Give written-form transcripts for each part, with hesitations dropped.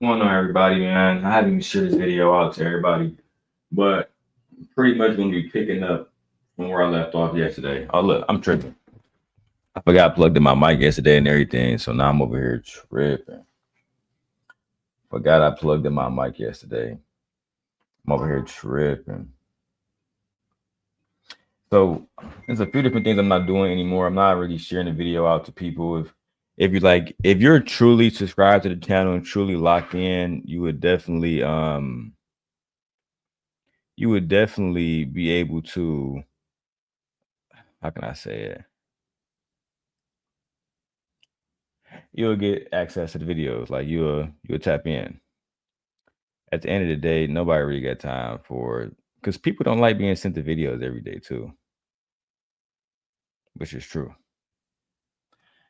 Going on, everybody, man? I haven't even shared this video out to everybody, but pretty much gonna be picking up from where I left off yesterday. Oh, look, I'm tripping. I forgot I plugged in my mic yesterday and everything, so now I'm over here tripping. Forgot I plugged in my mic yesterday. I'm over here tripping. So there's a few different things I'm not doing anymore. I'm not really sharing the video out to people. If you're truly subscribed to the channel and truly locked in, you would definitely be able to, how can I say it? You'll get access to the videos. Like you'll tap in. At the end of the day, nobody really got time for, because people don't like being sent the videos every day too, which is true.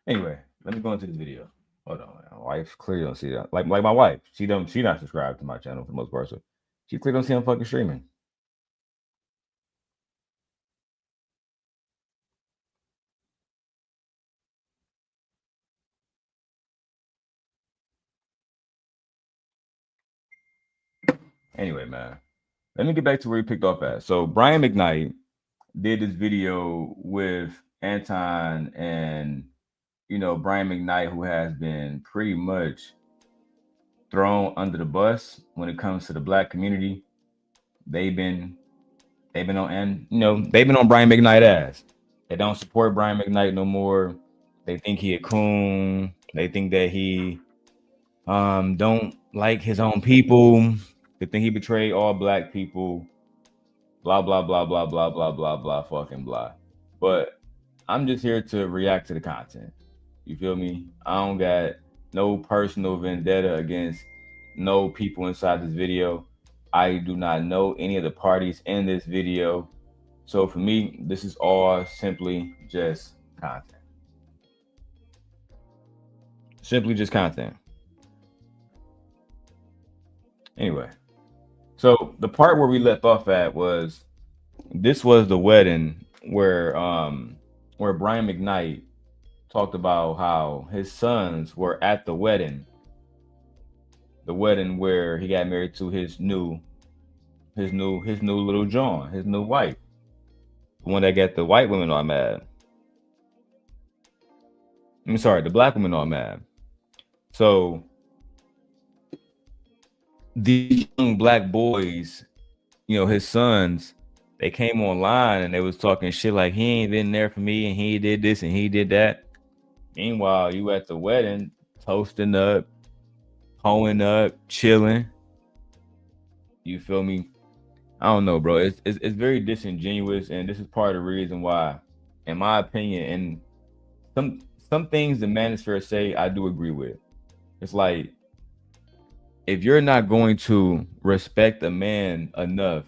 Anyway, let me go into this video. Hold on, my wife clearly don't see that. Like my wife, she not subscribed to my channel for the most part, so she clearly don't see I'm fucking streaming. Anyway, man, let me get back to where we picked off at. So Brian McKnight did this video with Anton and Brian McKnight, who has been pretty much thrown under the bus when it comes to the black community. They've been on, and they've been on Brian McKnight ass. They don't support Brian McKnight no more. They think he a coon. They think that he don't like his own people. They think he betrayed all black people. Blah blah blah blah blah blah blah blah fucking blah. But I'm just here to react to the content. You feel me? I don't got no personal vendetta against no people inside this video. I do not know any of the parties in this video. So for me, this is all simply just content. Simply just content. Anyway, so the part where we left off at was, this was the wedding where Brian McKnight talked about how his sons were at the wedding where he got married to his new little John, his new wife, the one that got the white women all mad. I'm sorry, the black women all mad. So these young black boys, his sons, they came online and they was talking shit like, he ain't been there for me and he did this and he did that. Meanwhile, you at the wedding, toasting up, hoeing up, chilling. You feel me? I don't know, bro. It's very disingenuous, and this is part of the reason why, in my opinion, and some things the manosphere say I do agree with. It's like, if you're not going to respect a man enough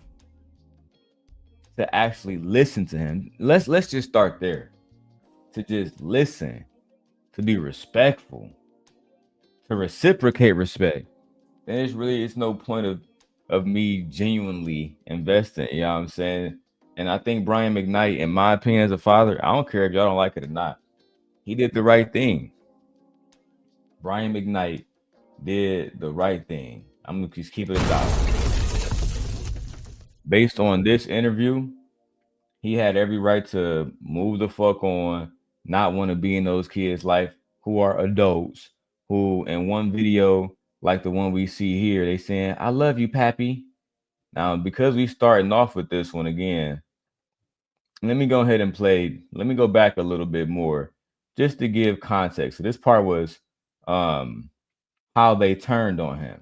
to actually listen to him, let's just start there. To just listen, to be respectful, to reciprocate respect, then it's no point of me genuinely investing. You know what I'm saying? And I think Brian McKnight, in my opinion, as a father, I don't care if y'all don't like it or not, he did the right thing. Brian McKnight did the right thing. I'm gonna just keep it a dollar. Based on this interview, he had every right to move the fuck on, not want to be in those kids' life who are adults, who in one video, like the one we see here, they saying, I love you, Pappy. Now, because we starting off with this one again, let me go ahead and let me go back a little bit more just to give context. So this part was how they turned on him,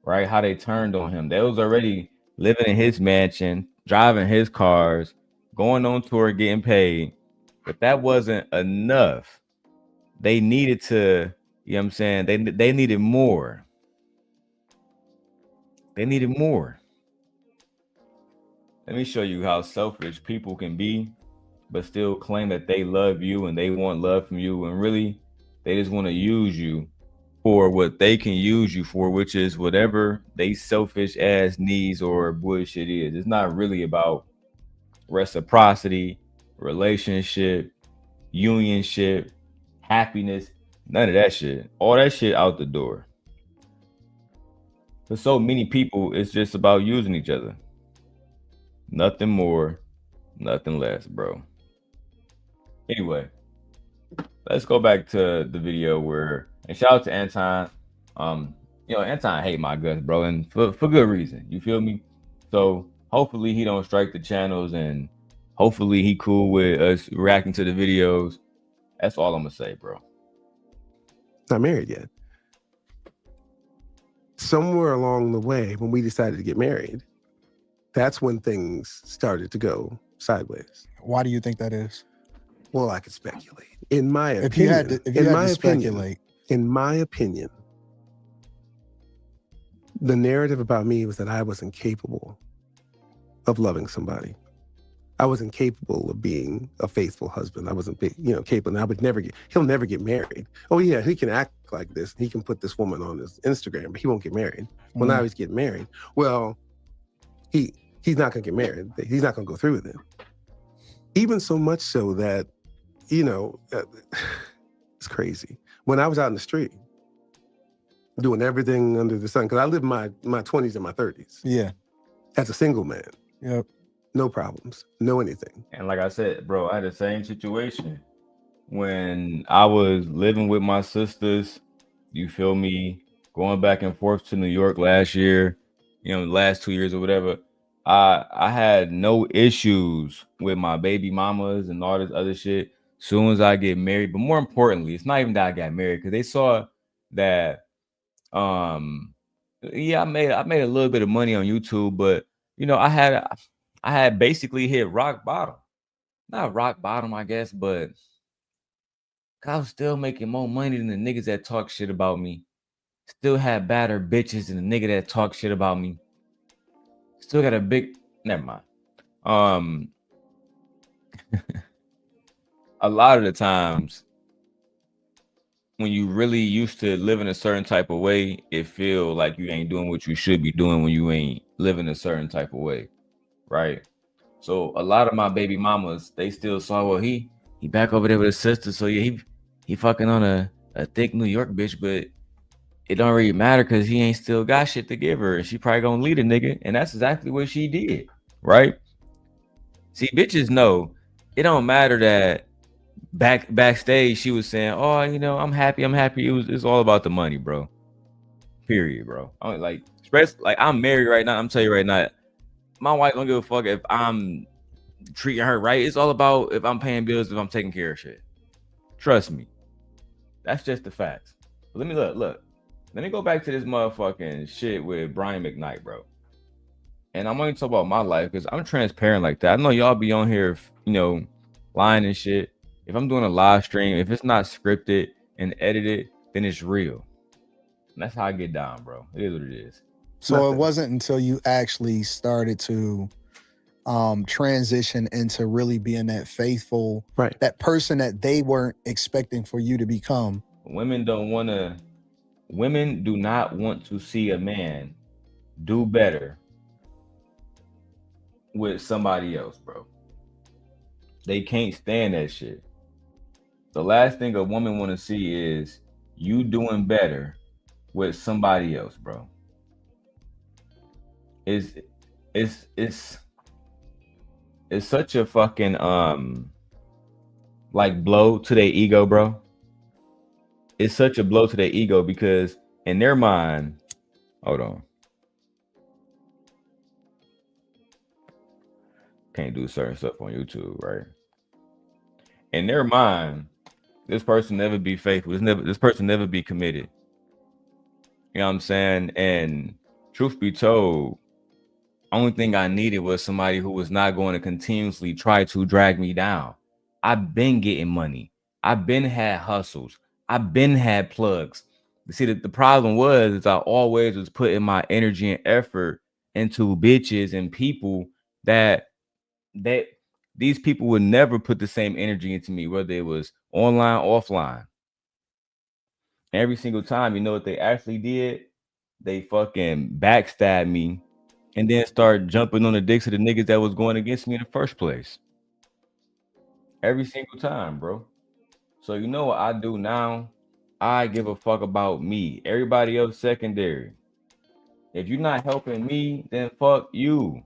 right? How they turned on him. They was already living in his mansion, driving his cars, going on tour, getting paid. But that wasn't enough. They needed to, you know what I'm saying? They needed more. They needed more. Let me show you how selfish people can be, but still claim that they love you and they want love from you. And really, they just want to use you for what they can use you for, which is whatever they selfish ass needs or bullshit is. It's not really about reciprocity, relationship, unionship, happiness, none of that shit. All that shit out the door. For so many people, it's just about using each other. Nothing more, nothing less, bro. Anyway, let's go back to the video where, and shout out to Anton. Um, Anton hate my guts, bro, and for good reason. You feel me? So hopefully he don't strike the channels, and hopefully he cool with us reacting to the videos. That's all I'm gonna say, bro. Not married yet. Somewhere along the way, when we decided to get married, that's when things started to go sideways. Why do you think that is? Well, I could speculate. In my opinion, If you had to speculate, in my opinion, the narrative about me was that I was incapable of loving somebody. I was incapable of being a faithful husband. I wasn't, capable. And I would he'll never get married. Oh yeah, he can act like this. He can put this woman on his Instagram, but he won't get married. Well, now he's getting married. Well, he's not gonna get married. He's not gonna go through with it. Even so much so that, it's crazy. When I was out in the street, doing everything under the sun, because I lived my 20s and my 30s. Yeah. As a single man. Yep. No problems, no anything. And like I said, bro, I had the same situation when I was living with my sisters. You feel me? Going back and forth to New York last year, the last 2 years or whatever. I had no issues with my baby mamas and all this other shit. Soon as I get married, but more importantly, it's not even that I got married, because they saw that yeah, I made a little bit of money on YouTube, but I had basically hit rock bottom. Not rock bottom, I guess, but I was still making more money than the niggas that talk shit about me. Still had badder bitches than the nigga that talk shit about me. Still got a big, never mind. A lot of the times when you really used to living a certain type of way, it feel like you ain't doing what you should be doing when you ain't living a certain type of way, right? So a lot of my baby mamas, they still saw, well, he back over there with his sister, so yeah, he fucking on a thick New York bitch, but it don't really matter because he ain't still got shit to give her. She probably gonna lead a nigga, and that's exactly what she did, right? See, bitches know it don't matter that backstage she was saying, "Oh, I'm happy, I'm happy." It's all about the money, bro. Period, bro. I'm like I'm married right now. I'm telling you right now, my wife don't give a fuck if I'm treating her right. It's all about if I'm paying bills, if I'm taking care of shit. Trust me. That's just the facts. But let me look. Let me go back to this motherfucking shit with Brian McKnight, bro. And I'm only talking about my life because I'm transparent like that. I know y'all be on here, lying and shit. If I'm doing a live stream, if it's not scripted and edited, then it's real. And that's how I get down, bro. It is what it is. So it wasn't until you actually started to transition into really being that faithful, right, that person that they weren't expecting for you to become. Women do not want to see a man do better with somebody else, bro. They can't stand that shit. The last thing a woman want to see is you doing better with somebody else, bro. It's such a fucking like blow to their ego, bro. It's such a blow to their ego because in their mind, hold on. Can't do certain stuff on YouTube, right? In their mind, this person never be faithful. This person never be committed. You know what I'm saying? And truth be told, only thing I needed was somebody who was not going to continuously try to drag me down. I've been getting money. I've been had hustles. I've been had plugs. You see, the problem is I always was putting my energy and effort into bitches and people that these people would never put the same energy into me, whether it was online, offline. Every single time, you know what they actually did? They fucking backstabbed me and then start jumping on the dicks of the niggas that was going against me in the first place. Every single time, bro. So you know what I do now? I give a fuck about me. Everybody else secondary. If you're not helping me, then fuck you.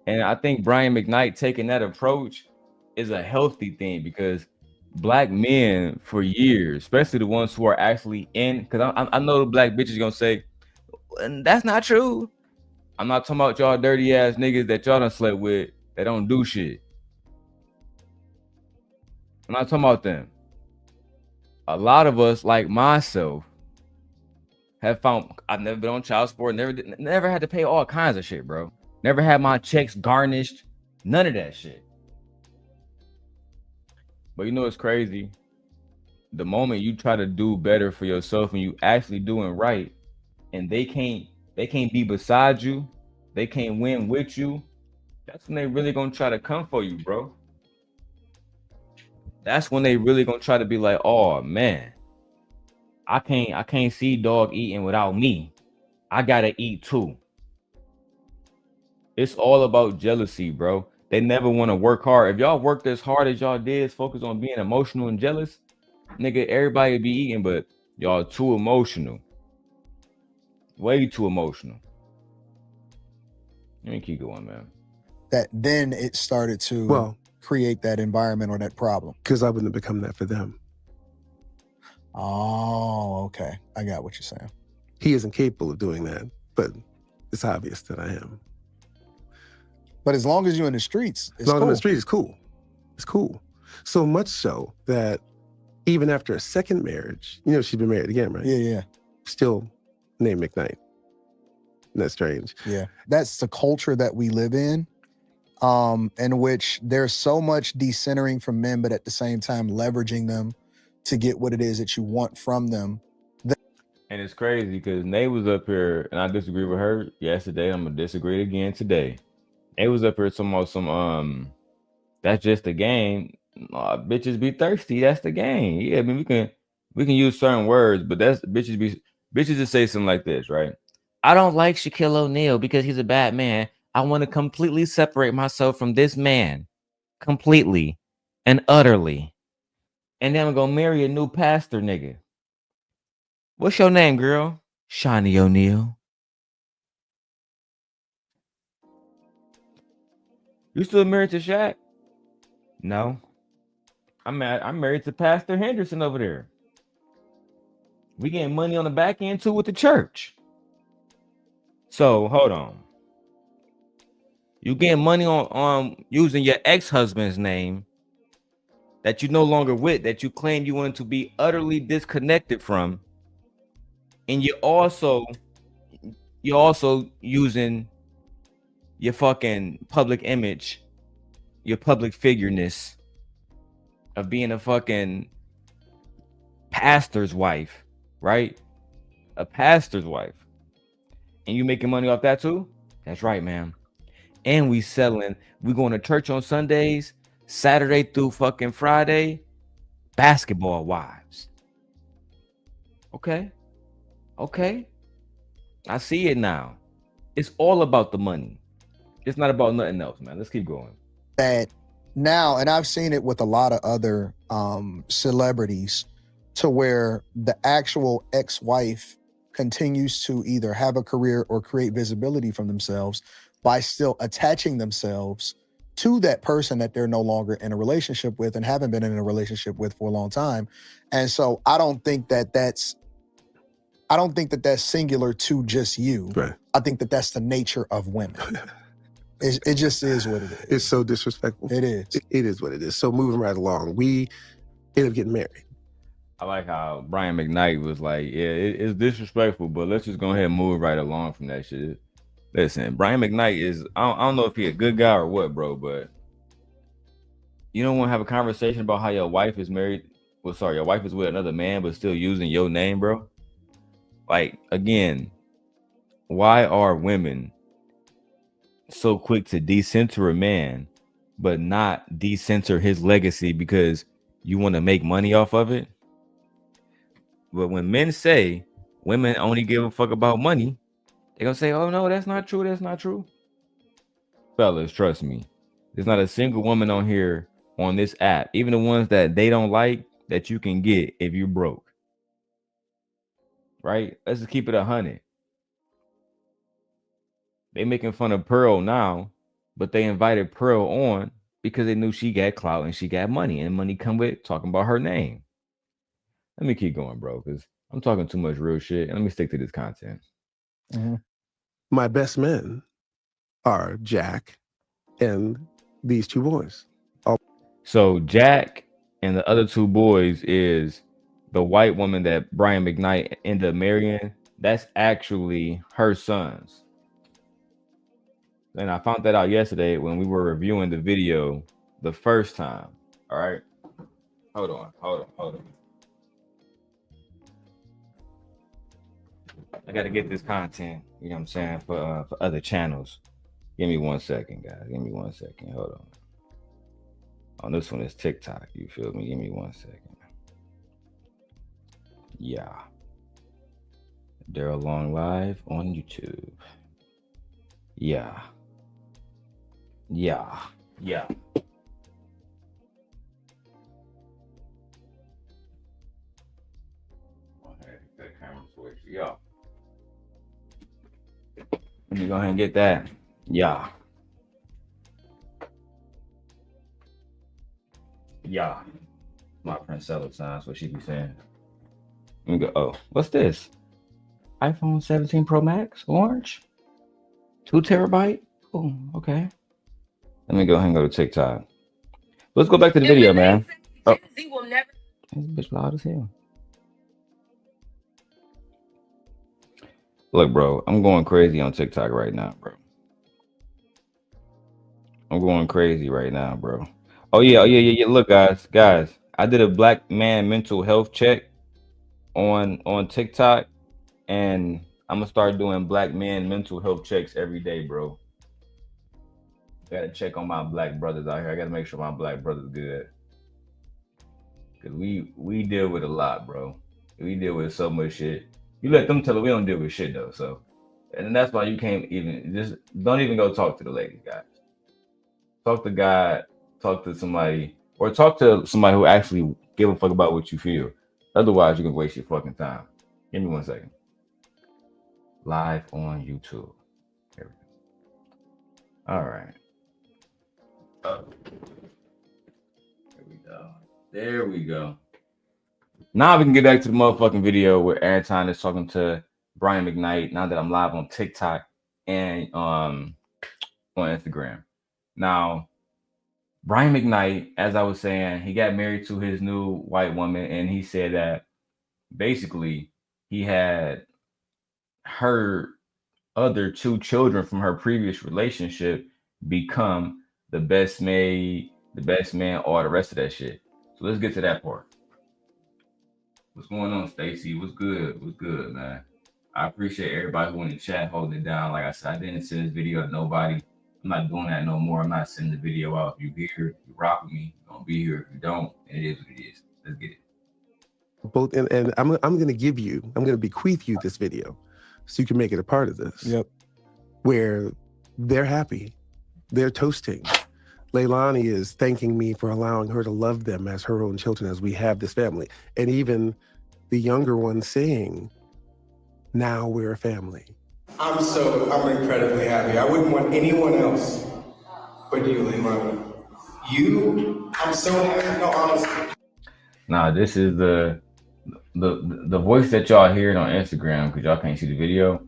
And I think Brian McKnight taking that approach is a healthy thing because black men for years, especially the ones who are actually in, because I know the black bitches gonna say, that's not true. I'm not talking about y'all dirty ass niggas that y'all done slept with that don't do shit. I'm not talking about them. A lot of us, like myself, have found I've never been on child support, never had to pay all kinds of shit, bro. Never had my checks garnished, none of that shit. But you know what's crazy? The moment you try to do better for yourself and you actually doing right, and they can't be beside you, they can't win with you, that's when they really gonna try to come for you, bro. That's when they really gonna try to be like, oh man, I can't see dog eating without me. I gotta eat too. It's all about jealousy, bro. They never want to work hard. If y'all worked as hard as y'all did, focus on being emotional and jealous, nigga, everybody would be eating, but y'all too emotional. Way too emotional. Let me keep going, man. That then it started to create that environment or that problem. Because I wouldn't have become that for them. Oh, okay. I got what you're saying. He isn't capable of doing that, but it's obvious that I am. But as long as you're in the streets, it's cool. In the street, it's cool. It's cool. So much so that even after a second marriage, you know, she'd been married again, right? Yeah. Still named McKnight. Isn't that strange? Yeah. That's the culture that we live in which there's so much decentering from men, but at the same time leveraging them to get what it is that you want from them. And it's crazy because Nay was up here, and I disagree with her yesterday. I'm gonna disagree again today. Nay was up here talking about some that's just the game. Bitches be thirsty. That's the game. Yeah, I mean we can use certain words, but that's bitches just say something like this, right? I don't like Shaquille O'Neal because he's a bad man. I want to completely separate myself from this man, completely and utterly, and then I'm gonna marry a new pastor, nigga. What's your name, girl? Shawnee O'Neal. You still married to Shaq? No. I'm married to Pastor Henderson over there. We getting money on the back end too with the church. So hold on. You getting money on using your ex-husband's name that you no longer with, that you claim you wanted to be utterly disconnected from, and you're also using your fucking public image, your public figureness of being a fucking pastor's wife, right? A pastor's wife. And you making money off that too? That's right, man. And we going to church on Sundays, Saturday through fucking Friday, basketball wives. Okay. I see it now. It's all about the money. It's not about nothing else, man. Let's keep going. That now, and I've seen it with a lot of other celebrities, to where the actual ex-wife continues to either have a career or create visibility from themselves by still attaching themselves to that person that they're no longer in a relationship with and haven't been in a relationship with for a long time. And so I don't think that that's singular to just you. Right. I think that that's the nature of women. It just is what it is. It's so disrespectful. It is. It is what it is. So moving right along, we end up getting married. I like how Brian McKnight was like, yeah, it's disrespectful, but let's just go ahead and move right along from that shit. Listen, Brian McKnight is, I don't know if he's a good guy or what, bro, but you don't want to have a conversation about how your wife is married. Well, sorry, your wife is with another man, but still using your name, bro. Like, again, why are women so quick to decenter a man, but not decenter his legacy because you want to make money off of it? But when men say women only give a fuck about money, they're gonna say, oh no, that's not true. That's not true. Fellas, trust me. There's not a single woman on here on this app, even the ones that they don't like, that you can get if you're broke. Right? Let's just keep it 100. They making fun of Pearl now, but they invited Pearl on because they knew she got clout and she got money, and money come with talking about her name. Let me keep going, bro, because I'm talking too much real shit. And let me stick to this content. Mm-hmm. My best men are Jack and these two boys. So Jack and the other two boys is the white woman that Brian McKnight ended up marrying. That's actually her sons. And I found that out yesterday when we were reviewing the video the first time. All right. Hold on. I got to get this content, you know what I'm saying, for other channels. Give me 1 second, guys. Give me 1 second. Hold on. On this one is TikTok. You feel me? Give me 1 second. Yeah. Darrel Long live on YouTube. Yeah. Yeah. Let me go ahead and get that. Yeah. My Princella signs what she be saying. Let me go. Oh, what's this? iPhone 17 Pro Max, orange, 2 terabyte. Oh, okay. Let me go ahead and go to TikTok. Let's go back to the video, man. Oh, this bitch loud as hell. Look, bro, I'm going crazy on TikTok right now, bro. I'm going crazy right now, bro. Oh yeah. Look, guys, I did a black man mental health check on TikTok, and I'm gonna start doing black man mental health checks every day, bro. Gotta check on my black brothers out here. I gotta make sure my black brothers good, cause we deal with a lot, bro. We deal with so much shit. You let them tell us we don't deal with shit though. So, and that's why you can't even just don't even go talk to the ladies, guys. Talk to God, talk to somebody, or talk to somebody who actually give a fuck about what you feel. Otherwise, you can waste your fucking time. Give me 1 second. Live on YouTube. Here we go. All right. There we go. Now we can get back to the motherfucking video where Anton is talking to Brian McKnight. Now that I'm live on TikTok and on Instagram. Now, Brian McKnight, as I was saying, he got married to his new white woman, and he said that basically he had her other 2 children from her previous relationship become the best maid, the best man, all the rest of that shit. So let's get to that part. What's going on, Stacy? What's good? What's good, man? I appreciate everybody who in the chat holding it down. Like I said, I didn't send this video to nobody. I'm not doing that no more. I'm not sending the video out. If you here, you rock with me. You're gonna be here. If you don't, it is what it is. Let's get it. Both, and I'm going to bequeath you this video so you can make it a part of this. Yep. Where they're happy. They're toasting. Leilani is thanking me for allowing her to love them as her own children as we have this family. And even the younger one saying, now we're a family. I'm incredibly happy. I wouldn't want anyone else but you, Leilani. I'm so happy, no, honestly. Now, this is the voice that y'all heard on Instagram, because y'all can't see the video.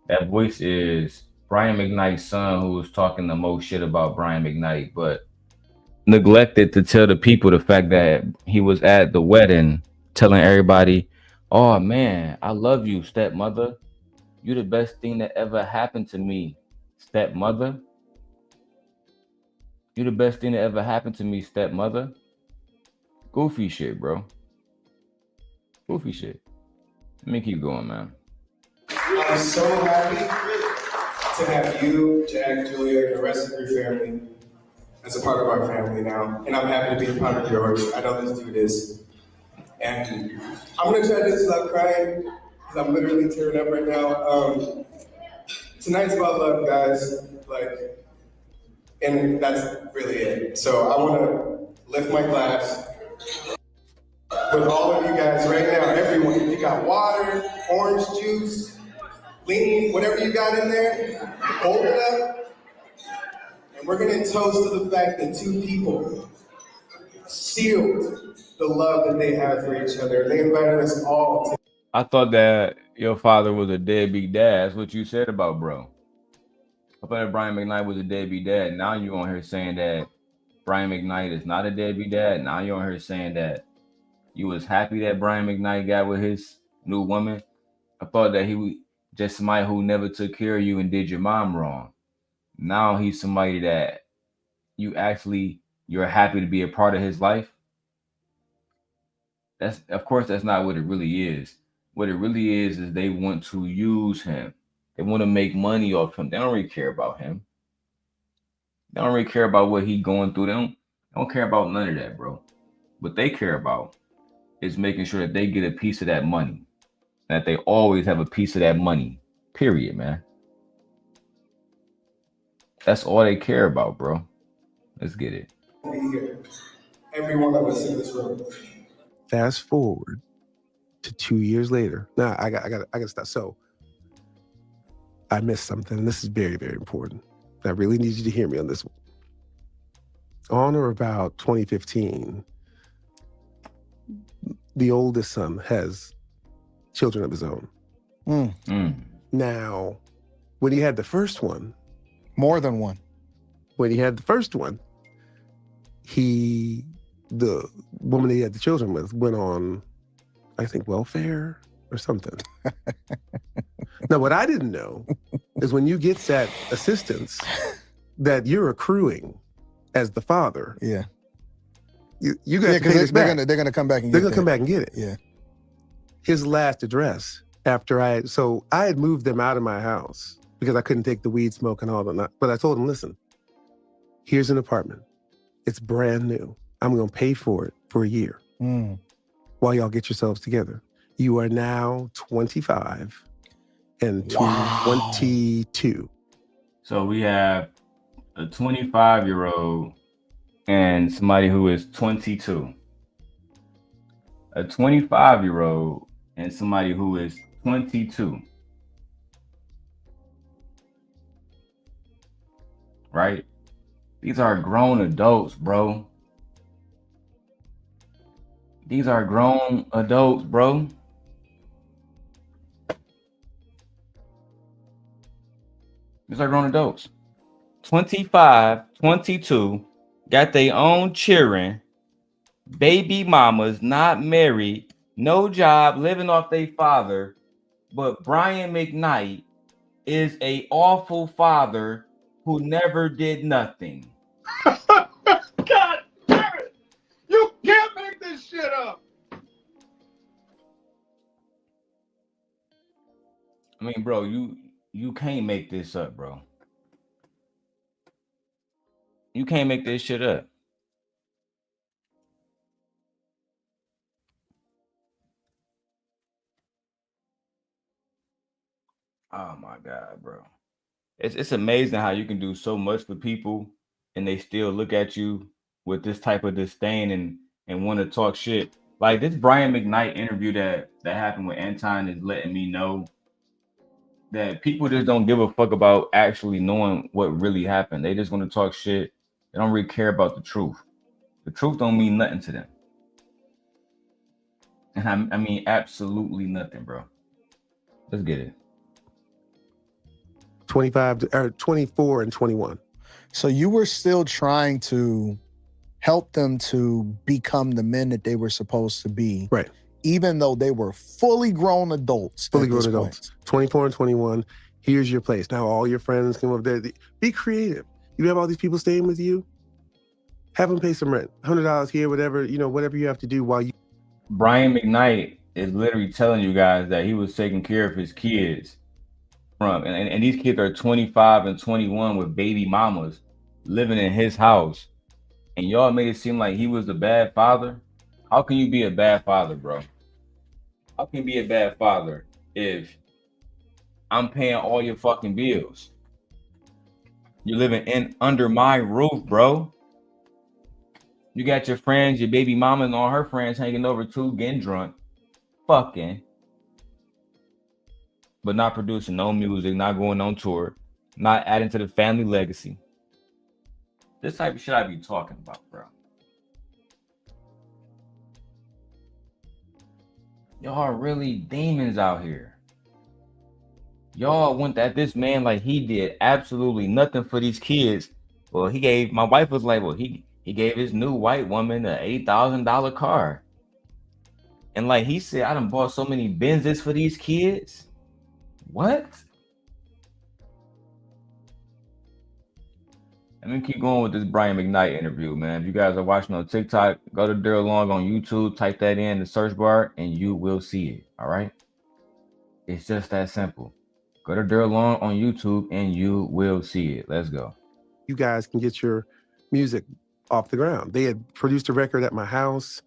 That voice is Brian McKnight's son, who was talking the most shit about Brian McKnight, but neglected to tell the people the fact that he was at the wedding telling everybody, oh man, I love you, stepmother. You're the best thing that ever happened to me, stepmother. You're the best thing that ever happened to me, stepmother. Goofy shit, bro. Goofy shit. Let me keep going, man. I'm so happy to have you, Jack, Julia, and the rest of your family as a part of our family now. And I'm happy to be a part of yours. I know this dude is. And I'm gonna try this without crying, because I'm literally tearing up right now. Tonight's about love, guys. And that's really it. So I wanna lift my glass with all of you guys right now. Everyone, if you got water, orange juice, Lean, whatever you got in there, hold it up. And we're going to toast to the fact that two people sealed the love that they have for each other. They invited us all to. I thought that your father was a deadbeat dad. That's what you said about bro. I thought that Brian McKnight was a deadbeat dad. Now you on here saying that Brian McKnight is not a deadbeat dad. Now you on here saying that you was happy that Brian McKnight got with his new woman. I thought that he was just somebody who never took care of you and did your mom wrong. Now he's somebody that you're happy to be a part of his life. That's, of course, that's not what it really is. What it really is they want to use him. They want to make money off him. They don't really care about him. They don't really care about what he's going through. They don't care about none of that, bro. What they care about is making sure that they get a piece of that money. That they always have a piece of that money. Period, man. That's all they care about, bro. Let's get it. Be here. Every one of us in this room. Fast forward to 2 years later. Now I got to stop. So I missed something. And this is very, very important. I really need you to hear me on this one. On or about 2015, the oldest son has children of his own. Now, when he had the first one, more than one. When he had the first one, the woman that he had the children with went on, I think, welfare or something. Now, what I didn't know is when you get that assistance that you're accruing as the father. Yeah. You guys pay this back. They're gonna come back and they're gonna come back and get it. Yeah. His last address after I had moved them out of my house because I couldn't take the weed smoke and all that. But I told him, listen, here's an apartment. It's brand new. I'm gonna pay for it for a year while y'all get yourselves together. You are now 25 and 22. So we have a 25-year-old and somebody who is 22. A 25-year-old and somebody who is 22. Right? These are grown adults, bro. These are grown adults, bro. These are grown adults. 25, 22, got their own children, baby mamas, not married, no job, living off their father. But Brian McKnight is a awful father who never did nothing. God damn it! You can't make this shit up. I mean, bro, you can't make this up, bro. You can't make this shit up. Oh my God, bro. It's amazing how you can do so much for people and they still look at you with this type of disdain and want to talk shit. Like this Brian McKnight interview that happened with Anton is letting me know that people just don't give a fuck about actually knowing what really happened. They just want to talk shit. They don't really care about the truth. The truth don't mean nothing to them. And I mean absolutely nothing, bro. Let's get it. 24 and 21. So you were still trying to help them to become the men that they were supposed to be. Right. Even though they were fully grown adults. Fully grown adults. 24 and 21. Here's your place. Now all your friends come over there. Be creative. You have all these people staying with you. Have them pay some rent. $100 here, whatever you have to do while you. Brian McKnight is literally telling you guys that he was taking care of his kids and these kids are 25 and 21 with baby mamas living in his house. And y'all made it seem like he was the bad father. How can you be a bad father, bro? How can you be a bad father if I'm paying all your fucking bills? You're living under my roof, bro. You got your friends, your baby mama and all her friends hanging over too, getting drunk, fucking. but not producing no music, not going on tour, not adding to the family legacy. This type of shit I be talking about, bro. Y'all are really demons out here. Y'all went at this man like he did absolutely nothing for these kids. Well, my wife was like, well, he gave his new white woman a $8,000 car. And like he said, I done bought so many Benzes for these kids. What? Let me keep going with this Brian McKnight interview, man. If you guys are watching on TikTok, go to Darrel Long on YouTube, type that in the search bar, and you will see it. All right? It's just that simple. Go to Darrel Long on YouTube, and you will see it. Let's go. You guys can get your music off the ground. They had produced a record at my house.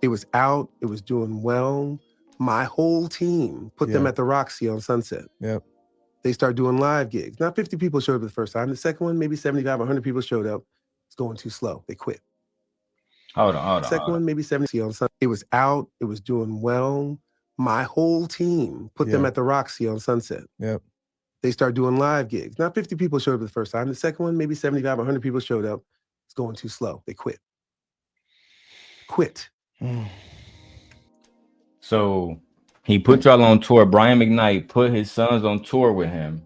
It was out. It was doing well. My whole team put them at the Roxy on Sunset. Yep. They start doing live gigs. Not 50 people showed up the first time. The second one, maybe 75, 100 people showed up. It's going too slow. They quit. Hold on. The second one, maybe 70 on Sunday. It was out. It was doing well. My whole team put them at the Roxy on Sunset. Yep. They start doing live gigs. Not 50 people showed up the first time. The second one, maybe 75, 100 people showed up. It's going too slow. They quit. So he put y'all on tour. Brian McKnight put his sons on tour with him.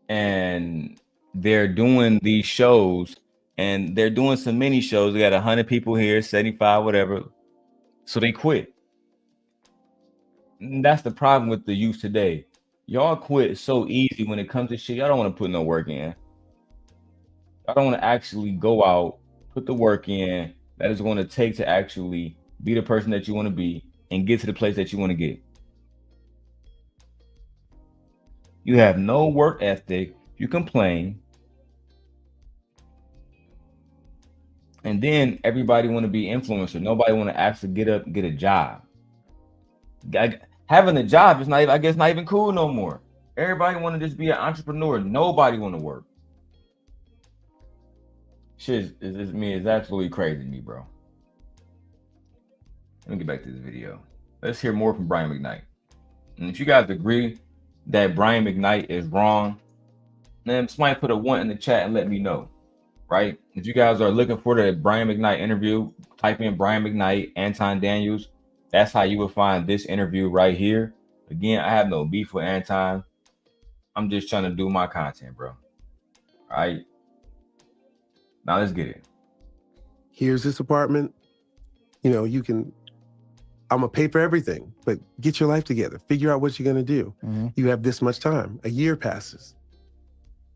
And they're doing these shows. And they're doing some mini shows. They got 100 people here, 75, whatever. So they quit. And that's the problem with the youth today. Y'all quit so easy when it comes to shit. Y'all don't want to put no work in. Y'all don't want to actually go out, put the work in that is going to take to actually be the person that you want to be and get to the place that you want to get. You have no work ethic. You complain. And then everybody want to be influencer. Nobody want to actually get up and get a job. Having a job is not even, I guess, not even cool no more. Everybody want to just be an entrepreneur. Nobody want to work. Shit is absolutely crazy to me, bro. Let me get back to this video. Let's hear more from Brian McKnight. And if you guys agree that Brian McKnight is wrong, then somebody put a 1 in the chat and let me know. Right? If you guys are looking for the Brian McKnight interview, type in Brian McKnight, Anton Daniels. That's how you will find this interview right here. Again, I have no beef with Anton. I'm just trying to do my content, bro. All right. Now let's get it. Here's this apartment. You know, I'm gonna pay for everything, but get your life together. Figure out what you're gonna do. You have this much time. A year passes.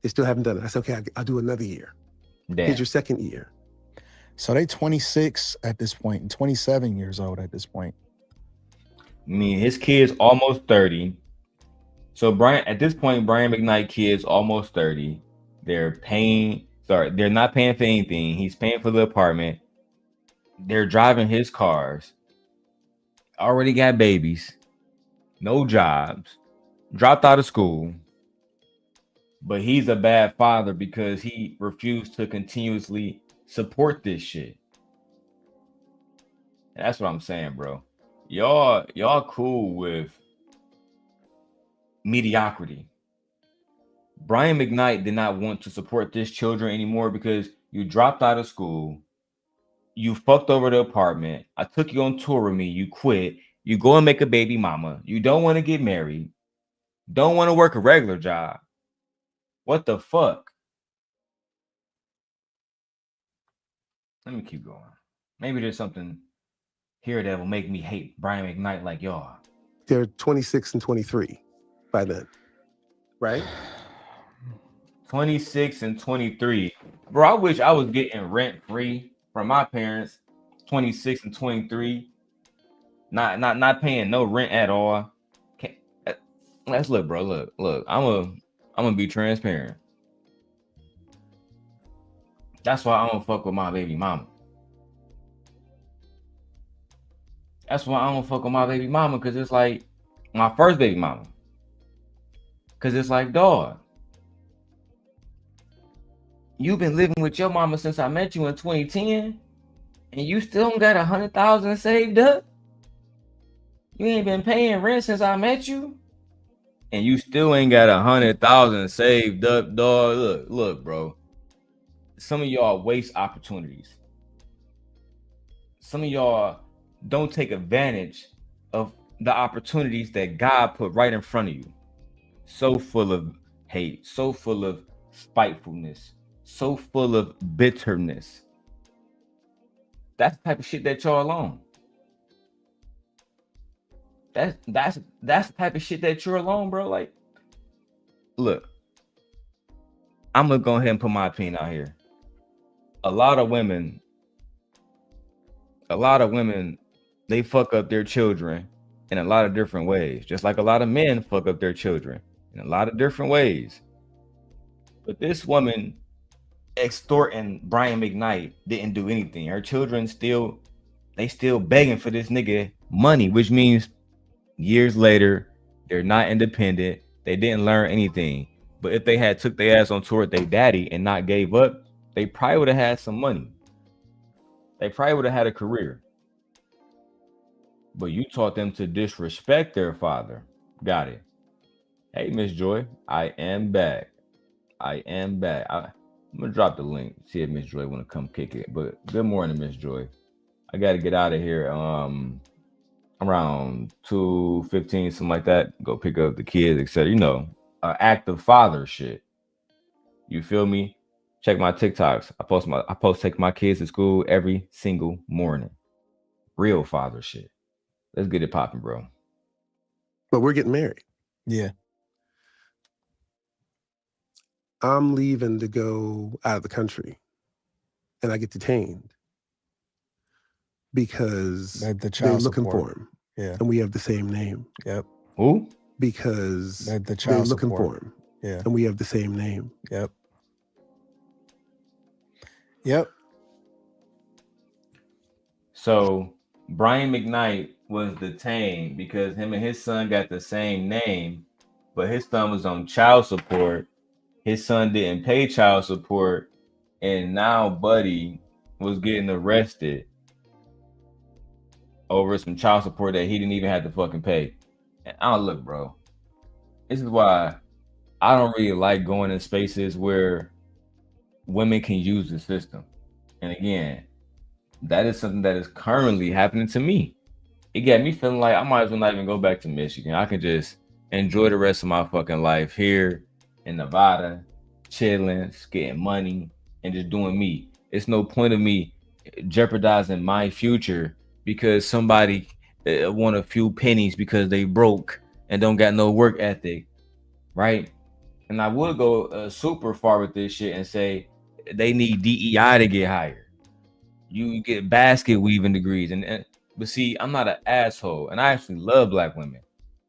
They still haven't done it. I said, okay, I'll do another year. Damn. Here's your second year. So they 26 at this point and 27 years old at this point. I mean, his kid's almost 30. So at this point, Brian McKnight kid's almost 30. They're not paying for anything. He's paying for the apartment. They're driving his cars. Already got babies. No jobs. Dropped out of school. But he's a bad father because he refused to continuously support this shit. And that's what I'm saying, bro. Y'all cool with mediocrity. Brian McKnight did not want to support this children anymore because you dropped out of school. You fucked over the apartment. I took you on tour with me. You quit. You go and make a baby mama. You don't want to get married. Don't want to work a regular job. What the fuck? Let me keep going. Maybe there's something here that will make me hate Brian McKnight like y'all. They're 26 and 23 by then, right? 26 and 23. Bro, I wish I was getting rent free from my parents. 26 and 23. Not paying no rent at all. Let's look, bro. Look. I'm gonna be transparent. That's why I don't fuck with my baby mama. That's why I don't fuck with my baby mama, because it's like my first baby mama. Because it's like, dog, you've been living with your mama since I met you in 2010, and you still don't got 100,000 saved up? You ain't been paying rent since I met you? and you still ain't got 100,000 saved up, dog. Look, bro. Some of y'all waste opportunities. Some of y'all don't take advantage of the opportunities that God put right in front of you. So full of hate, so full of spitefulness, so full of bitterness. That's the type of shit that y'all on. That's the type of shit that you're alone, bro. Like, look, I'm gonna go ahead and put my opinion out here. A lot of women, they fuck up their children in a lot of different ways, just like a lot of men fuck up their children in a lot of different ways. But this woman extorting Brian McKnight didn't do anything. Her children still begging for this nigga money, which means years later, they're not independent. They didn't learn anything. But if they had took their ass on tour with their daddy and not gave up, they probably would have had some money. They probably would have had a career. But you taught them to disrespect their father. Got it. Hey, Miss Joy, I am back. I'm gonna drop the link. See if Miss Joy want to come kick it. But good morning, Miss Joy. I got to get out of here. Around 2:15, something like that. Go pick up the kids, etc. You know, active father shit. You feel me? Check my TikToks. I post take my kids to school every single morning. Real father shit. Let's get it popping, bro. But we're getting married. Yeah. I'm leaving to go out of the country, and I get detained because they're looking for him. Yeah. And we have the same name. Yep. Who? Because they're looking for him. Yeah. And we have the same name. Yep. Yep. So Brian McKnight was detained because him and his son got the same name, but his son was on child support. His son didn't pay child support, and now Buddy was getting arrested over some child support that he didn't even have to fucking pay. And I don't look, bro. This is why I don't really like going in spaces where women can use the system. And again, that is something that is currently happening to me. It got me feeling like I might as well not even go back to Michigan. I can just enjoy the rest of my fucking life here in Nevada, chilling, getting money, and just doing me. It's no point of me jeopardizing my future because somebody want a few pennies because they broke and don't got no work ethic, right? And I would go super far with this shit and say they need DEI to get hired. You get basket weaving degrees, but see, I'm not an asshole, and I actually love Black women,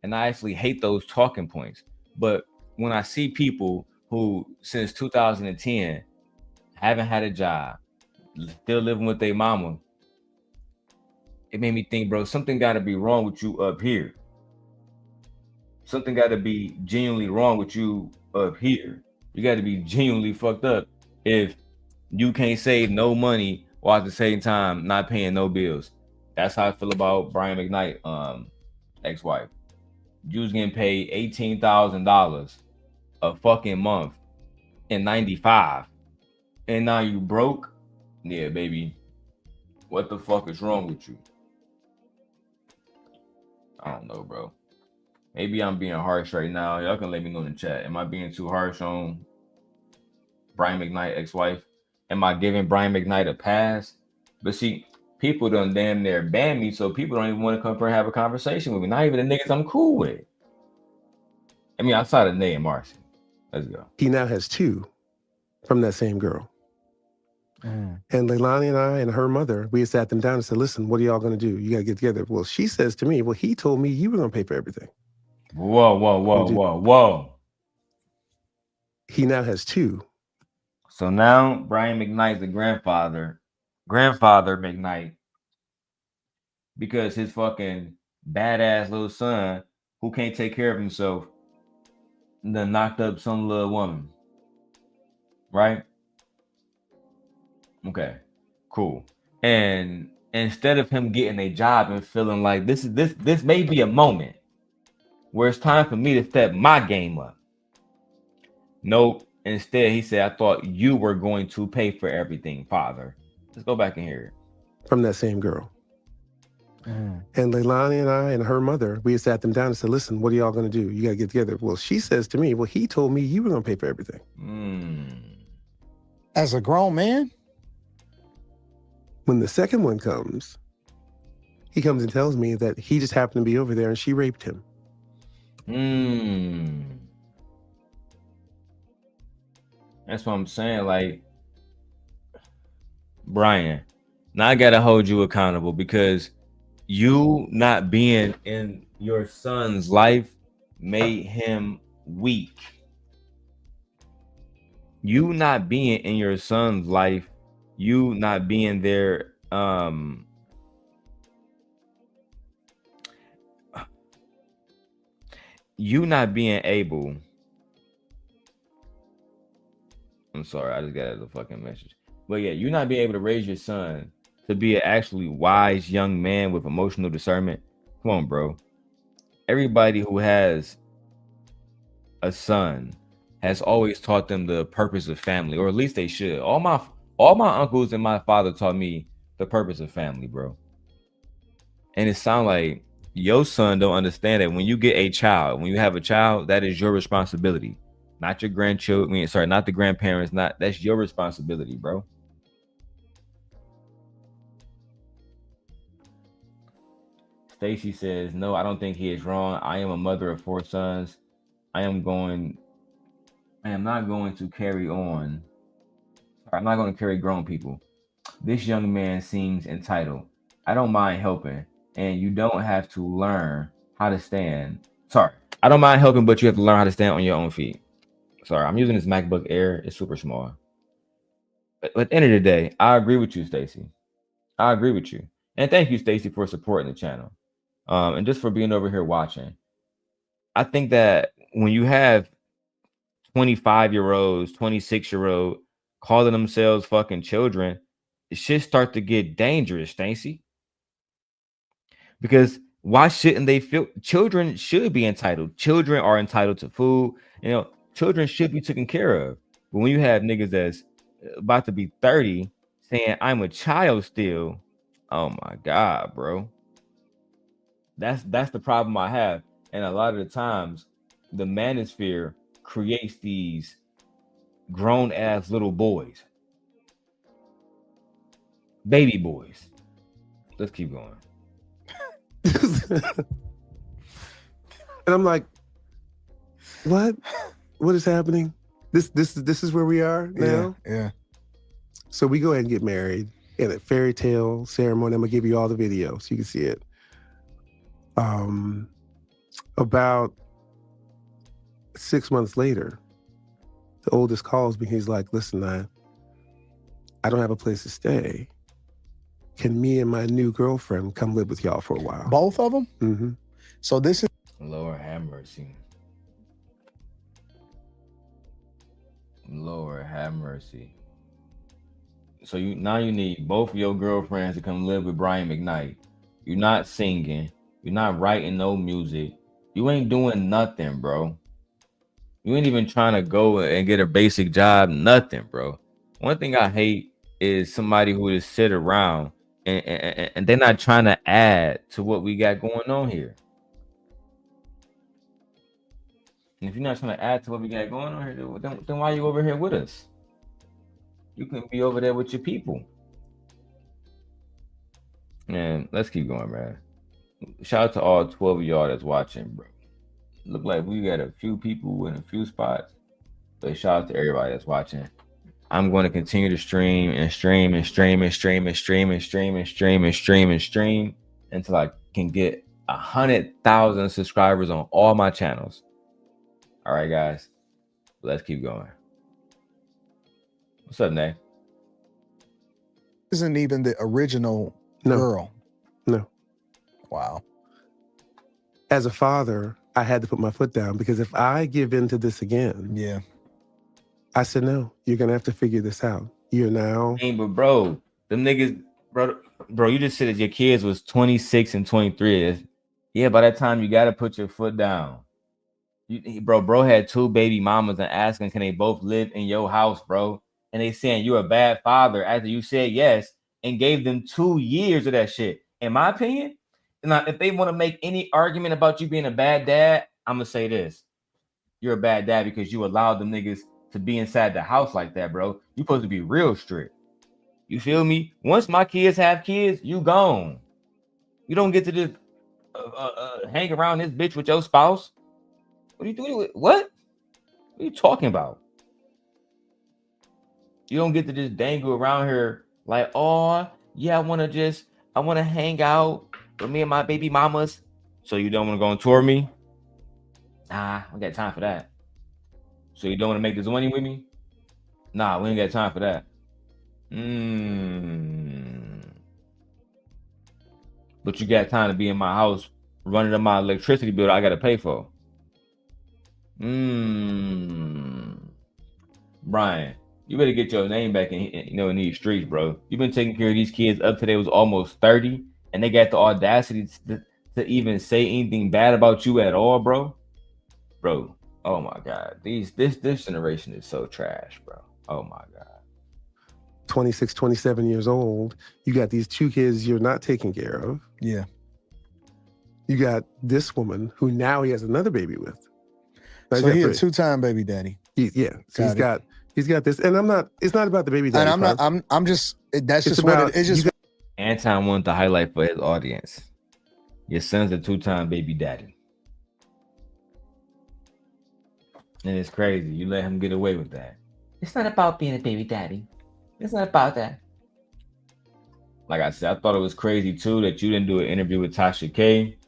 and I actually hate those talking points. But when I see people who since 2010 haven't had a job, still living with their mama, it made me think, bro, something got to be wrong with you up here. Something got to be genuinely wrong with you up here. You got to be genuinely fucked up if you can't save no money while at the same time not paying no bills. That's how I feel about Brian McKnight, ex-wife. You was getting paid $18,000 a fucking month in 95, and now you broke. Yeah, baby. What the fuck is wrong with you? I don't know, bro. Maybe I'm being harsh right now. Y'all can let me know in the chat. Am I being too harsh on Brian McKnight, ex-wife? Am I giving Brian McKnight a pass? But see, people done damn near ban me, so people don't even want to come up and have a conversation with me. Not even the niggas I'm cool with. I mean, outside of Nay and Marcy. Let's go. He now has two from that same girl. And Leilani and I and her mother, we sat them down and said, listen, what are y'all going to do? You got to get together. Well, she says to me, well, he told me you were going to pay for everything. Whoa. He now has two. So now Brian McKnight's the grandfather McKnight, because his fucking badass little son who can't take care of himself done knocked up some little woman. Right? Okay, cool. And instead of him getting a job and feeling like this may be a moment where it's time for me to step my game up. Nope. Instead, he said, I thought you were going to pay for everything, father. Let's go back and hear it. From that same girl. And Leilani and I and her mother, we had sat them down and said, listen, what are y'all going to do? You got to get together. Well, she says to me, well, he told me you were going to pay for everything. As a grown man? When the second one comes, he comes and tells me that he just happened to be over there and she raped him. That's what I'm saying. Like, Brian, now I got to hold you accountable because you not being in your son's life made him weak. You not being in your son's life, you not being there, you not being able. I'm sorry, I just got a fucking message. But yeah, you not being able to raise your son to be an actually wise young man with emotional discernment. Come on, bro. Everybody who has a son has always taught them the purpose of family, or at least they should. All my uncles and my father taught me the purpose of family, bro. And it sounds like your son don't understand that when you get a child, when you have a child, that is your responsibility, not your grandchildren. Sorry, not the grandparents. That's your responsibility, bro. Stacy says, no, I don't think he is wrong. I am a mother of 4 sons. I am not going to carry on. I'm not going to carry grown people. This young man seems entitled. I don't mind helping, and you don't have to learn how to stand. Sorry, I don't mind helping, but you have to learn how to stand on your own feet. Sorry, I'm using this MacBook Air. It's super small. But at the end of the day, I agree with you, Stacy. I agree with you. And thank you, Stacy, for supporting the channel. And just for being over here watching. I think that when you have 25-year-olds, 26-year-old calling themselves fucking children, it should start to get dangerous, Stacy. Because why shouldn't they feel? Children should be entitled. Children are entitled to food. You know, children should be taken care of. But when you have niggas that's about to be 30 saying I'm a child still, oh my God, bro. That's the problem I have. And a lot of the times the manosphere creates these grown ass little boys, baby boys. Let's keep going. And I'm like, what is happening? This is where we are now. Yeah. So we go ahead and get married in a fairy tale ceremony. I'm gonna give you all the video so you can see it. About 6 months later, the oldest calls me. He's like, listen, I don't have a place to stay. Can me and my new girlfriend come live with y'all for a while? Both of them? Mm-hmm. So this is... Lord have mercy. Lord have mercy. So you need both of your girlfriends to come live with Brian McKnight. You're not singing. You're not writing no music. You ain't doing nothing, bro. You ain't even trying to go and get a basic job. Nothing, bro. One thing I hate is somebody who just sit around and they're not trying to add to what we got going on here. And if you're not trying to add to what we got going on here, then why are you over here with us? You can be over there with your people. Man, let's keep going, man. Shout out to all 12 of y'all that's watching, bro. Look like we got a few people in a few spots, but shout out to everybody that's watching. I'm going to continue to stream until I can get 100,000 subscribers on all my channels. All right, guys, let's keep going. What's up, Nay? Isn't even the original girl. No. Wow. As a father, I had to put my foot down because if I give in to this again, yeah, I said, no, you're going to have to figure this out. You're now. Hey, but bro, them niggas, bro, you just said that your kids was 26 and 23. Yeah, by that time, you got to put your foot down. Bro had 2 baby mamas and asking, can they both live in your house, bro? And they saying you're a bad father after you said yes and gave them 2 years of that shit. In my opinion, now if they want to make any argument about you being a bad dad, I'm gonna say this: you're a bad dad because you allowed them niggas to be inside the house like that, bro. You supposed to be real strict. You feel me? Once my kids have kids, you gone. You don't get to just hang around this bitch with your spouse. What are you doing? What are you talking about? You don't get to just dangle around here like, oh yeah, I want to hang out with me and my baby mamas. So you don't want to go on tour with me? Nah, I got time for that. So you don't want to make this money with me? Nah, we ain't got time for that. But you got time to be in my house running up my electricity bill I gotta pay for. Brian, you better get your name back in these streets, bro. You've been taking care of these kids up to they was almost 30, and they got the audacity to even say anything bad about you at all, bro. Bro, oh my God, this generation is so trash, bro. Oh my God. 26, 27 years old. You got these 2 kids you're not taking care of. Yeah. You got this woman who now he has another baby with. So he a 2-time baby daddy. So he's got this, and it's not about the baby daddy. And I'm just that's just what it is. Just Anton wanted to highlight for his audience. Your son's a 2-time baby daddy. And it's crazy. You let him get away with that. It's not about being a baby daddy. It's not about that. Like I said, I thought it was crazy too that you didn't do an interview with Tasha K,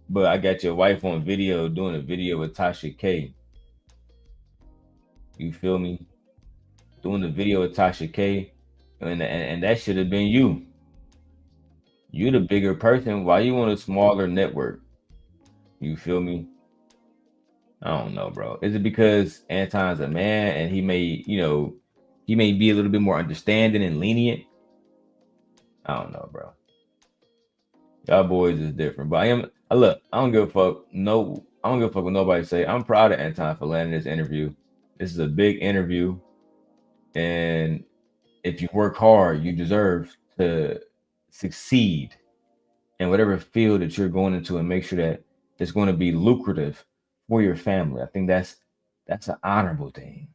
but I got your wife on video doing a video with Tasha K. You feel me? Doing the video with Tasha K, and that should have been you. You're the bigger person. Why you want a smaller network? You feel me? I don't know, bro. Is it because Anton's a man and he may be a little bit more understanding and lenient? I don't know, bro. Y'all boys is different. But I don't give a fuck. No, I don't give a fuck what nobody say. I'm proud of Anton for landing this interview. This is a big interview. And if you work hard, you deserve to succeed in whatever field that you're going into and make sure that it's going to be lucrative for your family. I think that's an honorable thing.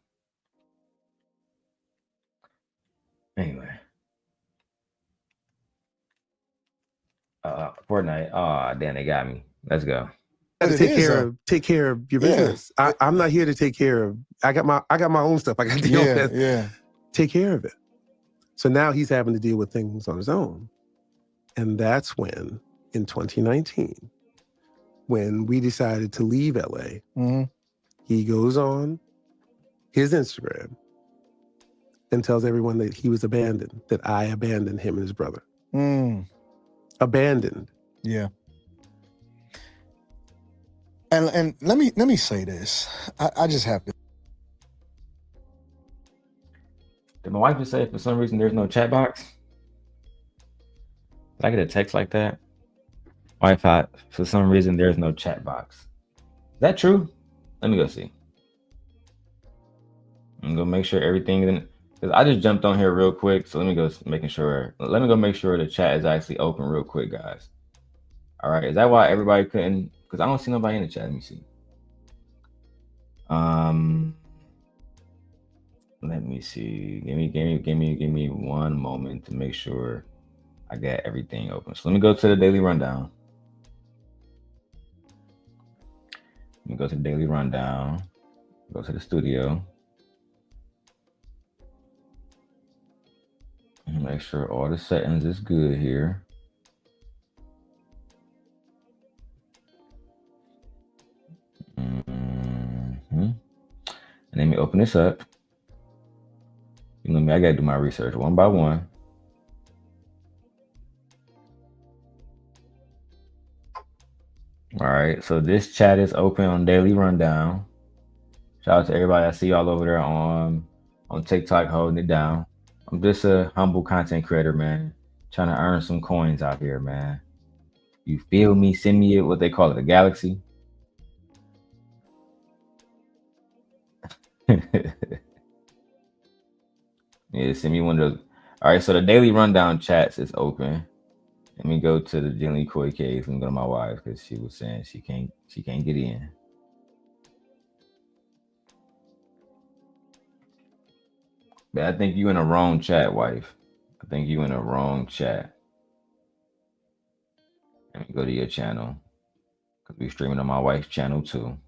Anyway. Fortnite. Oh, damn, they got me. Let's go. Take care of your business. I'm not here to take care of. I got my own stuff. I got to deal with. Yeah. Take care of it. So now he's having to deal with things on his own, and that's when, in 2019, when we decided to leave LA, he goes on his Instagram and tells everyone that he was abandoned, that I abandoned him and his brother. Abandoned. Yeah. And let me say this. I just have to. Did my wife just say for some reason there's no chat box? Did I get a text like that? Wi-Fi, for some reason there's no chat box. Is that true? Let me go see. I'm gonna make sure everything in, because I just jumped on here real quick. So let me go make sure the chat is actually open real quick, guys. All right, is that why everybody couldn't? Because I don't see nobody in the chat. Let me see. Let me see. Give me one moment to make sure I got everything open. So let me go to the daily rundown. Let me go to the daily rundown. Go to the studio. And make sure all the settings is good here. And let me open this up. You know me, I gotta do my research one by one. All right, so this chat is open on Daily Rundown. Shout out to everybody I see all over there on TikTok holding it down. I'm just a humble content creator, man, trying to earn some coins out here, man. You feel me? Send me what they call it, a galaxy. Yeah, send me one of those. All right, so the daily rundown chats is open. Let me go to the Jenny Coy case and go to my wife because she was saying she can't get in. But I think you in the wrong chat, wife. I think you in the wrong chat. Let me go to your channel because we streaming on my wife's channel too.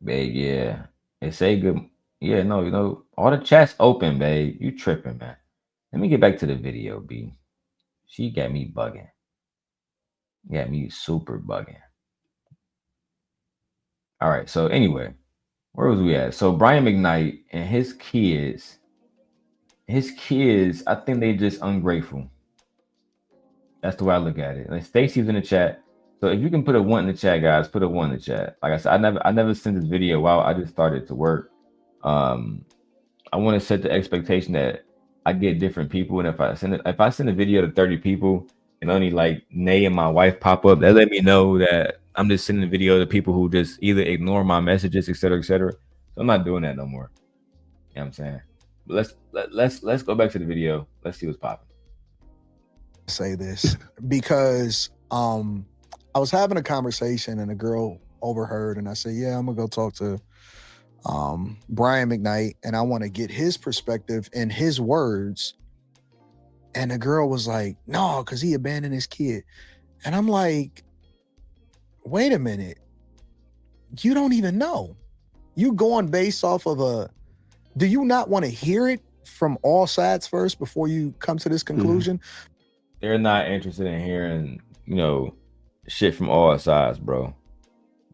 Babe, yeah. It say good. Yeah, no, all the chats open, babe. You tripping, man. Let me get back to the video, B. She got me bugging. Got me super bugging. All right, so anyway, where was we at? So Brian McKnight and his kids, I think they just ungrateful. That's the way I look at it. Like Stacy's in the chat. So if you can put a 1 in the chat, guys, put a 1 in the chat. Like I said, I never sent this video while I just started to work. I want to set the expectation that I get different people, and if I send a video to 30 people and only like Nay and my wife pop up, that let me know that I'm just sending a video to people who just either ignore my messages, etc., etc. So I'm not doing that no more. You know what I'm saying? But let's go back to the video. Let's see what's popping. Say this because I was having a conversation and a girl overheard, and I said, yeah, I'm gonna go talk to Brian McKnight and I want to get his perspective and his words. And the girl was like, no, because he abandoned his kid. And I'm like, wait a minute, you don't even know. You going based off of do you not want to hear it from all sides first before you come to this conclusion? They're not interested in hearing, shit from all sides, bro.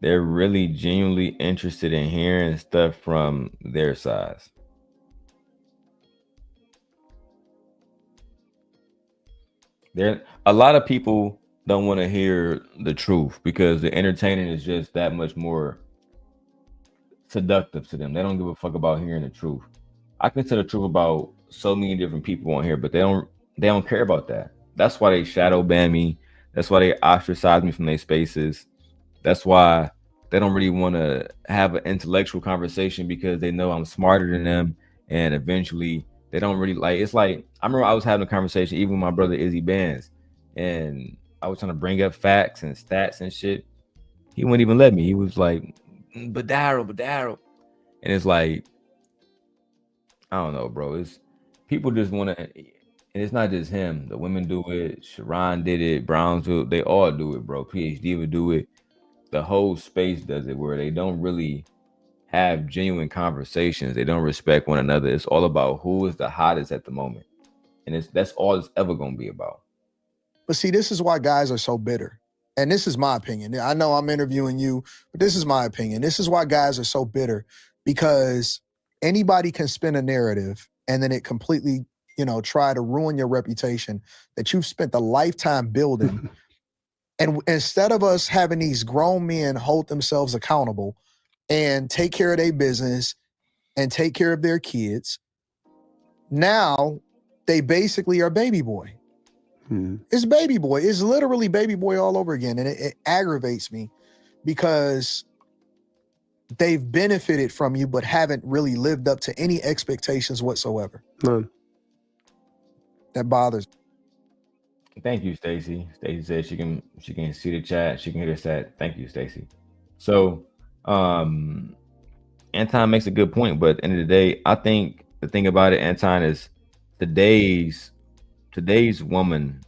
They're really genuinely interested in hearing stuff from their sides. A lot of people don't want to hear the truth because the entertainment is just that much more seductive to them. They don't give a fuck about hearing the truth. I can tell the truth about so many different people on here, but they don't care about that. That's why they shadow ban me. That's why they ostracize me from their spaces. That's why they don't really want to have an intellectual conversation because they know I'm smarter than them. And eventually they don't really like, it's like, I remember I was having a conversation even with my brother Izzy Bands, and I was trying to bring up facts and stats and shit. He wouldn't even let me. He was like, but Darrel. And it's like, I don't know, bro. It's people just want to, and it's not just him. The women do it. Sharon did it. Browns do it. They all do it, bro. PhD would do it. The whole space does it, where they don't really have genuine conversations. They don't respect one another. It's all about who is the hottest at the moment, and that's all it's ever gonna be about. But see, this is why guys are so bitter. And this is my opinion. I know I'm interviewing you, but this is my opinion. This is why guys are so bitter, because anybody can spin a narrative and then it completely, try to ruin your reputation that you've spent a lifetime building. And instead of us having these grown men hold themselves accountable and take care of their business and take care of their kids, now they basically are baby boy. It's baby boy. It's literally baby boy all over again. And it aggravates me because they've benefited from you, but haven't really lived up to any expectations whatsoever. None. That bothers me. Thank you, Stacy. Stacy said she can see the chat. She can hear the chat. Thank you, Stacy. So, Anton makes a good point, but at the end of the day, I think the thing about it, Anton, is today's woman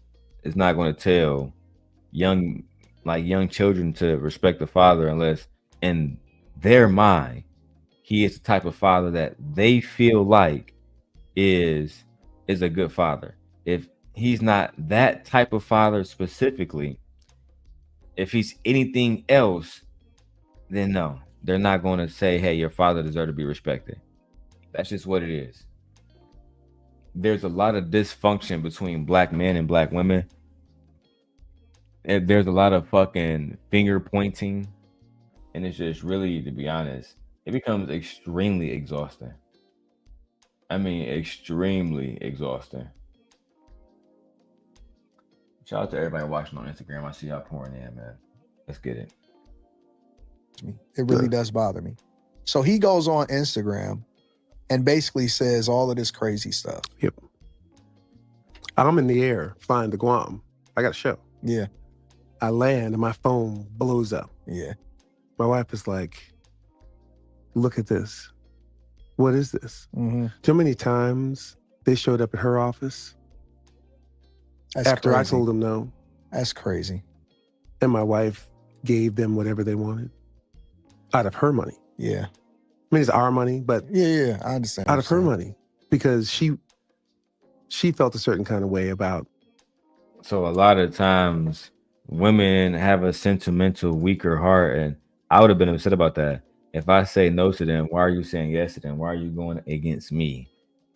is not going to tell young children to respect the father unless in their mind he is the type of father that they feel like is a good father. If he's not that type of father specifically, if he's anything else, then no, they're not going to say, hey, your father deserves to be respected. That's just what it is. There's a lot of dysfunction between black men and black women. And there's a lot of fucking finger pointing. And it's just really, to be honest, it becomes extremely exhausting. I mean, extremely exhausting. Shout out to everybody watching on Instagram. I see y'all pouring in, man. Let's get it. bothers me. It really does bother me. So he goes on Instagram and basically says all of this crazy stuff. Yep. I'm in the air flying to Guam. I got a show. Yeah. I land and my phone blows up. Yeah. My wife is like, look at this. What is this? Mm-hmm. Too many times they showed up at her office That's after crazy. I told them no. That's crazy. And my wife gave them whatever they wanted out of her money. Yeah. I mean, it's our money, but Yeah, I understand. out of her money, because she felt a certain kind of way about. So a lot of times women have a sentimental, weaker heart, and I would have been upset about that. If I say no to them, why are you saying yes to them? Why are you going against me?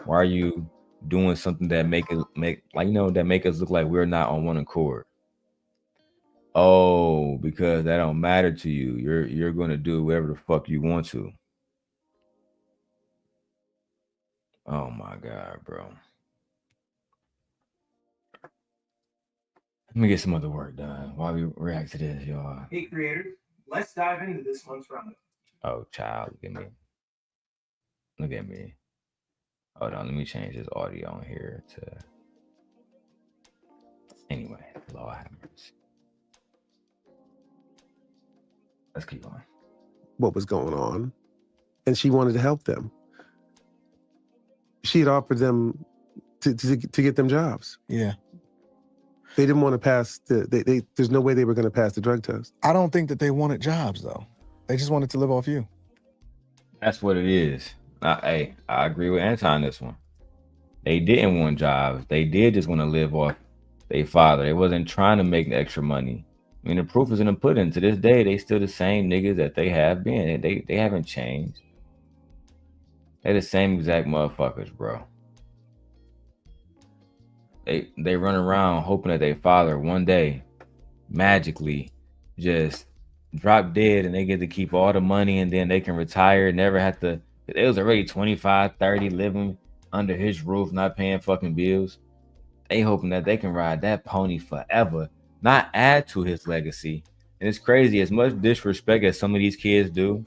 Why are you doing something that make us look like we're not on one accord? Oh, because that don't matter to you. You're gonna do whatever the fuck you want to. Oh my God, bro. Let me get some other work done while we react to this, y'all. Hey, creators, let's dive into this month's roundup. Oh, child, look at me. Look at me. Hold on, let me change this audio on here to. Anyway, Lord have mercy. Let's keep going. What was going on, and she wanted to help them. She had offered them to get them jobs. Yeah. They didn't want to pass there's no way they were going to pass the drug test. I don't think that they wanted jobs, though. They just wanted to live off you. That's what it is. I agree with Anton on this one. They didn't want jobs. They did just want to live off their father. They wasn't trying to make the extra money. I mean, the proof is in the pudding. To this day, they still the same niggas that they have been. They haven't changed. They the same exact motherfuckers, bro. They run around hoping that their father one day magically just drop dead and they get to keep all the money and then they can retire, never have to. It was already 25, 30 living under his roof, not paying fucking bills. They hoping that they can ride that pony forever, not add to his legacy. And it's crazy, as much disrespect as some of these kids do,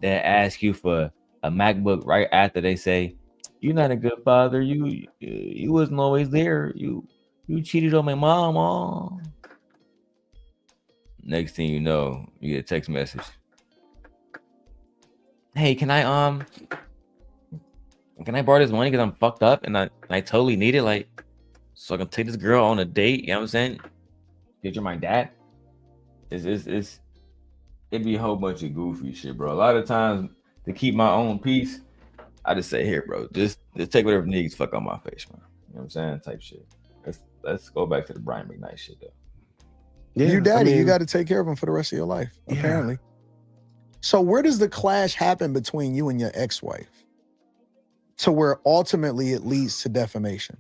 that ask you for a MacBook right after they say, "You're not a good father. You wasn't always there. You cheated on my mom." Oh. Next thing you know, you get a text message. Hey, can I borrow this money because I'm fucked up and I totally need it, like, so I can take this girl on a date? You know what I'm saying? Because you're my dad. It'd be a whole bunch of goofy shit, bro. A lot of times to keep my own peace, I just say, here, bro, just take whatever niggas fuck on my face, man. You know what I'm saying? Type shit. Let's go back to the Brian McKnight shit, though. Yeah, You daddy, I mean, you got to take care of him for the rest of your life, Yeah. apparently. So where does the clash happen between you and your ex-wife to where ultimately it leads to defamation?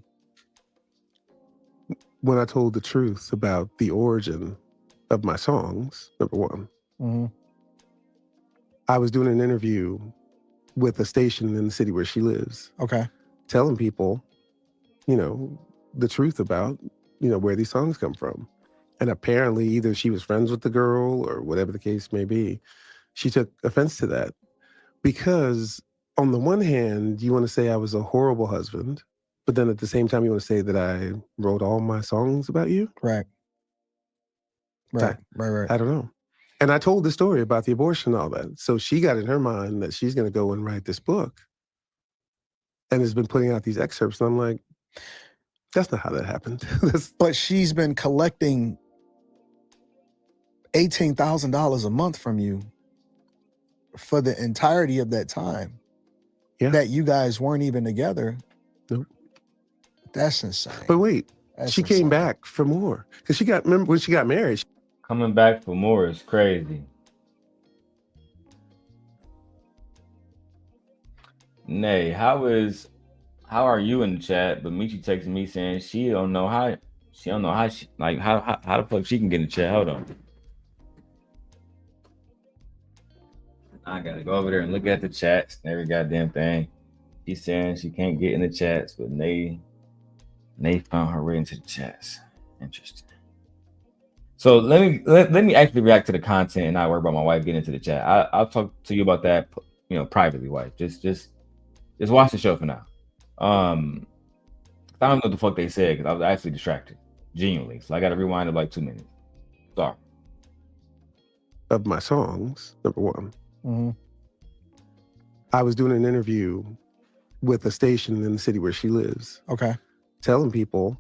when I told the truth about the origin of my songs, number one. Mm-hmm. I was doing an interview with a station in the city where she lives, Okay. telling people, the truth about, where these songs come from. And apparently either she was friends with the girl or whatever the case may be. She took offense to that because on the one hand, you want to say I was a horrible husband, but then at the same time, you want to say that I wrote all my songs about you. Right. Right. I don't know. And I told the story about the abortion and all that. So she got in her mind that she's going to go and write this book and has been putting out these excerpts. And I'm like, that's not how that happened. But she's been collecting $18,000 a month from you for the entirety of that time. Yeah. That you guys weren't even together. Nope. That's insane. But wait, That's she came insane. back for more. Because remember when she got married, Coming back for more is crazy. Nay, how are you in the chat? But Michi texted me saying she don't know how the fuck she can get in the chat. Hold on. I gotta go over there and look at the chats and every goddamn thing. She's saying she can't get in the chats, but they found her way into the chats. Interesting. So let me actually react to the content and not worry about my wife getting into the chat. I'll talk to you about that, privately, wife. Just watch the show for now. I don't know what the fuck they said because I was actually distracted, genuinely. So I got to rewind it like 2 minutes. Sorry. Of my songs, number one. Mm-hmm. I was doing an interview with a station in the city where she lives. Okay. Telling people,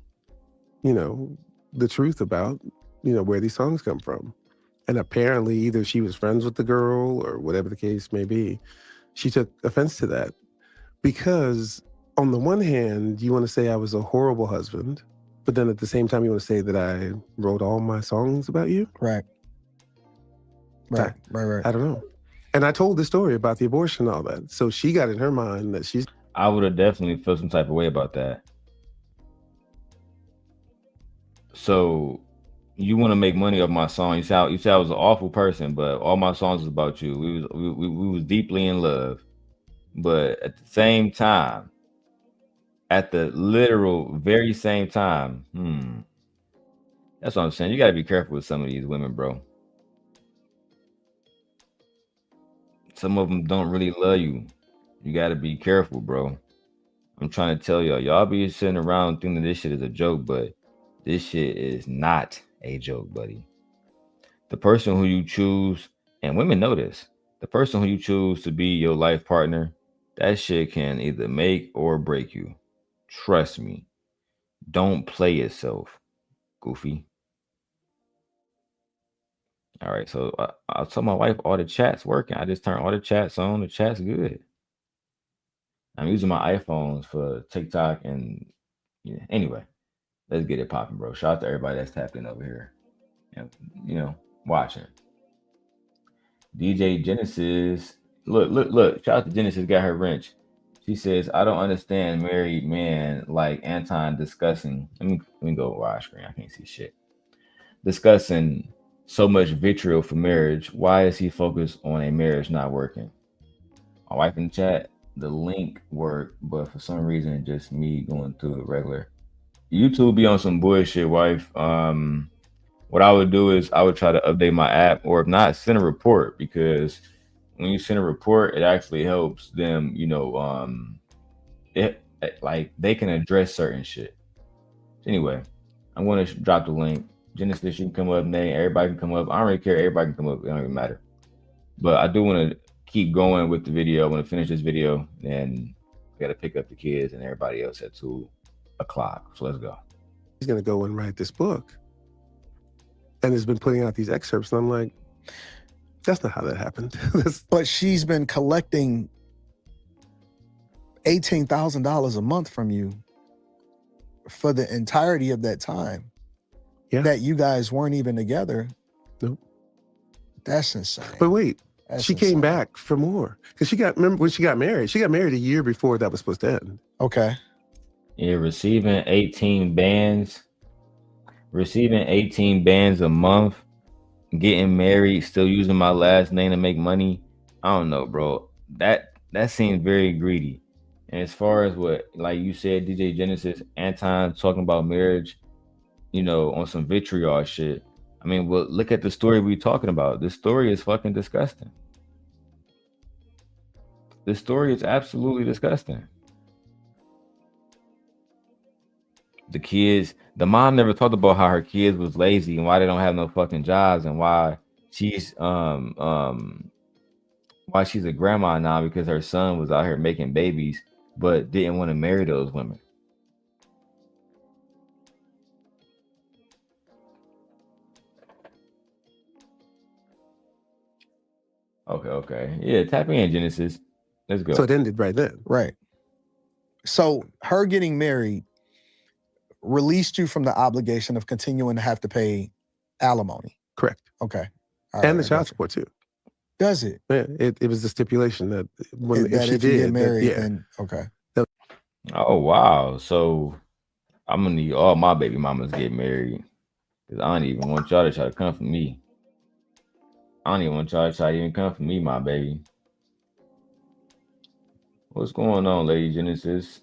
the truth about, where these songs come from. And apparently either she was friends with the girl or whatever the case may be. She took offense to that because on the one hand, you want to say I was a horrible husband, but then at the same time, you want to say that I wrote all my songs about you? Right. Right. I don't know. And I told the story about the abortion and all that. So she got in her mind that she's... I would have definitely felt some type of way about that. So you want to make money off my song. You say I was an awful person, but all my songs was about you. We was deeply in love. But at the same time, at the literal very same time, that's what I'm saying. You got to be careful with some of these women, bro. Some of them don't really love you. You got to be careful, bro. I'm trying to tell y'all be sitting around thinking this shit is a joke, but this shit is not a joke, buddy. The person who you choose, and women know this, the person who you choose to be your life partner, that shit can either make or break you. Trust me. Don't play yourself, goofy. All right, so I told my wife all the chat's working. I just turned all the chats on. The chat's good. I'm using my iPhones for TikTok and anyway, let's get it popping, bro. Shout out to everybody that's tapped in over here. Watching. DJ Genesis. Look. Shout out to Genesis, got her wrench. She says, I don't understand married men like Anton discussing. Let me go wide screen. I can't see shit. Discussing so much vitriol for marriage. Why is he focused on a marriage not working? My wife in the chat, the link worked, but for some reason, just me going through it regular. YouTube be on some bullshit, wife. What I would do is I would try to update my app, or if not, send a report, because when you send a report, it actually helps them, they can address certain shit. Anyway, I'm going to drop the link. Genesis, you can come up, Nate. Everybody can come up. I don't really care. Everybody can come up. It don't even matter. But I do want to keep going with the video. I want to finish this video, and I got to pick up the kids and everybody else at 2 o'clock. So let's go. He's going to go and write this book. And has been putting out these excerpts. And I'm like, that's not how that happened. But she's been collecting $18,000 a month from you for the entirety of that time. Yeah. That you guys weren't even together. Nope. That's insane. But wait, she came insane. back for more. Because remember when she got married? She got married a year before that was supposed to end. Okay. Yeah, receiving 18 bands a month, getting married, still using my last name to make money. I don't know, bro. That seems very greedy. And as far as what, like you said, DJ Genesis, Anton talking about marriage, on some vitriol shit. I mean, well, look at the story we're talking about. This story is fucking disgusting. This story is absolutely disgusting. The mom never talked about how her kids was lazy and why they don't have no fucking jobs, and why she's a grandma now because her son was out here making babies but didn't want to marry those women. Okay. Yeah, tap in, Genesis. Let's go. So it ended right then. Right. So her getting married released you from the obligation of continuing to have to pay alimony. Correct. Okay. And the child support too. Does it? Yeah, it was the stipulation that if she did, get married, then okay. Oh wow. So I'm gonna need all my baby mamas to get married, because I don't even want y'all to try to come for me. I don't even want y'all to try to even come for me, my baby. What's going on, Lady Genesis?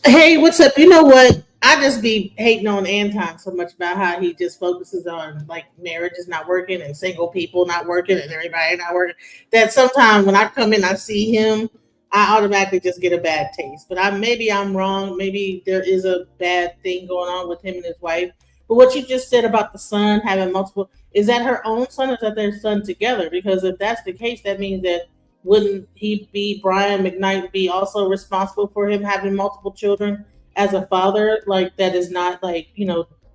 Hey, what's up? You know what? I just be hating on Anton so much about how he just focuses on like marriage is not working and single people not working and everybody not working. That sometimes when I come in, I see him, I automatically just get a bad taste. But maybe I'm wrong. Maybe there is a bad thing going on with him and his wife. But what you just said about the son having multiple, is that her own son or is that their son together? Because if that's the case, that means that wouldn't he be Brian McKnight be also responsible for him having multiple children as a father? Like that is not like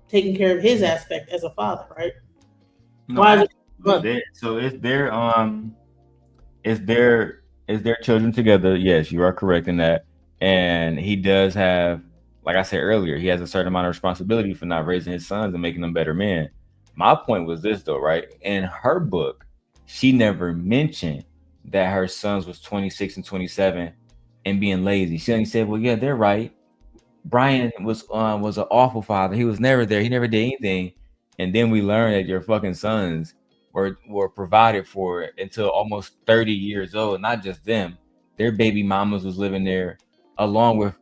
taking care of his aspect as a father, right? No, Why? so it's their children together. Yes, you are correct in that. And he does have, like I said earlier, he has a certain amount of responsibility for not raising his sons and making them better men. My point was this though, right? In her book, she never mentioned that her sons was 26 and 27 and being lazy. She only said, well, yeah, they're right. Brian was an awful father. He was never there. He never did anything. And then we learned that your fucking sons were provided for until almost 30 years old. Not just them, their baby mamas was living there along with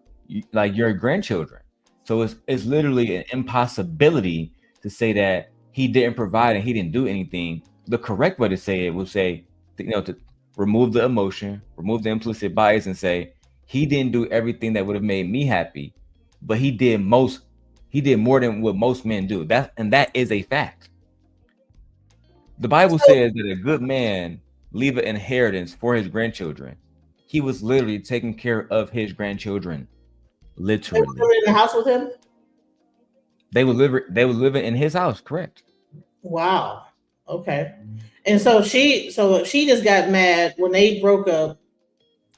like your grandchildren. So it's literally an impossibility to say that he didn't provide and he didn't do anything. The correct way to say it would say, to remove the emotion, remove the implicit bias, and say he didn't do everything that would have made me happy, but he did more than what most men do. That is a fact. The Bible says that a good man leave an inheritance for his grandchildren. He was literally taking care of his grandchildren. Literally. They were in the house with him? They were living in his house, correct. Wow. Okay. And so she just got mad when they broke up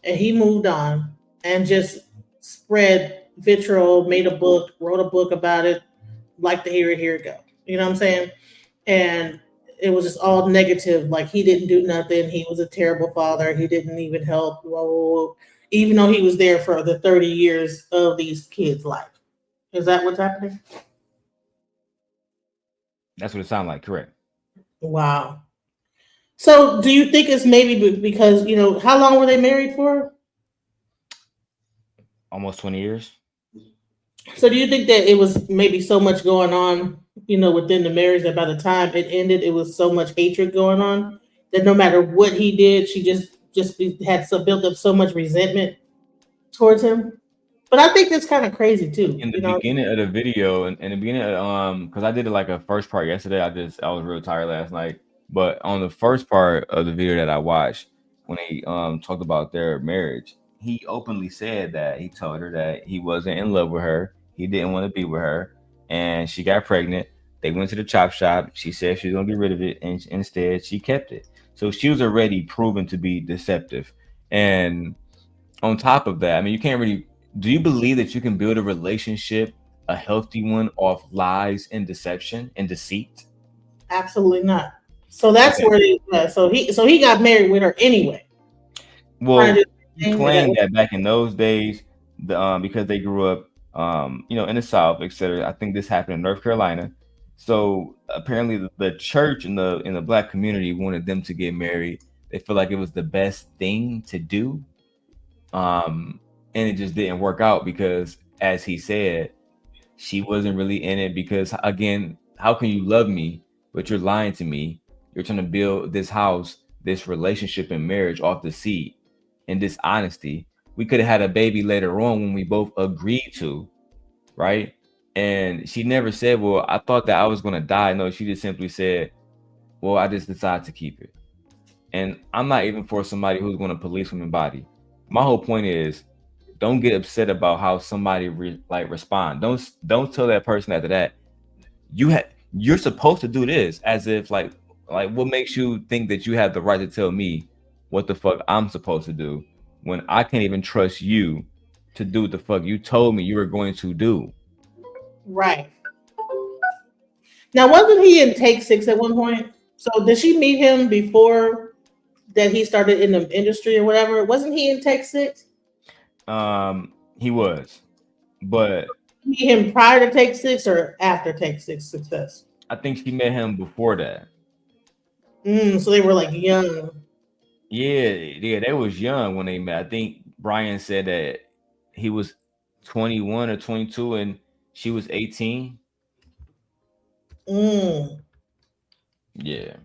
and he moved on and just spread vitriol, made a book, wrote a book about it, like to hear it, here it go. You know what I'm saying? And it was just all negative. Like he didn't do nothing. He was a terrible father. He didn't even help. Whoa, whoa, whoa. Even though he was there for the 30 years of these kids' life. Is that what's happening? That's what it sounded like, correct. Wow. So do you think it's maybe because, how long were they married for? Almost 20 years. So do you think that it was maybe so much going on, within the marriage that by the time it ended, it was so much hatred going on that no matter what he did, she just had built up so much resentment towards him? But I think that's kind of crazy too. In the beginning of the video, in the beginning of, because I did like a first part yesterday. I was real tired last night. But on the first part of the video that I watched, when they talked about their marriage, he openly said that he told her that he wasn't in love with her. He didn't want to be with her, and she got pregnant. They went to the chop shop. She said she was gonna get rid of it, and instead she kept it. So she was already proven to be deceptive. And on top of that, I mean, you can't really. Do you believe that you can build a relationship, a healthy one, off lies and deception and deceit? Absolutely not. So that's where it was. So he got married with her anyway. Well, he claimed that back in those days, because they grew up, in the South, etc. I think this happened in North Carolina. So apparently, the church in the Black community wanted them to get married. They feel like it was the best thing to do, and it just didn't work out because, as he said, she wasn't really in it because, again, how can you love me but you're lying to me? You're trying to build this house, this relationship and marriage off deceit and dishonesty. We could have had a baby later on when we both agreed to, right? And she never said, well, I thought that I was going to die. No, she just simply said, well, I just decided to keep it. And I'm not even for somebody who's going to police women's body. My whole point is, don't get upset about how somebody respond. Don't tell that person after that you're supposed to do this, as if like what makes you think that you have the right to tell me what the fuck I'm supposed to do when I can't even trust you to do what the fuck you told me you were going to do. Right. Now, wasn't he in Take Six at one point? So did she meet him before that he started in the industry or whatever? Wasn't he in Take Six? He was, but meet him prior to Take Six or after Take Six success? I think she met him before that. So they were like young. Yeah, they was young when they met. I think Brian said that he was 21 or 22 and She was 18. Yeah.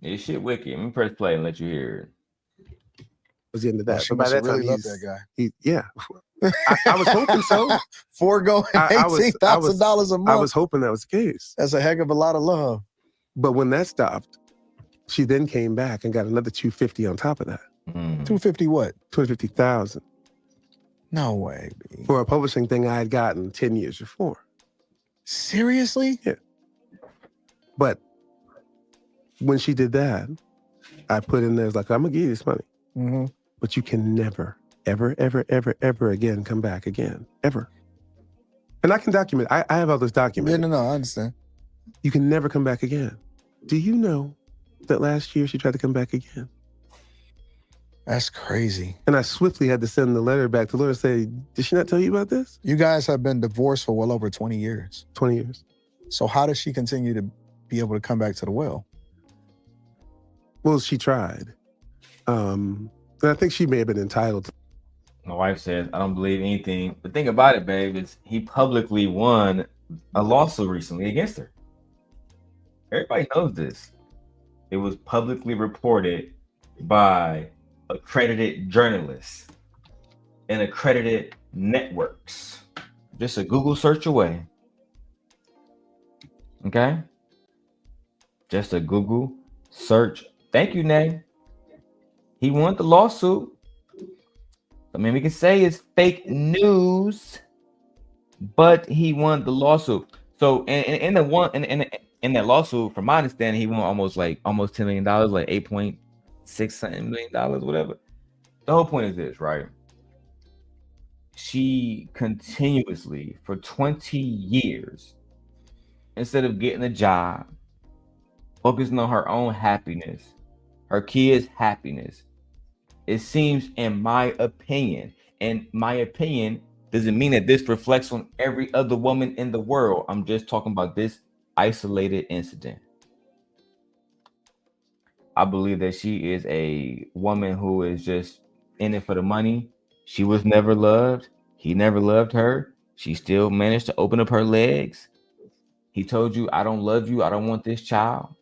This shit wicked. Let me press play and let you hear it. Was the end of Oh, that. she But by must that have really time, loved that guy. Yeah. I was hoping so. Foregoing $18,000 a month. I was hoping that was the case. That's a heck of a lot of love. But when that stopped, she then came back and got another $250 on top of that. $250 what? $250,000. No way, B. For a publishing thing I had gotten 10 years before. Seriously? Yeah. But when she did that, I put in there, like, I'm going to give you this money. Mm-hmm. But you can never, ever, ever, ever, ever again come back again. Ever. And I can document. I have all those documents. Yeah, no, I understand. You can never come back again. Do you know that last year she tried to come back again? That's crazy. And I swiftly had to send the letter back to Laura and say, did she not tell you about this? You guys have been divorced for well over 20 years. 20 years. So how does she continue to be able to come back to the well? Well, she tried. And I think she may have been entitled to. My wife says, I don't believe anything. The thing about it, babe, is he publicly won a lawsuit recently against her. Everybody knows this. It was publicly reported by accredited journalists and accredited networks. Just a Google search away. Okay? Just a Google search. Thank you, Nay. He won the lawsuit. I mean, we can say it's fake news, but he won the lawsuit. So in that lawsuit, from my understanding, he won almost $10 million, like $8.6 something million, whatever. The whole point is this, right? She continuously for 20 years, instead of getting a job, focusing on her own happiness, her kids' happiness. It seems, in my opinion, and my opinion doesn't mean that this reflects on every other woman in the world. I'm just talking about this isolated incident. I believe that she is a woman who is just in it for the money. She was never loved. He never loved her. She still managed to open up her legs. He told you, I don't love you. I don't want this child.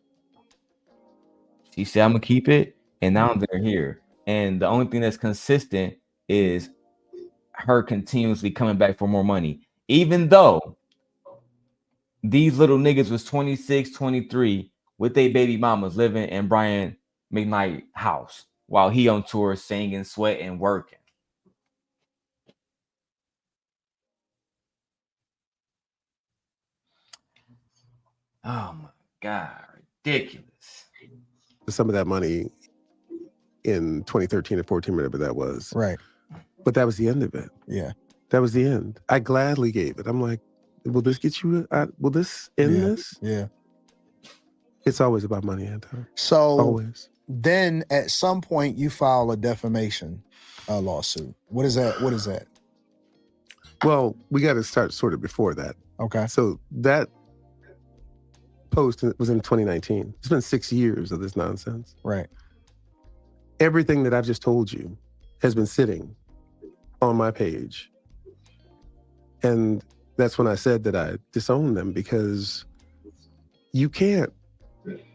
She said, I'm going to keep it. And now they're here. And the only thing that's consistent is her continuously coming back for more money. Even though these little niggas was 26, 23 with their baby mamas living in Brian McKnight house while he on tour singing, sweating, working. Oh my God, ridiculous. Some of that money in 2013 or 14, whatever that was. Right. But that was the end of it. Yeah. That was the end. I gladly gave it. I'm like, will this get you? Will this end this? Yeah. It's always about money, Anton. So always. Then at some point you file a defamation lawsuit. What is that? Well, we got to start sort of before that. Okay. So that post was in 2019. It's been 6 years of this nonsense. Right. Everything that I've just told you has been sitting on my page. And that's when I said that I disowned them, because you can't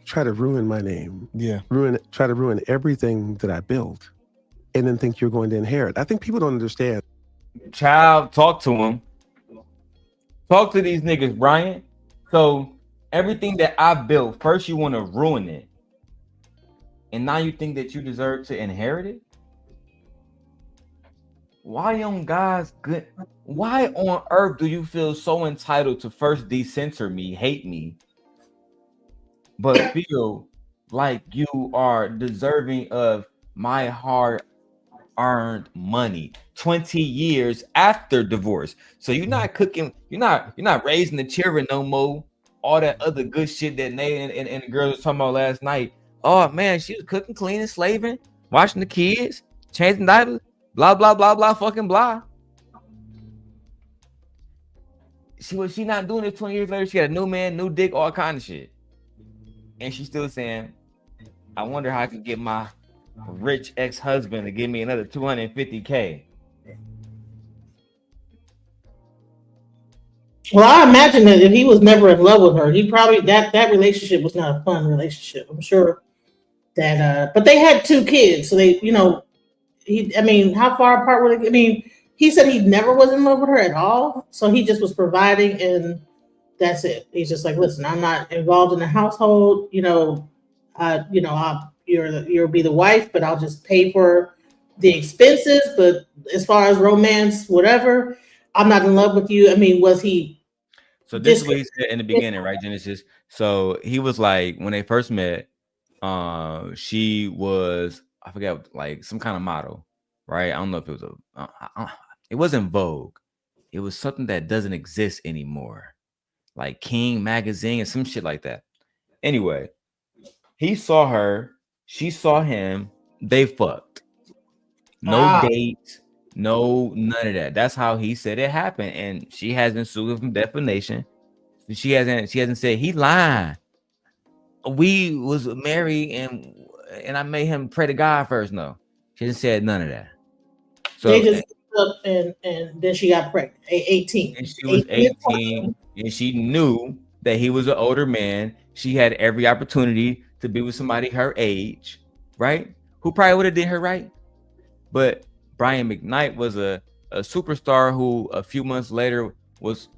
try to ruin my name. Yeah. Try to ruin everything that I built and then think you're going to inherit. I think people don't understand. Child, talk to him. Talk to these niggas, Brian. So everything that I built, first you want to ruin it. And now you think that you deserve to inherit it? Why on God's good? Why on earth do you feel so entitled to first decenter me, hate me, but feel like you are deserving of my hard-earned money 20 years after divorce? So you're not cooking, you're not raising the children no more. All that other good shit that Nate and the girls was talking about last night. Oh man, she was cooking, cleaning, slaving, watching the kids, changing diapers, blah blah blah blah fucking blah. She not doing it 20 years later. She got a new man, new dick, all kind of shit. And she's still saying, I wonder how I can get my rich ex-husband to give me another $250K. Well, I imagine that if he was never in love with her, he probably that relationship was not a fun relationship. I'm sure that but they had 2 kids, so they, I mean, how far apart were they? I mean, he said he never was in love with her at all, so he just was providing, and that's it. He's just like, listen, I'm not involved in the household. You'll be the wife, but I'll just pay for the expenses. But as far as romance, whatever, I'm not in love with you. I mean, was he So this is this? what he said in the beginning, right, Genesis? So he was like, when they first met, she was, I forget, like some kind of model, right? I don't know if it was it wasn't Vogue. It was something that doesn't exist anymore, like King magazine and some shit like that. Anyway, he saw her, she saw him, they fucked. No Ah, dates, no none of that. That's how he said it happened, and she hasn't sued him defamation. She hasn't said he lied. We was married and I made him pray to God first. No, she hasn't said none of that. they So just up and then she got pregnant. 18. and she was 18 18 and she knew that he was an older man. She had every opportunity to be with somebody her age, right? Who probably would have did her right. But Brian McKnight was a superstar who a few months later was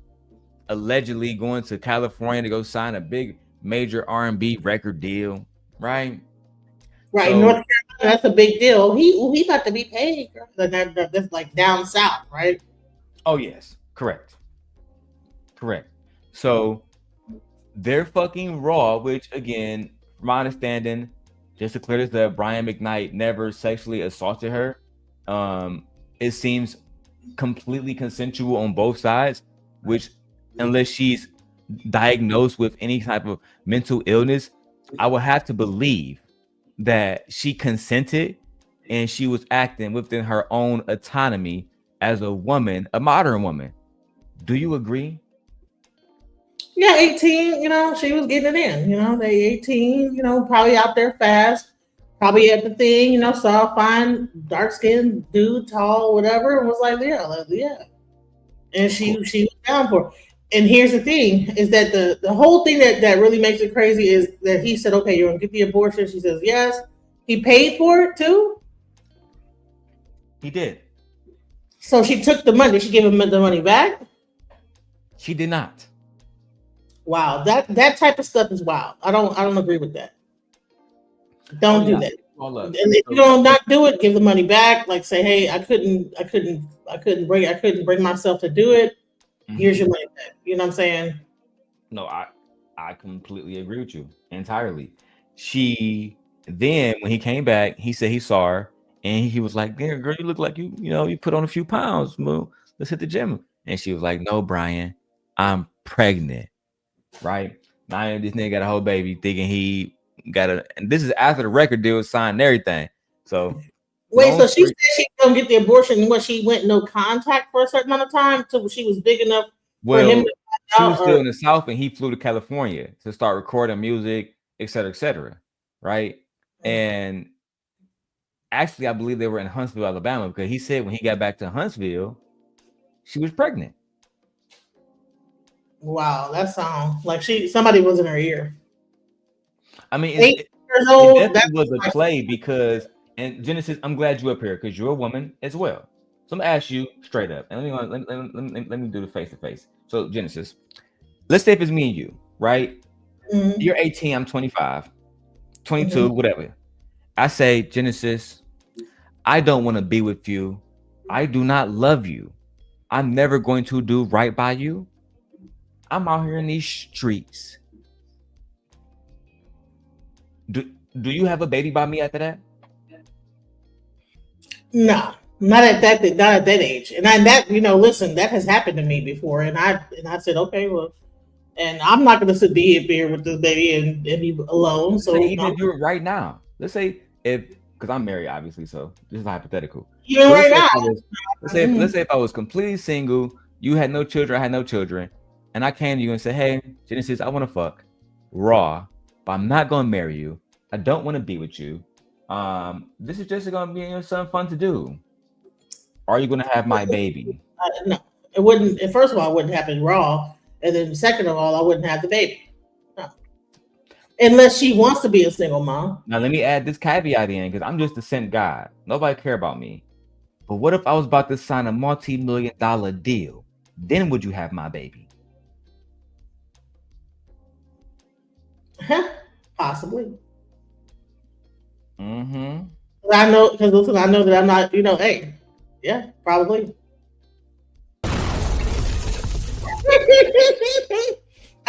allegedly going to California to go sign a big major R&B record deal, right? Right, North So, Carolina, that's a big deal. He about to be paid. Girl. That's like down south, right? oh yes, correct. So they're fucking raw, which again, from my understanding, just to clear this up, Brian McKnight never sexually assaulted her. It seems completely consensual on both sides, which unless she's diagnosed with any type of mental illness, I would have to believe that she consented and she was acting within her own autonomy as a woman, a modern woman. Do you agree? Yeah, 18, she was getting it in. They 18, probably out there fast, probably at the thing, saw a fine, dark skinned dude, tall, whatever, and was like, yeah. And Cool. she was down for it. And here's the thing is that the whole thing that really makes it crazy is that he said, okay, you're gonna get the abortion. She says, yes. He paid for it too. He did. So she took the money. Did she give him the money back? She did not. Wow, that type of stuff is wild. I don't agree with that. Oh Don't do yeah. that. All And up. if you don't not do it, give the money back. Like say, hey, I couldn't bring myself to do it. Here's your money back. You know what I'm saying? No, I completely agree with you entirely. She then when he came back, he said he saw her and he was like, "Damn, girl, you look like you put on a few pounds, Moo. Let's hit the gym." And she was like, "No, Brian, I'm pregnant." Right? Now this nigga got a whole baby thinking he got and this is after the record deal was signed and everything. So Wait, long so she story, said she gonna get the abortion when she went no contact for a certain amount of time till she was big enough for him well, to she find was out, still or in the South and he flew to California to start recording music, et cetera, et cetera. Right? And actually, I believe they were in Huntsville, Alabama, because he said when he got back to Huntsville, she was pregnant. wow, that sounds like somebody was in her ear. I mean, 8 years it old. That's definitely was a like, play because, and Genesis, I'm glad you're up here because you're a woman as well. So I'm gonna ask you straight up, and let me do the face to face. So Genesis, let's say if it's me and you, right? mhm, You're 18, I'm 25, 22, mhm. whatever. I say, Genesis, I don't want to be with you. I do not love you. I'm never going to do right by you. I'm out here in these streets. Do do you have a baby by me after that? No, not at that age. And that listen, that has happened to me before, and I said, okay, well, and I'm not going to sit be here with this baby and be alone. Let's say So even do it right now. Let's say if because I'm married, obviously, so this is hypothetical. even But right now, let's say if I was completely single, you had no children, I had no children, and I came to you and said, "Hey, Genesis, I want to fuck raw, but I'm not gonna marry you. I don't want to be with you. This is just gonna be something fun to do. Are you gonna have my baby?" no, it wouldn't. First of all, it wouldn't happen raw. And then second of all, I wouldn't have the baby. No. Unless she wants to be a single mom. Now let me add this caveat in, because I'm just a sent God. Nobody care about me. But what if I was about to sign a multi-million-dollar deal? Then would you have my baby? Possibly. Mm-hmm. I know, because listen, I know that I'm not, hey, yeah, probably.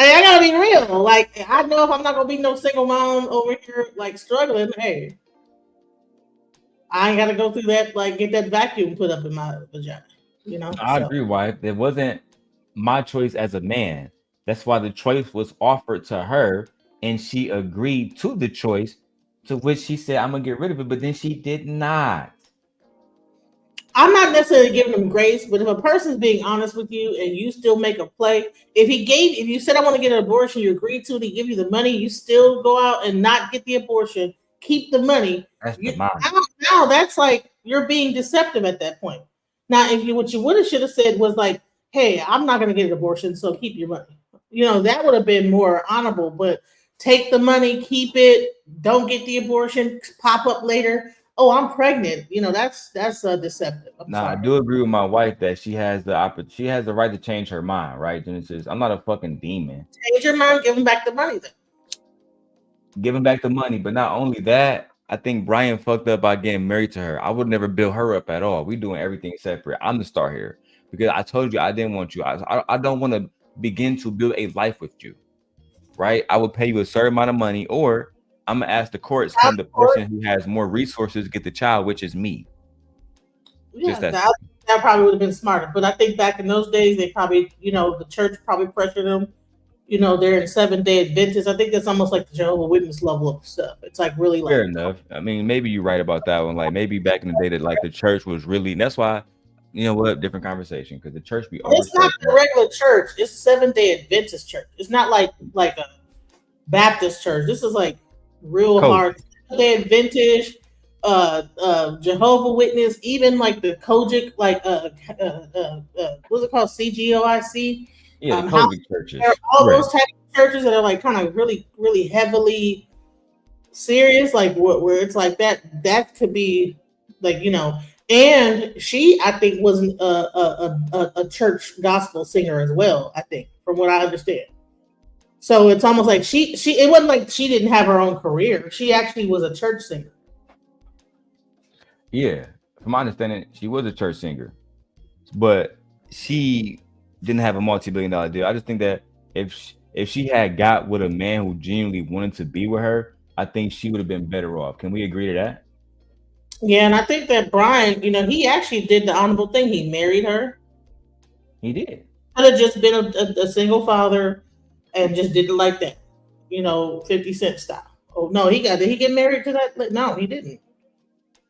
I gotta be real. Like, I know if I'm not gonna be no single mom over here, like struggling, hey, I ain't gotta go through that, like get that vacuum put up in my vagina. I agree, wife. It wasn't my choice as a man. That's why the choice was offered to her, and she agreed to the choice, to which she said, I'm gonna get rid of it, but then she did not. I'm not necessarily giving them grace, but if a person's being honest with you and you still make a play, if you said I want to get an abortion, you agreed to it, he give you the money, you still go out and not get the abortion, keep the money. That's the mind. Now that's like you're being deceptive at that point. Now, if what you would have should have said was like, hey, I'm not gonna get an abortion, so keep your money. That would have been more honorable, but take the money, keep it, don't get the abortion, pop up later. Oh, I'm pregnant. That's deceptive. I do agree with my wife that she has the right to change her mind, right? Genesis, I'm not a fucking demon. Change your mind, give him back the money then. Give him back the money, but not only that, I think Brian fucked up by getting married to her. I would never build her up at all. We doing everything separate. I'm the star here because I told you I didn't want you. I don't want to begin to build a life with you, right? I would pay you a certain amount of money, or I'm gonna ask the courts, can the person who has more resources get the child, which is me? Yeah, that probably would have been smarter. But I think back in those days, they probably, the church probably pressured them. They're in 7-day Adventists. I think that's almost like the Jehovah's Witness level of stuff. It's like really fair enough. I mean, maybe you're right about that one. Like maybe back in the day that like the church was really. That's why, different conversation, because the church be. It's not the regular church. It's 7-day Adventist church. It's not like a Baptist church. This is like real hard. They Adventist, Jehovah Witness, even like the Kojic, like what's it called, CGOIC? Yeah, the Kojic churches. All those type of churches that are like kind of really, really heavily serious, like where it's like that could be like And she, I think, was a church gospel singer as well. I think, from what I understand. So it's almost like she it wasn't like she didn't have her own career. She actually was a church singer. Yeah, from my understanding, she was a church singer, but she didn't have a multi-billion-dollar deal. I just think that if she had got with a man who genuinely wanted to be with her, I think she would have been better off. Can we agree to that? Yeah, and I think that Brian, he actually did the honorable thing. He married her. He did. Could have just been a single father and just did it like that, 50 Cent style. Oh no, did he get married to that? No, he didn't.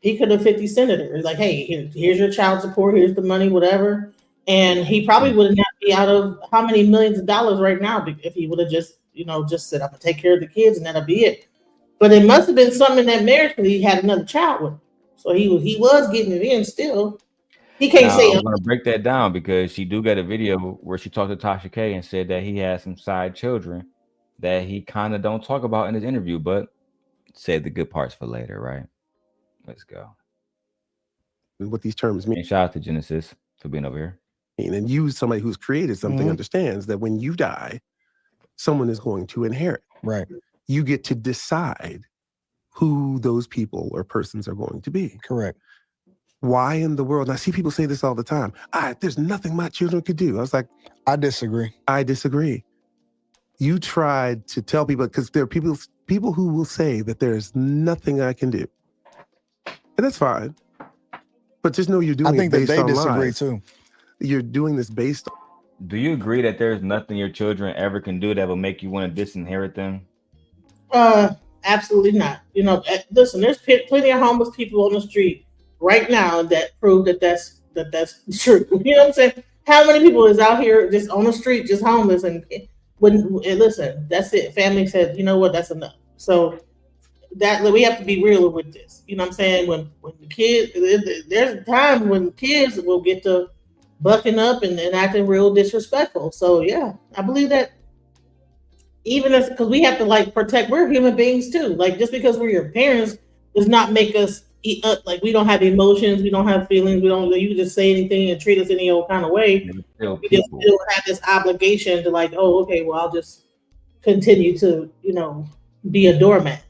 He could have 50 Cented her. It's like, hey, here's your child support, here's the money, whatever. And he probably would not be out of how many millions of dollars right now if he would have just said, I'm gonna take care of the kids and that'll be it. But it must have been something in that marriage because he had another child with him. So he was getting it in still. He can't say. I'm gonna break that down because she do got a video where she talked to Tasha K and said that he has some side children that he kind of don't talk about in his interview, but save the good parts for later, right? Let's go. What these terms mean. And shout out to Genesis for being over here. And you, somebody who's created something, understands that when you die, someone is going to inherit. Right. You get to decide who those people or persons are going to be. Correct. Why in the world? And I see people say this all the time. There's nothing my children could do. I was like, I disagree. You tried to tell people, because there are people who will say that there's nothing I can do. And that's fine. But just know you're doing it based on lies. I think that they disagree too. You're doing this based on. Do you agree that there's nothing your children ever can do that will make you want to disinherit them? Absolutely not. Listen, there's plenty of homeless people on the street right now that prove that's true. You know what I'm saying? How many people is out here just on the street, just homeless, and listen, that's it. Family said, you know what, that's enough. So that we have to be real with this. You know what I'm saying? When the kids, there's times when kids will get to bucking up and acting real disrespectful. So yeah, I believe that even as because we have to like protect, we're human beings too. Like just because we're your parents does not make us like we don't have emotions, we don't have feelings, we don't. You can just say anything and treat us any old kind of way. They're still We just people. still have this obligation to like, oh, okay, well, I'll just continue to be a doormat.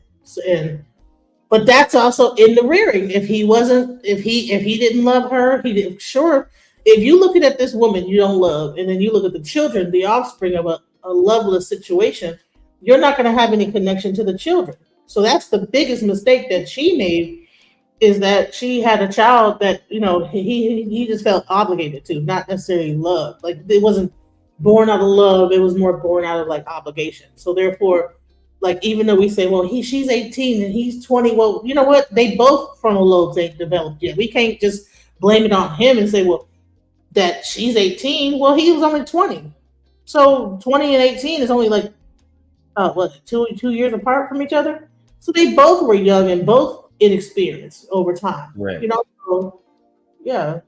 And but that's also in the rearing. If he wasn't, if he didn't love her, he didn't. Sure, if you looking at this woman you don't love, and then you look at the children, the offspring of a loveless situation, you're not going to have any connection to the children. So that's the biggest mistake that she made is that she had a child that he just felt obligated to, not necessarily love. Like it wasn't born out of love; it was more born out of like obligation. So therefore, like even though we say, well, she's 18 and he's 20, well, you know what? They both frontal lobes ain't developed yet. We can't just blame it on him and say, well, that she's 18. Well, he was only 20. So 20 and 18 is only like what 2 years apart from each other. So they both were young and both inexperienced over time. Right. So yeah.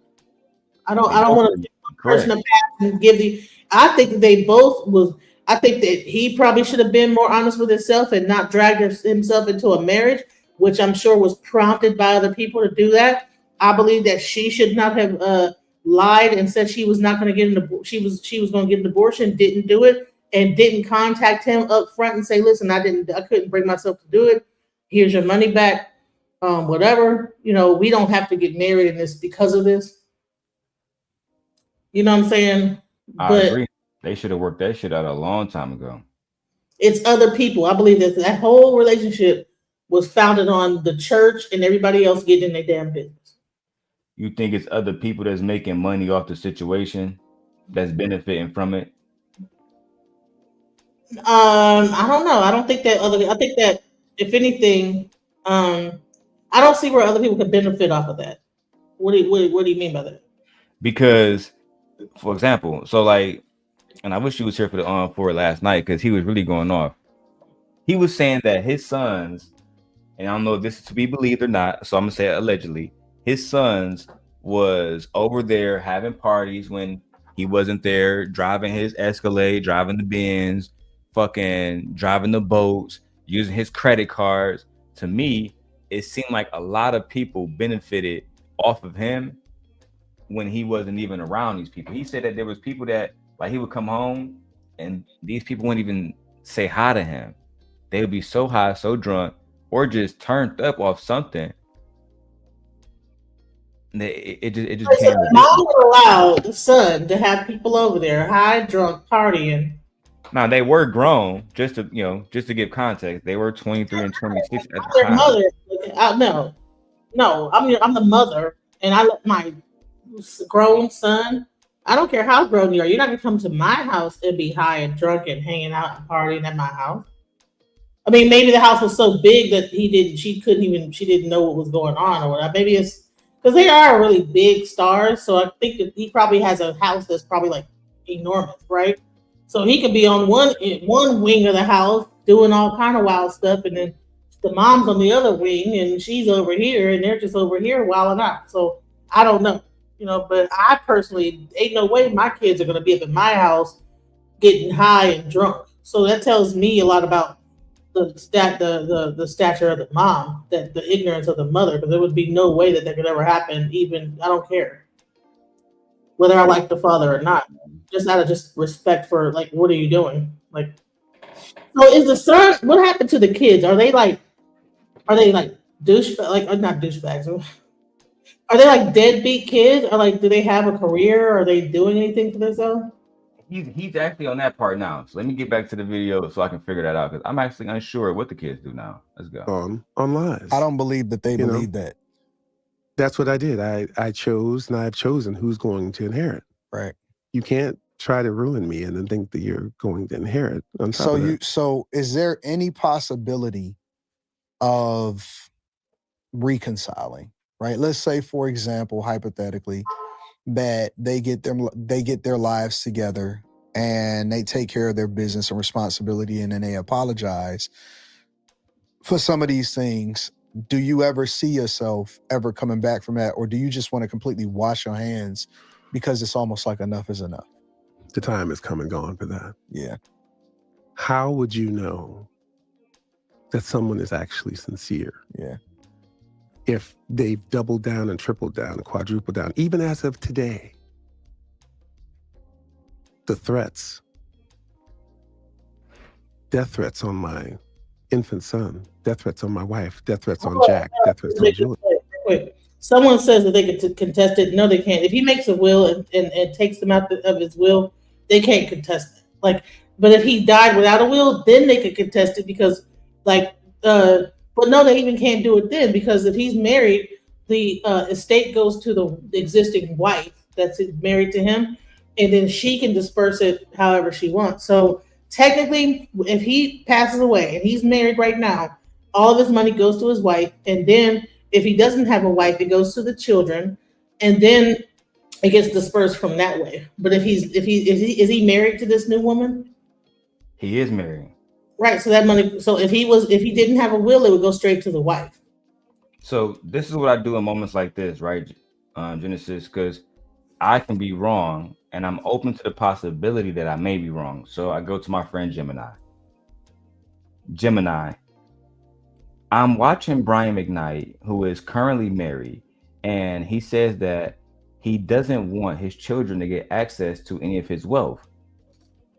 I They don't both want were to correct. person a pass and give the. I think that they both was. I think that he probably should have been more honest with himself and not dragged himself into a marriage, which I'm sure was prompted by other people to do that. I believe that she should not have lied and said she was not going to get an she was going to get an abortion, didn't do it, and didn't contact him up front and say, "Listen, I couldn't bring myself to do it. Here's your money back, whatever. We don't have to get married in this because of this." You know what I'm saying? I But agree. They should have worked that shit out a long time ago. it's other people. I believe that whole relationship was founded on the church and everybody else getting in their damn business. You think it's other people that's making money off the situation that's benefiting from it? I don't know. I don't think that other. I think that if anything, I don't see where other people could benefit off of that. What do you mean by that? Because, for example, so like, and I wish you was here for it last night because he was really going off. He was saying that his sons, and I don't know if this is to be believed or not, so I'm gonna say allegedly, his sons was over there having parties when he wasn't there, driving his Escalade, driving the Benz, fucking driving the boats, using his credit cards. To me, it seemed like a lot of people benefited off of him when he wasn't even around these people. He said that there was people that like he would come home and these people wouldn't even say hi to him. They would be so high, so drunk, or just turned up off something. It just So became the ridiculous. mom would allow the son to have people over there, high, drunk, partying. Now they were grown, just to give context. They were 23 and 26 at I'm the their time. mother. No, I'm the mother, and I let my grown son. I don't care how grown you are. You're not gonna come to my house and be high and drunk and hanging out and partying at my house. I mean, maybe the house was so big that she didn't know what was going on or whatever. Maybe it's because they are really big stars. So I think that he probably has a house that's probably like enormous, right? So he could be on one wing of the house doing all kind of wild stuff, and then the mom's on the other wing, and she's over here, and they're just over here wilding out. So I don't know, but I personally ain't no way my kids are gonna be up in my house getting high and drunk. So that tells me a lot about the stature of the mom, that the ignorance of the mother, because there would be no way that could ever happen. Even I don't care whether I like the father or not, just out of just respect for like, what are you doing? Like, so is the son? What happened to the kids? Are they like douche like not douchebags? Are they like deadbeat kids? Or like, do they have a career? Are they doing anything for themselves? He's actually on that part now. So let me get back to the video so I can figure that out because I'm actually unsure what the kids do now. Let's go. On lies. I don't believe that they believe that. That's what I did. I chose, and I've chosen who's going to inherit. Right. You can't try to ruin me and then think that you're going to inherit on top of that. So is there any possibility of reconciling? Right. Let's say, for example, hypothetically, that they get their lives together and they take care of their business and responsibility, and then they apologize for some of these things. Do you ever see yourself ever coming back from that, or do you just want to completely wash your hands because it's almost like enough is enough. The time has come and gone for that. Yeah. How would you know that someone is actually sincere? Yeah. If they've doubled down and tripled down and quadrupled down, even as of today, the threats, death threats on my infant son, death threats on my wife, death threats on Jack, death threats on Julie. Wait. Someone says that they can contest it. No, they can't. If he makes a will and takes them out of his will, they can't contest it. Like, but if he died without a will, then they could contest it because, like, but no, they even can't do it then because if he's married, the estate goes to the existing wife that's married to him, and then she can disperse it however she wants. So technically, if he passes away and he's married right now, all of his money goes to his wife, and then if he doesn't have a wife, it goes to the children, and then it gets dispersed from that way. But if is he married to this new woman? He is married. Right. So that money. So if he didn't have a will, it would go straight to the wife. So this is what I do in moments like this, right, Genesis? Because I can be wrong, and I'm open to the possibility that I may be wrong. So I go to my friend Gemini. I'm watching Brian McKnight, who is currently married, and he says that he doesn't want his children to get access to any of his wealth.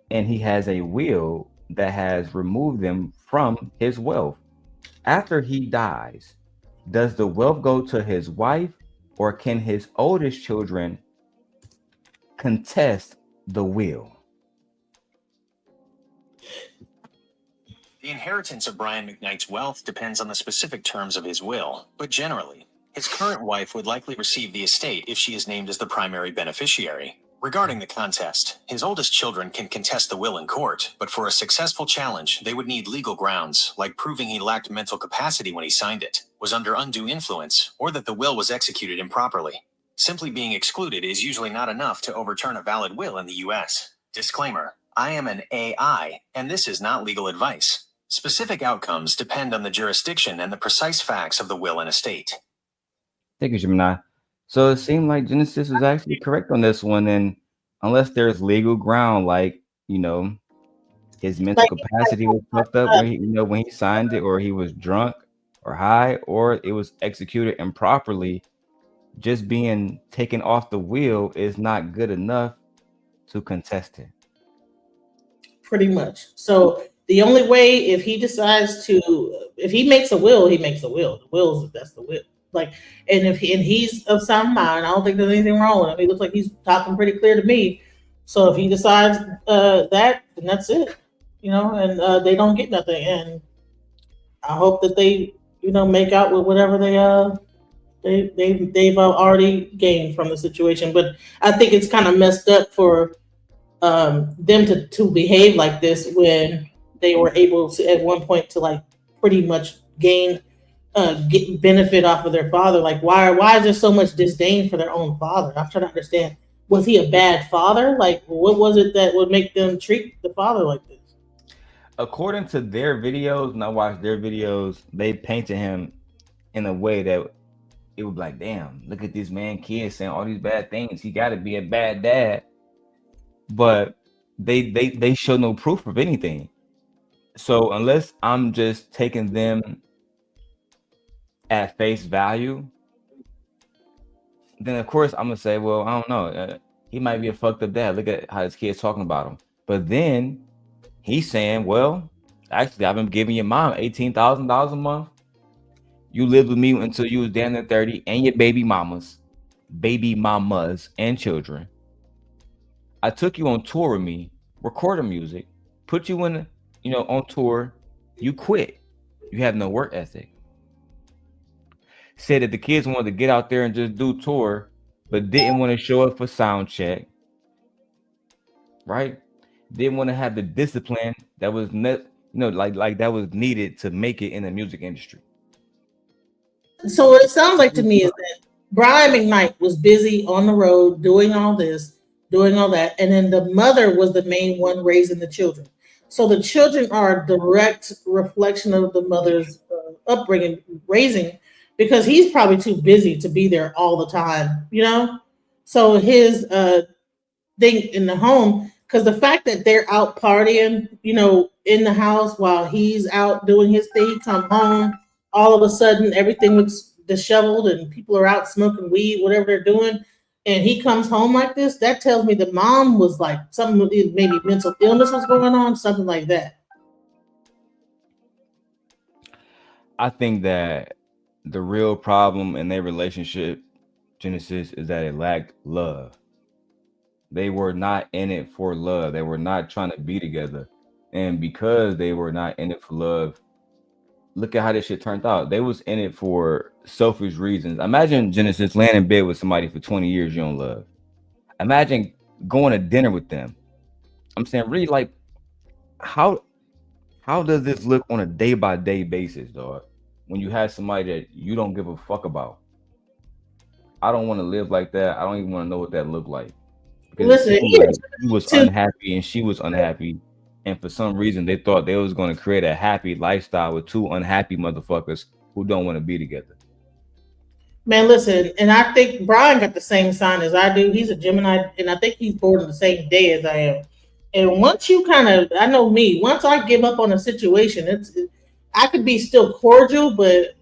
And he has a will that has removed them from his wealth. After he dies, does the wealth go to his wife, or can his oldest children contest the will? The inheritance of Brian McKnight's wealth depends on the specific terms of his will, but generally, his current wife would likely receive the estate if she is named as the primary beneficiary. Regarding the contest, his oldest children can contest the will in court, but for a successful challenge, they would need legal grounds, like proving he lacked mental capacity when he signed it, was under undue influence, or that the will was executed improperly. Simply being excluded is usually not enough to overturn a valid will in the U.S. Disclaimer: I am an AI, and this is not legal advice. Specific outcomes depend on the jurisdiction and the precise facts of the will and estate. Thank you, Gemini. So it seemed like Genesis was actually correct on this one, and unless there's legal ground, like, you know, his mental capacity was fucked up when he signed it, or he was drunk or high, or it was executed improperly, just being taken off the wheel is not good enough to contest it. Pretty much. So the only way, if he decides to, if he makes a will, he makes a will. The will is, that's the will. Like, and if he's of sound mind, I don't think there's anything wrong with him. He looks like he's talking pretty clear to me. So if he decides that, then that's it, and they don't get nothing. And I hope that they, make out with whatever they've already gained from the situation. But I think it's kind of messed up for them to behave like this when they were able to at one point to like pretty much get benefit off of their father. Like, why is there so much disdain for their own father? I'm trying to understand. Was he a bad father? Like, what was it that would make them treat the father like this? According to their videos, and I watched their videos, they painted him in a way that it would be like, damn, look at this man kid saying all these bad things. He got to be a bad dad. But they show no proof of anything. So unless I'm just taking them at face value, then of course I'm gonna say, well, I don't know, he might be a fucked up dad. Look at how his kid's talking about him. But then he's saying, well, actually, I've been giving your mom $18,000 a month. You lived with me until you was damn near 30, and your baby mamas and children. I took you on tour with me, recorded music, put you in, on tour. You quit. You have no work ethic. Said that the kids wanted to get out there and just do tour, but didn't want to show up for sound check. Right? Didn't want to have the discipline that was like that was needed to make it in the music industry. So what it sounds like to me is that Brian McKnight was busy on the road doing all this, doing all that, and then the mother was the main one raising the children. So the children are a direct reflection of the mother's upbringing, raising, because he's probably too busy to be there all the time, So his thing in the home, because the fact that they're out partying, in the house while he's out doing his thing, come home, all of a sudden everything looks disheveled and people are out smoking weed, whatever they're doing, and he comes home like this, that tells me the mom was like something, maybe mental illness was going on, something like that. I think that the real problem in their relationship, Genesis, is that it lacked love. They were not in it for love. They were not trying to be together. And because they were not in it for love, look at how this shit turned out. They was in it for selfish reasons. Imagine, Genesis, laying in bed with somebody for 20 years you don't love. Imagine going to dinner with them. I'm saying, really, like, how does this look on a day-by-day basis, dog? When you have somebody that you don't give a fuck about. I don't want to live like that. I don't even want to know what that looked like. Because Listen, he was unhappy and she was unhappy. And for some reason, they thought they was going to create a happy lifestyle with two unhappy motherfuckers who don't want to be together. Man, listen, and I think Brian got the same sign as I do. He's a Gemini, and I think he's born on the same day as I am. And once you I know me, once I give up on a situation, I could be still cordial, but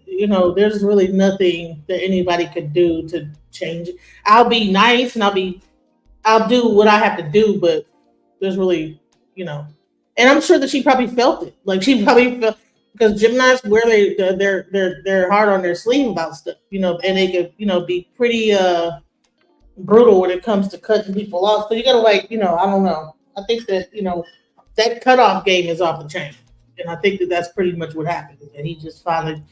there's really nothing that anybody could do to change it. I'll be nice and I'll do what I have to do, but there's really, and I'm sure that she probably felt it. Like she probably felt, because Geminis wear they're hard on their sleeve about stuff, and they could, be pretty brutal when it comes to cutting people off. So you gotta I don't know. I think that that cutoff game is off the chain, and I think that that's pretty much what happened. And he just finally,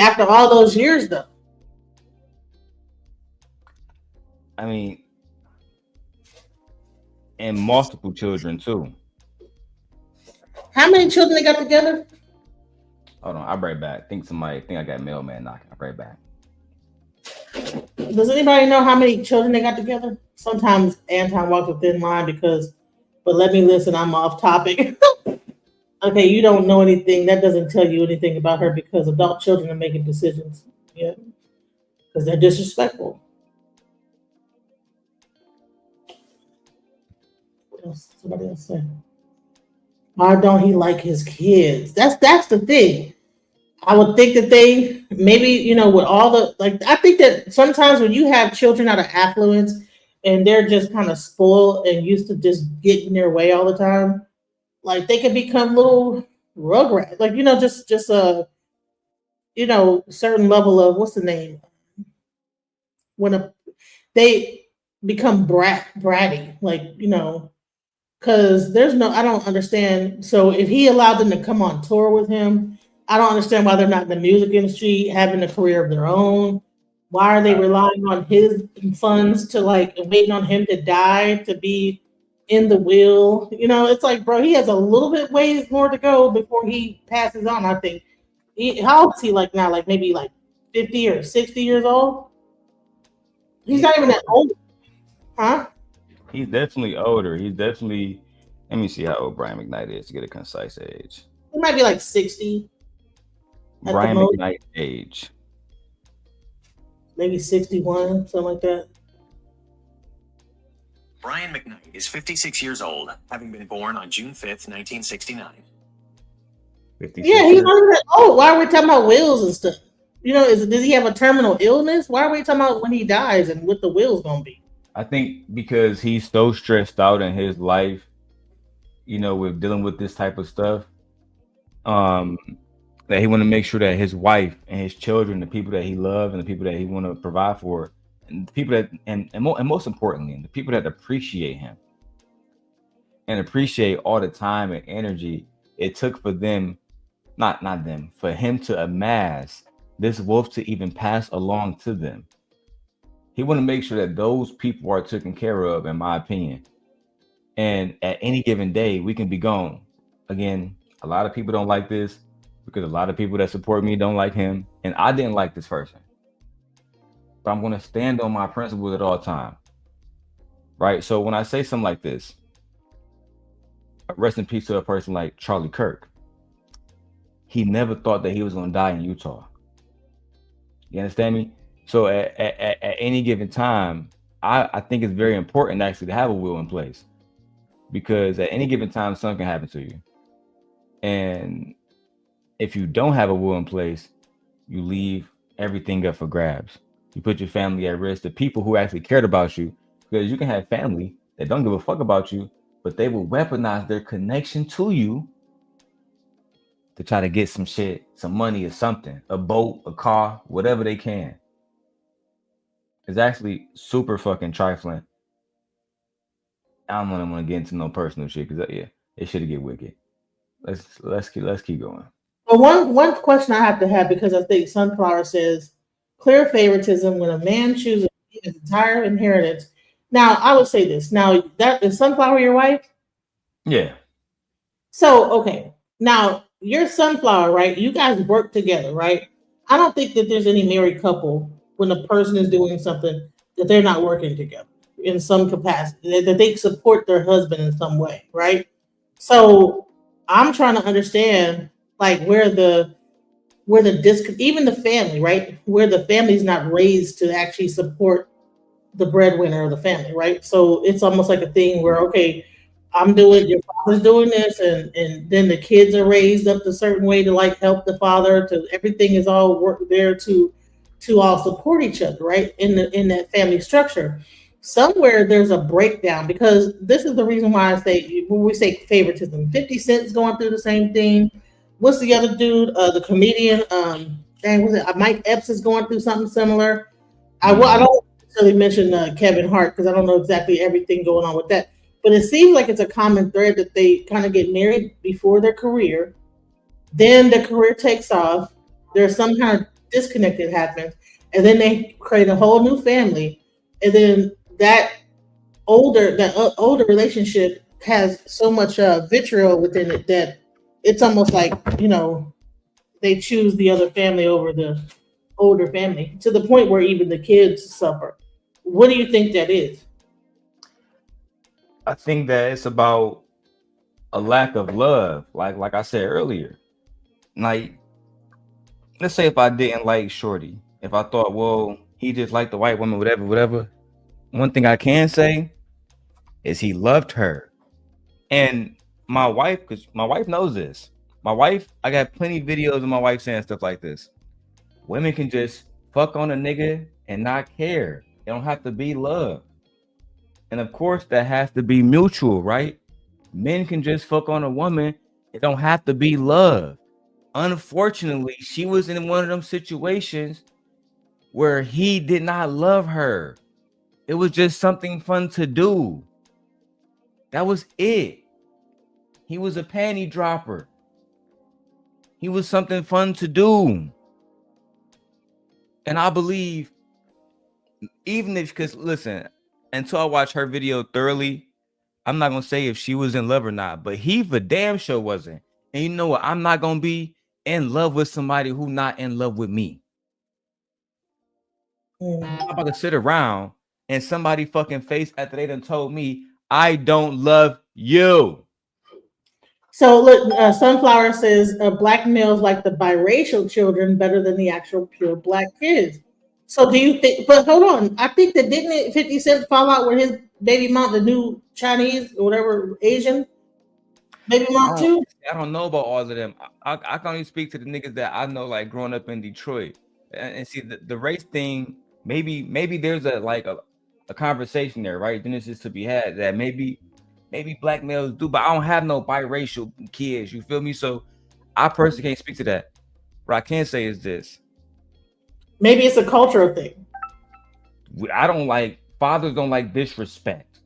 after all those years, though. And multiple children too. How many children they got together? Hold on, I'll be right back. I think I got mailman knocking. I'll be right back. Does anybody know how many children they got together? Sometimes Anton walks a thin line but let me listen, I'm off topic. Okay, you don't know anything. That doesn't tell you anything about her because adult children are making decisions. Yeah. Because they're disrespectful. What else? Somebody else say. Why don't he like his kids? That's the thing. I would think that they maybe, with all the I think that sometimes when you have children out of affluence and they're just kind of spoiled and used to just getting their way all the time, they can become little rugrats. Just a certain level of what's the name? When they become bratty, because I don't understand. So if he allowed them to come on tour with him, I don't understand why they're not in the music industry, having a career of their own. Why are they relying on his funds to waiting on him to die to be in the will? It's like, bro, he has a little bit ways more to go before he passes on. I think. How old is he now? Maybe 50 or 60 years old? He's not even that old. Huh? He's definitely older. Let me see how old Brian McKnight is to get a concise age. He might be 60. Brian McKnight age. Maybe 61, something like that. Brian McKnight is 56 years old, having been born on June 5th, 1969. Yeah, he's not even old. Why are we talking about wills and stuff? Does he have a terminal illness? Why are we talking about when he dies and what the will's gonna be? I think because he's so stressed out in his life, with dealing with this type of stuff, that he want to make sure that his wife and his children, the people that he loves and the people that he want to provide for, and the people that, and most importantly, the people that appreciate him and appreciate all the time and energy it took for them, for him to amass this wealth to even pass along to them. He want to make sure that those people are taken care of, in my opinion. And at any given day, we can be gone. Again, a lot of people don't like this because a lot of people that support me don't like him. And I didn't like this person. But I'm going to stand on my principles at all time. Right? So when I say something like this, rest in peace to a person like Charlie Kirk. He never thought that he was going to die in Utah. You understand me? So at any given time, I think it's very important actually to have a will in place, because at any given time something can happen to you. And if you don't have a will in place, you leave everything up for grabs. You put your family at risk, the people who actually cared about you, because you can have family that don't give a fuck about you, but they will weaponize their connection to you to try to get some shit, some money or something, a boat, a car, whatever they can. It's actually super fucking trifling. I don't want to get into no personal shit because yeah, it should get wicked. Let's keep going. But one question I have to have, because I think Sunflower says clear favoritism when a man chooses his entire inheritance. Now I would say this. Now that is Sunflower your wife? Yeah. So okay. Now you're Sunflower, right? You guys work together, right? I don't think that there's any married couple when a person is doing something that they're not working together in some capacity, that they support their husband in some way, right? So I'm trying to understand like where the even the family, right? Where the family's not raised to actually support the breadwinner of the family, right? So it's almost like a thing where, okay, I'm doing, your father's doing this, and then the kids are raised up a certain way to like help the father. To everything is all work there to all support each other, right? In that family structure. Somewhere there's a breakdown, because this is the reason why I say when we say favoritism, 50 Cent's going through the same thing. What's the other dude? The comedian, dang, was it Mike Epps is going through something similar. I don't necessarily mention Kevin Hart because I don't know exactly everything going on with that. But it seems like it's a common thread that they kind of get married before their career. Then their career takes off. There's some kind of disconnect that happens. And then they create a whole new family. And then that older relationship has so much vitriol within it that it's almost like, they choose the other family over the older family, to the point where even the kids suffer. What do you think that is? I think that it's about a lack of love, like I said earlier. Like, let's say if I didn't like Shorty, if I thought, well, he just liked the white woman, whatever. One thing I can say is he loved her. And my wife, because my wife knows this. My wife, I got plenty of videos of my wife saying stuff like this. Women can just fuck on a nigga and not care. It don't have to be love. And of course, that has to be mutual, right? Men can just fuck on a woman. It don't have to be love. Unfortunately, she was in one of them situations where he did not love her. It was just something fun to do. That was it. He was a panty dropper. He was something fun to do. And I believe, even if, because listen, until I watch her video thoroughly, I'm not going to say if she was in love or not, but he for damn sure wasn't. And you know what? I'm not going to be in love with somebody who not in love with me. I'm not about to sit around and somebody fucking face after they done told me I don't love you. So look, Sunflower says black males like the biracial children better than the actual pure black kids. So do you think? But hold on, I think that didn't 50 Cent fall out with his baby mom, the new Chinese or whatever Asian baby mom too? I don't know about all of them. I can only speak to the niggas that I know, like growing up in Detroit, and see the race thing. Maybe there's a conversation there, right? Then it's just to be had that maybe black males do, but I don't have no biracial kids. You feel me? So I personally can't speak to that. What I can say is this: maybe it's a cultural thing. I don't like fathers don't like disrespect.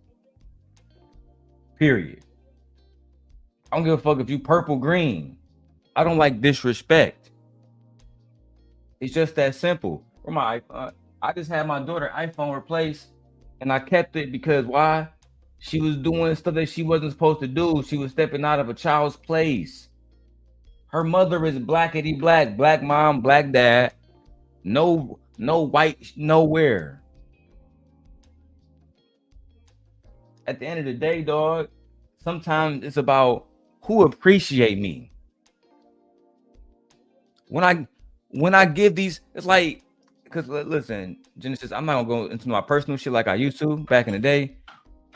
Period. I don't give a fuck if you purple green. I don't like disrespect. It's just that simple. For my I just had my daughter iPhone replaced, and I kept it because why? She was doing stuff that she wasn't supposed to do. She was stepping out of a child's place. Her mother is blackity black, black mom, black dad. No white nowhere. At the end of the day, dog, sometimes it's about who appreciate me. When I give these, it's like because listen, Genesis, I'm not gonna go into my personal shit like I used to back in the day,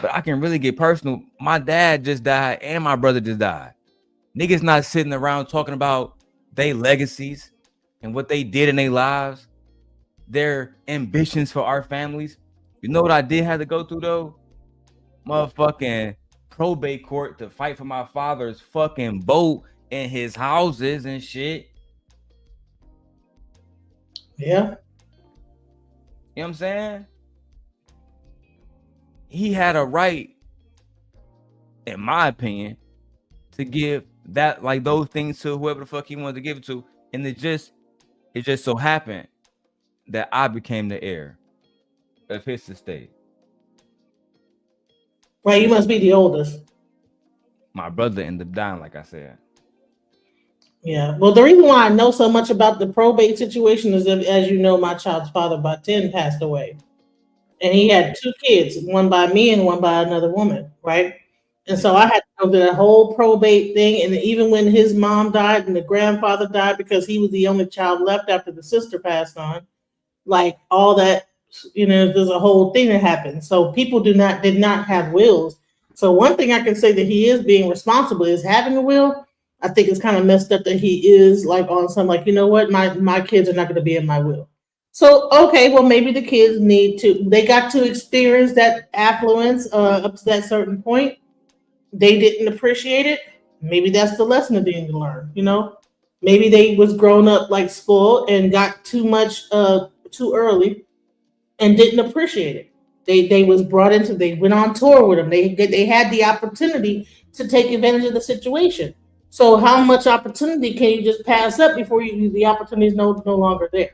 but I can really get personal. My dad just died and my brother just died. Niggas not sitting around talking about their legacies and what they did in their lives, their ambitions for our families. You know what I did have to go through though? Motherfucking probate court to fight for my father's fucking boat and his houses and shit. Yeah. You know what I'm saying? He had a right, in my opinion, to give that, like, those things to whoever the fuck he wanted to give it to. And it just so happened that I became the heir of his estate. Right, you must be the oldest. My brother ended up dying, like I said. Yeah. Well, the reason why I know so much about the probate situation is that, as you know, my child's father by 10 passed away. And he had 2 kids, one by me and one by another woman, right? And so I had to go through that whole probate thing. And even when his mom died and the grandfather died, because he was the only child left after the sister passed on, like all that, there's a whole thing that happened. So people did not have wills. So one thing I can say that he is being responsible is having a will. I think it's kind of messed up that he is like on some, like, you know what, my kids are not going to be in my will. So okay, well maybe the kids they got to experience that affluence up to that certain point. They didn't appreciate it. Maybe that's the lesson that they need to learn. Maybe they was grown up like spoiled and got too much too early and didn't appreciate it. They was brought into. They went on tour with them. They had the opportunity to take advantage of the situation. So how much opportunity can you just pass up before the opportunity is no longer there?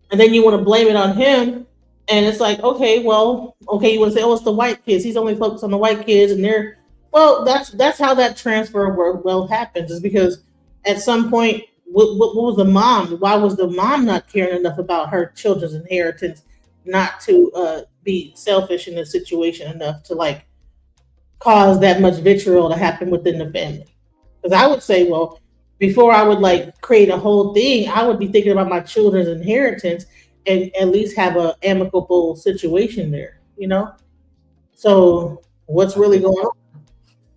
And then you want to blame it on him, and it's like, okay, you want to say, oh, it's the white kids. He's only focused on the white kids, and they're that's how that transfer of wealth happens. Is because at some point, what was the mom? Why was the mom not caring enough about her children's inheritance, not to be selfish in the situation enough to like cause that much vitriol to happen within the family? Because I would say, well, before I would like create a whole thing, I would be thinking about my children's inheritance and at least have a amicable situation there, So what's really going on?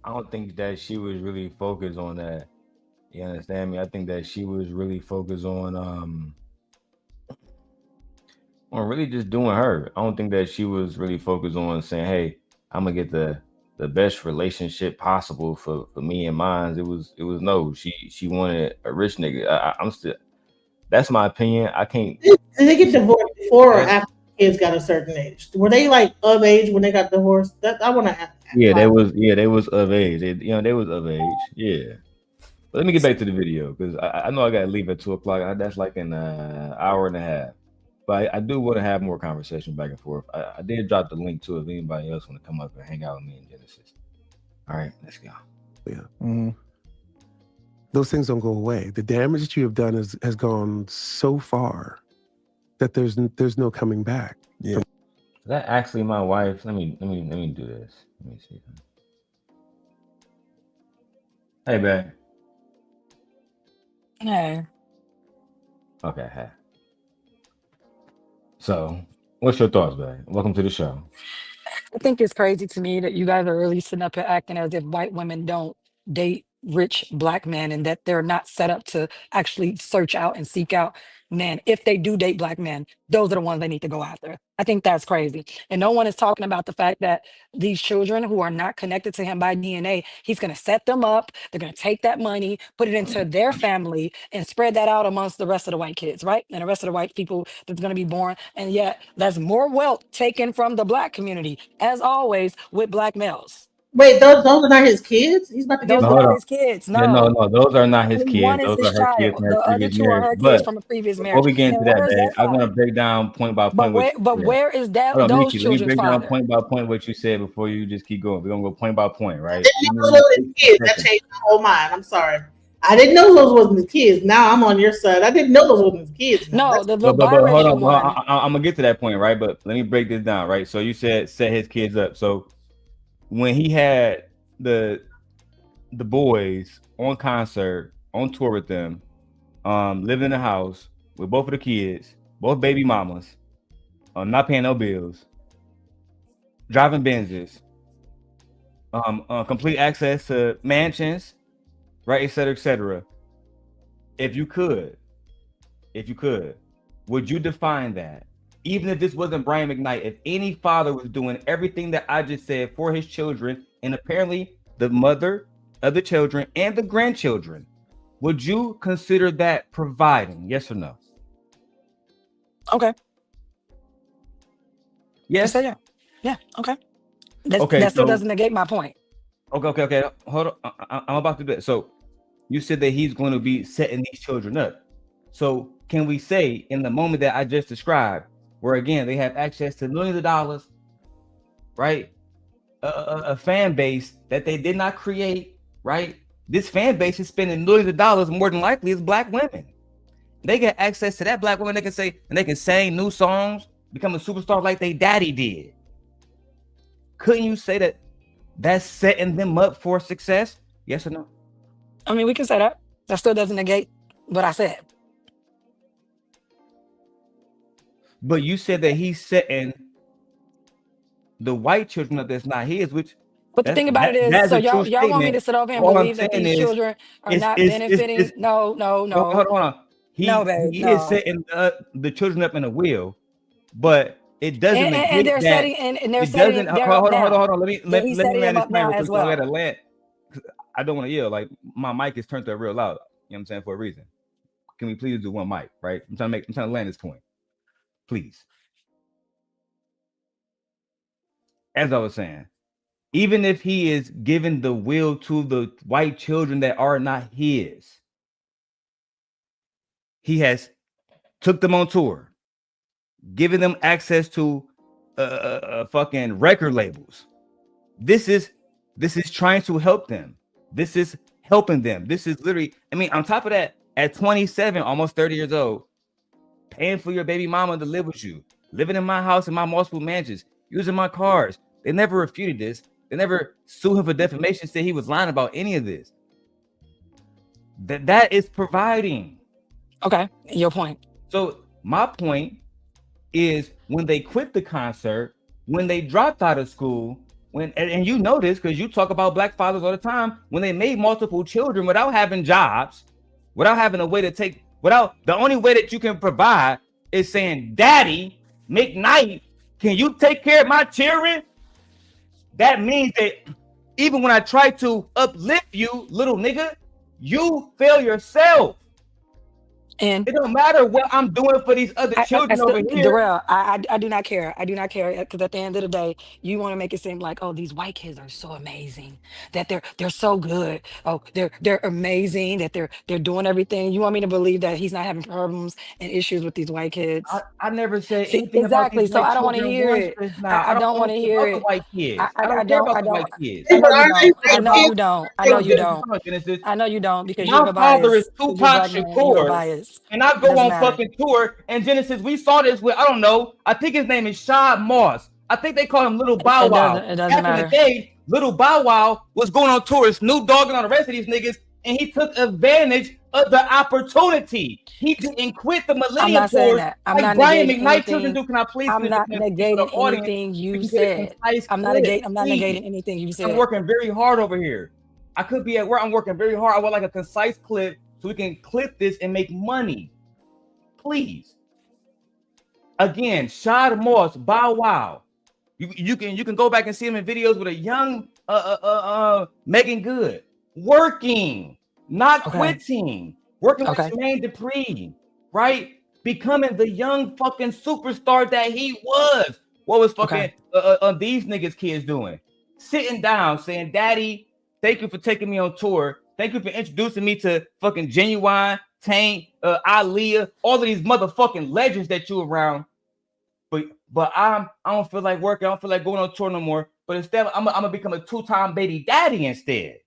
I don't think that she was really focused on that. You understand me? I think that she was really focused on really just doing her. I don't think that she was really focused on saying, hey, I'm gonna get the best relationship possible for me and mine. It was no. She wanted a rich nigga. I'm still. That's my opinion. I can't. Did they get divorced before or after the kids got a certain age? Were they like of age when they got divorced? That I want to ask. Yeah, they was of age. They was of age. Yeah. But let me get back to the video because I know I got to leave at 2:00. That's like an hour and a half. But I do want to have more conversation back and forth. I did drop the link to it if anybody else want to come up and hang out with me in Genesis. All right, let's go. Yeah. Mm-hmm. Those things don't go away. The damage that you have done has gone so far that there's no coming back. Yeah. Is that actually my wife? Let me do this. Let me see. Hey, babe. Hey. Okay, hey. So, what's your thoughts, babe? Welcome to the show. I think it's crazy to me that you guys are really sitting up here acting as if white women don't date rich black men and that they're not set up to actually search out and seek out men. If they do date black men, those are the ones they need to go after. I think that's crazy. And no one is talking about the fact that these children who are not connected to him by DNA, he's going to set them up. They're going to take that money, put it into their family, and spread that out amongst the rest of the white kids, right? And the rest of the white people that's going to be born. And yet, there's more wealth taken from the black community, as always, with black males. Wait, those are not his kids? He's about to give Those No, are hold not on. his kids. Yeah, No. no, those are not his Only kids. one is Those his are her kids child. from her The other previous two are marriage. her kids But from a previous before marriage. we get And into that, where is babe, that I want to father? break down point by point what you said. Where is that Hold on, those Miki, let me children's break down father? point by point what you said before you just keep going. We're gonna go point by point, right? Those wasn't his kids. That changed my whole mind. I'm sorry. I didn't know those wasn't his kids. Now I'm on your side. I didn't know those wasn't his kids. No, the But hold biracial on, one. I'm gonna get to that point, right? But let me break this down, right? So you said set his kids up. So when he had the boys on concert, on tour with them, living in the house with both of the kids, both baby mamas, not paying no bills, driving Benzes, complete access to mansions, right, et cetera, if you could, would you define that? Even if this wasn't Brian McKnight, if any father was doing everything that I just said for his children, and apparently the mother of the children and the grandchildren, would you consider that providing? Yes or no? Okay. Yes. So yeah. Okay. That still so doesn't negate my point. Okay. Hold on. I'm about to do it. So you said that he's going to be setting these children up. So can we say in the moment that I just described, where again they have access to millions of dollars, right? A fan base that they did not create, right? This fan base is spending millions of dollars, more than likely is black women. They get access to that black woman. They can say, and they can sing new songs, become a superstar like they daddy did. Couldn't you say that that's setting them up for success? Yes or no? I mean, we can say that. That still doesn't negate what I said. But you said that he's setting the white children up that's not his, which. But the thing about it is, so y'all want me to sit over and believe that these children are not benefiting? No. Hold on. He is setting the children up in a will, but it doesn't. And they're setting, and they're setting. Hold on. Let me land this plan as well. I gotta land. I don't want to yell. Like my mic is turned up real loud. You know what I'm saying, for a reason. Can we please do one mic, right? I'm trying to land this point. Please. As I was saying, even if he is giving the will to the white children that are not his, he has took them on tour, giving them access to fucking record labels. This is trying to help them. This is helping them. This is literally, I mean, on top of that, at 27, almost 30 years old, paying for your baby mama to live with you, living in my house in my multiple mansions, using my cars. They never refuted this. They never sued him for defamation, said he was lying about any of this. That is providing. Okay, your point. So my point is, when they quit the concert, when they dropped out of school, and you know this because you talk about black fathers all the time, when they made multiple children without having jobs, without having a way to take, without the only way that you can provide is saying, Daddy McKnight, can you take care of my children? That means that even when I try to uplift you, little nigga, you fail yourself. And it don't matter what I'm doing for these other children over here. Darrel, I do not care. I do not care, because at the end of the day, you want to make it seem like, oh, these white kids are so amazing, that they're so good. Oh, they're amazing, that they're doing everything. You want me to believe that he's not having problems and issues with these white kids? I never said anything exactly. About these so I don't want to hear it. I don't want to hear it. White kids. I don't about the white kids. I know you don't. I know you don't because you have a bias. My father is Tupac Shakur. And I go on fucking tour, and Genesis, we saw this with, I don't know, I think his name is Shad Moss. I think they call him Little Bow Wow. It doesn't matter. Back in the day, Little Bow Wow was going on tour, Snoop Dogg and all the rest of these niggas, and he took advantage of the opportunity. He didn't quit the Millennium Tour like Brian McKnight children do. Can I please? I'm not negating anything you said. I'm not negating anything you said. I'm working very hard over here. I could be at work. I'm working very hard. I want like a concise clip so we can clip this and make money. Please. Again, Shad Moss, Bow Wow. You can go back and see him in videos with a young Megan Good. Working, not quitting. Working with Jermaine Dupri, right? Becoming the young fucking superstar that he was. What was fucking these niggas kids doing? Sitting down saying, Daddy, thank you for taking me on tour. Thank you for introducing me to fucking Genuine, Tank, Aaliyah, all of these motherfucking legends that you around. But I don't feel like working. I don't feel like going on tour no more. But instead, I'm gonna become a 2-time baby daddy instead.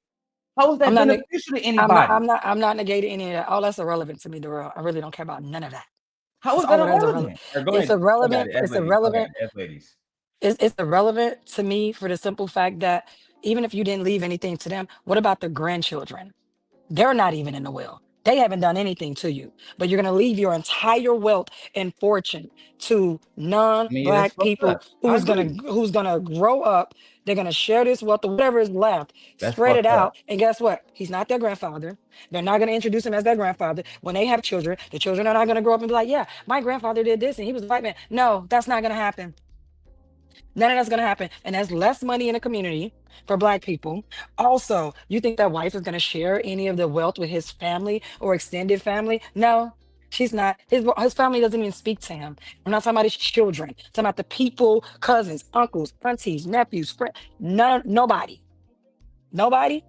How is that beneficial to anybody? I'm not negating any of that. All that's irrelevant to me, Darrel. I really don't care about none of that. How is that irrelevant? It's irrelevant. It's irrelevant. It's irrelevant to me for the simple fact that even if you didn't leave anything to them, what about the grandchildren? They're not even in the will. They haven't done anything to you, but you're going to leave your entire wealth and fortune to I mean, that's non-black fucked people up. I agree. who's gonna grow up. They're gonna share this wealth or whatever is left, That's spread it fucked up. out. And guess what? He's not their grandfather. They're not gonna introduce him as their grandfather. When they have children, the children are not gonna grow up and be like, yeah, my grandfather did this and he was a white man. No, that's not gonna happen. None of that's gonna happen. And there's less money in the community for black people. Also, you think that wife is gonna share any of the wealth with his family or extended family? No, she's not. His family doesn't even speak to him. I'm not talking about his children. I'm talking about the people, cousins, uncles, aunties, nephews, friends. Nobody. Nobody.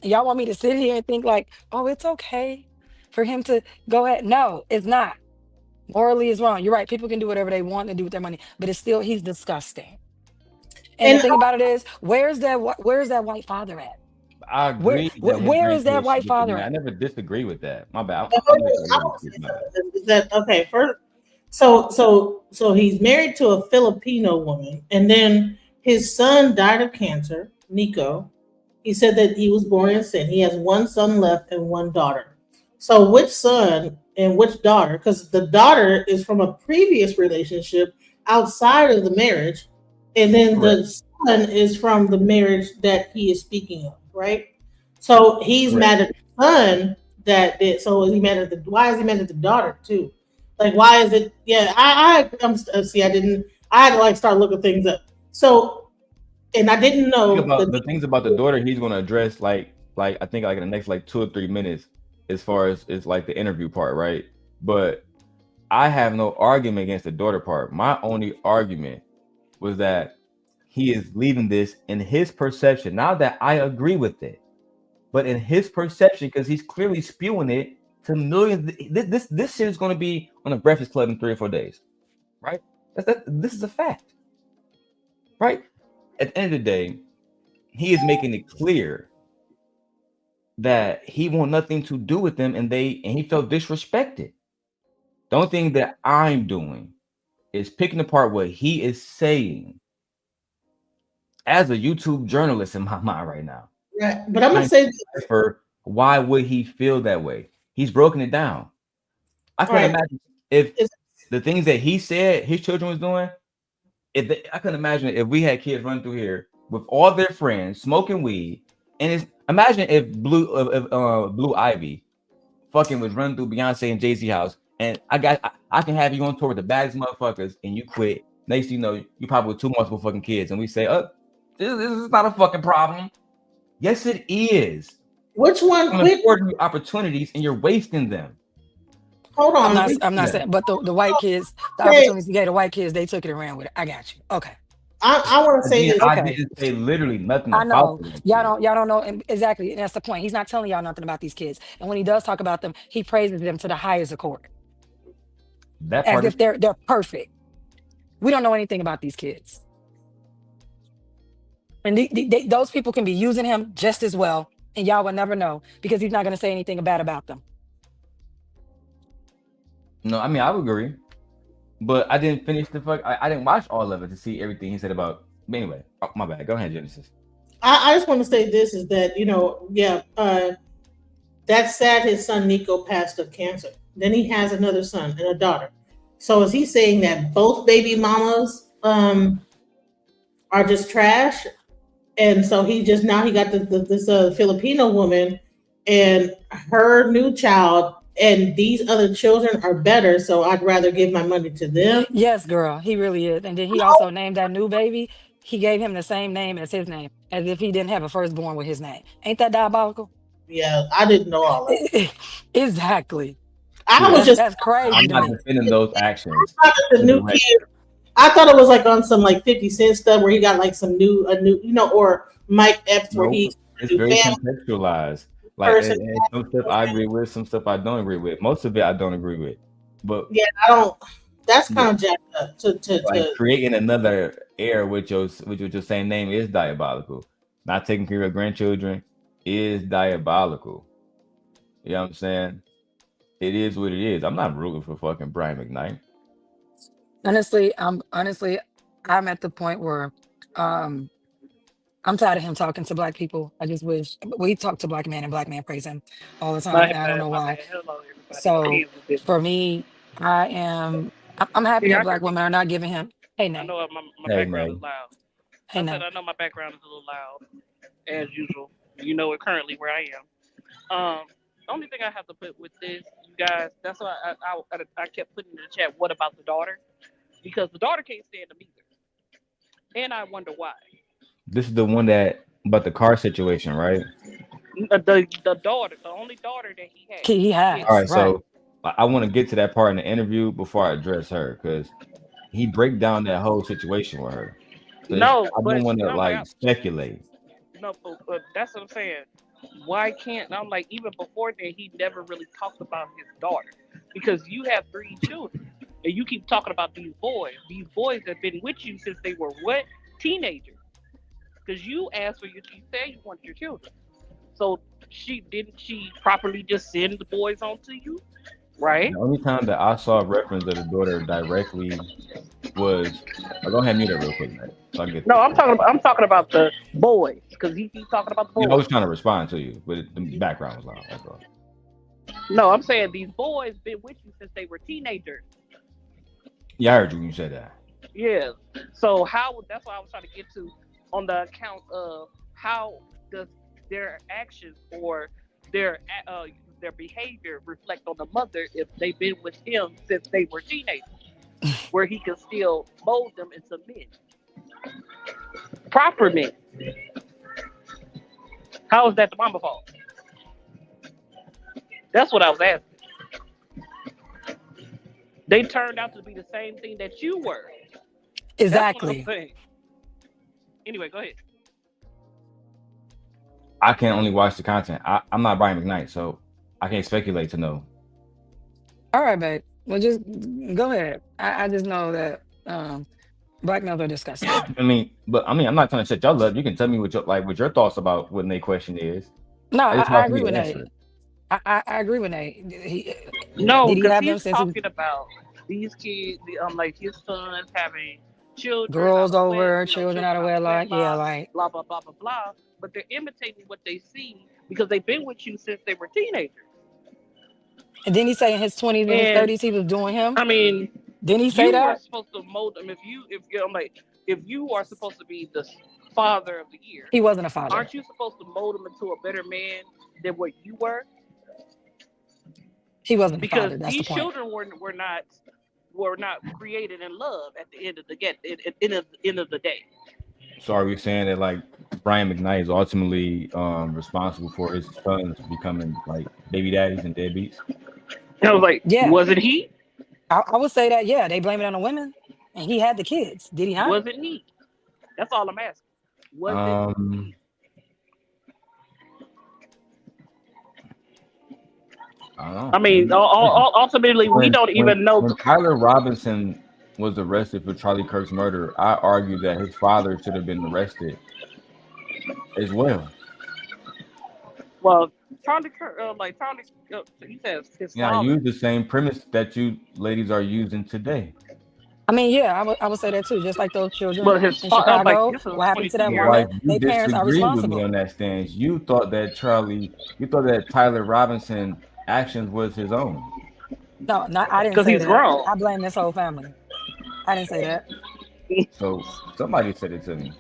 Y'all want me to sit here and think like, oh, it's okay for him to go ahead? No, it's not. Morally is wrong. You're right. People can do whatever they want to do with their money, but it's still he's disgusting. And the And thing about it is, where's that white father at? I agree that his Where is that grandkids white should get the father man. I at? never disagree with that. My bad. I I'm just want to say my bad. something. Is that okay? First, so he's married to a Filipino woman, and then his son died of cancer. Nico. He said that he was born in sin. He has one son left and one daughter. So which son and which daughter? Because the daughter is from a previous relationship outside of the marriage, and then Correct. the son is from the marriage that he is speaking of, right? So he's Correct. mad at the son that did. So is he mad at the? Why is he mad at the daughter too? Like, why is it? Yeah, see. I didn't. I had to like start looking things up. So, and I didn't Think know about that. the things about the daughter he's gonna address like I think like in the next like 2 or 3 minutes as far as it's like the interview part, right? But I have no argument against the daughter part. My only argument was that he is leaving this in his perception. Now that I agree with it, but in his perception, because he's clearly spewing it to millions. This shit is going to be on the Breakfast Club in 3 or 4 days, right? This is a fact, right? At the end of the day, he is making it clear that he want nothing to do with them, and he felt disrespected. The only thing that I'm doing is picking apart what he is saying as a YouTube journalist in my mind right now. Right. But I'm gonna Trying say, to decipher why would he feel that way. He's broken it down. I all can right. imagine if Is- the things that he said his children was doing. I can imagine if we had kids run through here with all their friends smoking weed, and imagine if Blue Ivy fucking was running through Beyonce and Jay-Z house, and I can have you on tour with the baddest motherfuckers, and you quit. Next thing you know, you probably with 2 multiple fucking kids, and we say, oh, this is not a fucking problem. Yes, it is. Which one I'm quit? affording you opportunities, and you're wasting them. Hold on. I'm not saying, but the white kids, the Okay. opportunities you gave the white kids, they took it and ran with it. I got you. Okay. I want to say Again, this. I Okay. didn't say literally nothing I about know them. y'all don't know exactly, and that's the point. He's not telling y'all nothing about these kids, and when he does talk about them, he praises them to the highest accord, That as part if is they're perfect. We don't know anything about these kids, and those people can be using him just as well, and y'all will never know because he's not going to say anything bad about them. no. I mean, I would agree, but I didn't finish the fuck. I didn't watch all of it to see everything he said about. But anyway, my bad. Go ahead, Genesis. I just want to say this is that that's sad. His son Nico passed of cancer. Then he has another son and a daughter. So is he saying that both baby mamas are just trash? And so he got this Filipino woman and her new child, and these other children are better. So I'd rather give my money to them. Yes, girl, he really is. And then he also named that new baby. He gave him the same name as his name, as if he didn't have a firstborn with his name. Ain't that diabolical? Yeah, I didn't know all that. Exactly. I was just That's crazy I'm to not me. defending those actions. the new kid. I thought it was like on some like 50 Cent stuff where he got like a new, or Mike Epps where Nope. It's very contextualized. Like person. and some stuff I agree with, some stuff I don't agree with. Most of it I don't agree with. But Yeah, I don't. That's kind of jacked up like creating another heir with your same name is diabolical. Not taking care of grandchildren is diabolical. You know what I'm saying? It is what it is. I'm not rooting for fucking Brian McKnight. Honestly, I'm at the point where I'm tired of him talking to black people. I just wish we talk to black men and black men praise him all the time. My And I don't bad, know my why. bad. Hello, everybody. So Excuse me. for me, I'm happy Yeah, that I can. black women are not giving him, hey I Nay, know my Hey, background is Nay. loud. hey I said Nay. I know my background is a little loud, as usual. You know it currently where I am. The only thing I have to put with this, you guys, that's why I kept putting in the chat. What about the daughter? Because the daughter can't stand him either, and I wonder why. This is the one that about the car situation, right? The daughter, the only daughter that he had. He Yes. All has, right, right. so I want to get to that part in the interview before I address her because he break down that whole situation with her. So No, I don't but want to I'm like, like speculate. no, but that's what I'm saying. Why can't I'm like even before then he never really talked about his daughter because you have three children and you keep talking about these boys. These boys have been with you since they were what teenagers because you asked for you said you wanted your children. So she properly just send the boys on to you, right? The only time that I saw a reference of the daughter directly was. Oh, go ahead and mute it real quick, man. So I can get No, this. I'm talking about the boys because he keeps talking about the Yeah, I boys. was trying to respond to you, but the background was loud. That's all. No, I'm saying these boys been with you since they were teenagers. Yeah, I heard you when you said that. Yeah. So how that's what I was trying to get to on the account of how does their actions or their uh, their behavior reflect on the mother if they've been with him since they were teenagers, where he can still mold them into men, proper men. How is that the mama fault? That's what I was asking. They turned out to be the same thing that you were. That's what I'm Exactly. saying. Anyway, go ahead. I can only watch the content. I'm not Brian McKnight, so I can't speculate to know. All right, babe. Well, just go ahead. I just know that black males are disgusting. I'm not trying to set y'all up. You can tell me what your thoughts about what Nate's question is. No, It's I hard for me agree to with answer Nate. it. I agree with Nate. No, Did he because have them he's since he was talking about these kids, like his sons having children out girls of wet, over, children out children of out of wedlock? Yeah, wedlock, like, blah blah blah blah blah. But they're imitating what they see because they've been with you since they were teenagers. and then he say in his 20s and his And 30s he was doing him. I mean, Didn't he say you are that? supposed to mold them. If you're if you are supposed to be the father of the year, He wasn't a father. aren't you supposed to mold them into a better man than what you were? He wasn't a Because father. That's the these point. children were not created in love at the end of the get end of the day. So are we saying that like Brian McKnight is ultimately responsible for his sons becoming like baby daddies and deadbeats? And I was like, Yeah, wasn't he? I would say that. Yeah, they blame it on the women, and he had the kids. Did he not? Wasn't he? That's all I'm asking. Wasn't Um, he? I don't know. I mean, ultimately, we don't even know. When Tyler Robinson was arrested for Charlie Kirk's murder, I argued that his father should have been arrested as well. Well, Charlie, Charlie, he says his Yeah, I father. use the same premise that you ladies are using today. I mean, yeah, I would say that too. Just like those children Well, his in father, Chicago, this is what happened to 22 that But years. wife, woman? you Their parents are disagree with me on responsible. that stance. You thought that Tyler Robinson actions was his own. No, not I didn't Because say he's that. grown. I blame this whole family. I didn't say that. So somebody said it to me.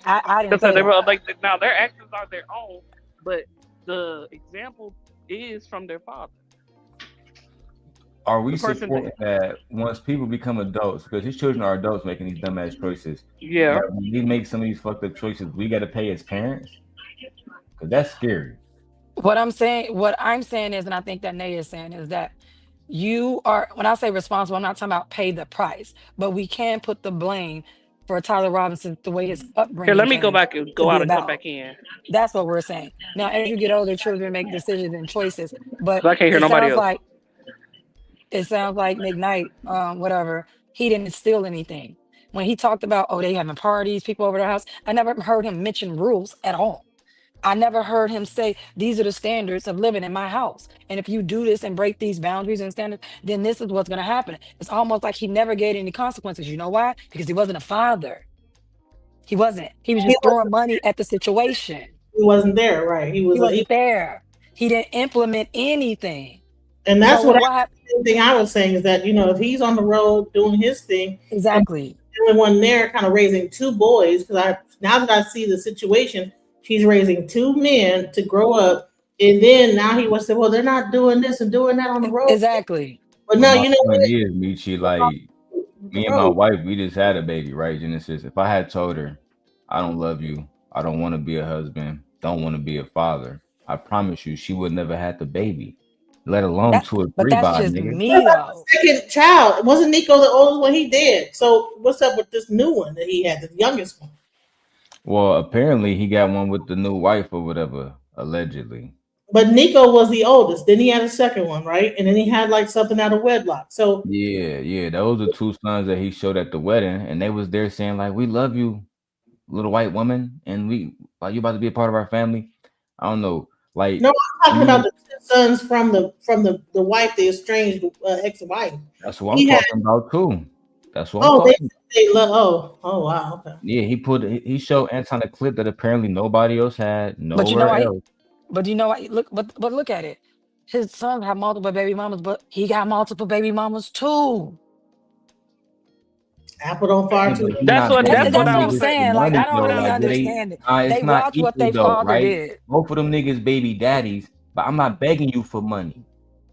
I didn't Because say they that. were like now their actions are their own, but the example is from their father. Are we The person supporting that once people become adults, because his children are adults making these dumbass choices, yeah. that when they make some of these fucked up choices, we got to pay as parents? Because that's scary. What I'm saying is, and I think that Nay is saying is that you are, when I say responsible, I'm not talking about pay the price, but we can put the blame for Tyler Robinson the way his Here, upbringing let me go came back and to go be out and come about. back in. That's what we're saying. Now, as you get older, children make decisions and choices, but So I can't hear it nobody sounds else. like McKnight, whatever, he didn't steal anything. When he talked about, oh, they having parties, people over their house, I never heard him mention rules at all. I never heard him say, these are the standards of living in my house. And if you do this and break these boundaries and standards, then this is what's going to happen. It's almost like he never gave any consequences. You know why? Because he wasn't a father. He wasn't. He was just throwing money at the situation. He wasn't there, right? He wasn't there. He didn't implement anything. and that's So what what happened? the thing I was saying is that if he's on the road doing his thing, Exactly. the only one there kind of raising two boys, because now that I see the situation, she's raising two men to grow up, and then now he wants to say, well, they're not doing this and doing that on the road. Exactly. But no, my point is, Michi, like me and my road. wife, we just had a baby, right? Genesis. If I had told her, I don't love you, I don't want to be a husband, don't want to be a father, I promise you, she would never had the baby, let alone to But agree that's by, just nigga. me though. Second child, wasn't Nico the oldest one? He did. So what's up with this new one that he had, the youngest one? Well, apparently he got one with the new wife or whatever, allegedly. But Nico was the oldest. Then he had a second one, right? And then he had like something out of wedlock. So Yeah, those are two sons that he showed at the wedding, and they was there saying like, "We love you, little white woman, and you about to be a part of our family." I don't know, like no, I'm talking about the two sons from the wife, the estranged ex-wife. that's what I'm talking about too. That's what I'm Oh, talking. they love. Oh, wow. Okay. Yeah, he showed Anton a clip that apparently nobody else had But you know nowhere what? else. But you know what? But look at it. His son had multiple baby mamas, but he got multiple baby mamas too. Apple don't far too. That's what That's I what I'm was saying. saying. Like, I don't though. really Like understand it. it's They not watch what equal their though, father right? did. Both of them niggas baby daddies, but I'm not begging you for money.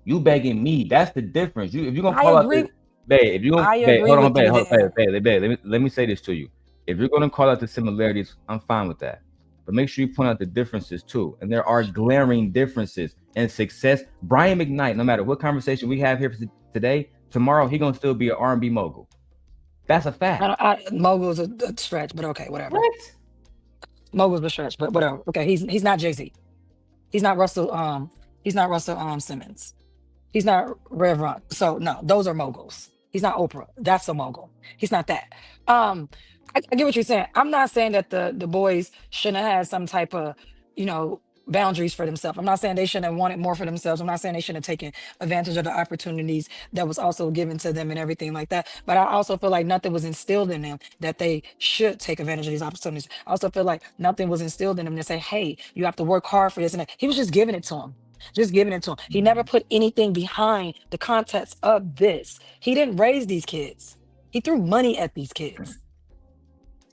You begging me. That's the difference. If you're gonna I call out agree. the babe, if you gonna I babe, agree hold on, with you there. let me say this to you. If you're gonna call out the similarities, I'm fine with that. But make sure you point out the differences too. And there are glaring differences in success. Brian McKnight, no matter what conversation we have here today, tomorrow he gonna still be an R&B mogul. That's a fact. Mogul's a stretch, but okay, whatever. What? Mogul's a stretch, but whatever. Okay, he's not Jay-Z. He's not Russell. He's not Russell Simmons. He's not Rev Run. So no, those are moguls. He's not Oprah. That's a mogul. He's not that. I get what you're saying. I'm not saying that the boys shouldn't have had some type of, boundaries for themselves. I'm not saying they shouldn't have wanted more for themselves. I'm not saying they shouldn't have taken advantage of the opportunities that was also given to them and everything like that. But I also feel like nothing was instilled in them that they should take advantage of these opportunities. I also feel like nothing was instilled in them to say, hey, you have to work hard for this and that. He was just giving it to him. Just giving it to him. He never put anything behind the context of this. He didn't raise these kids. He threw money at these kids.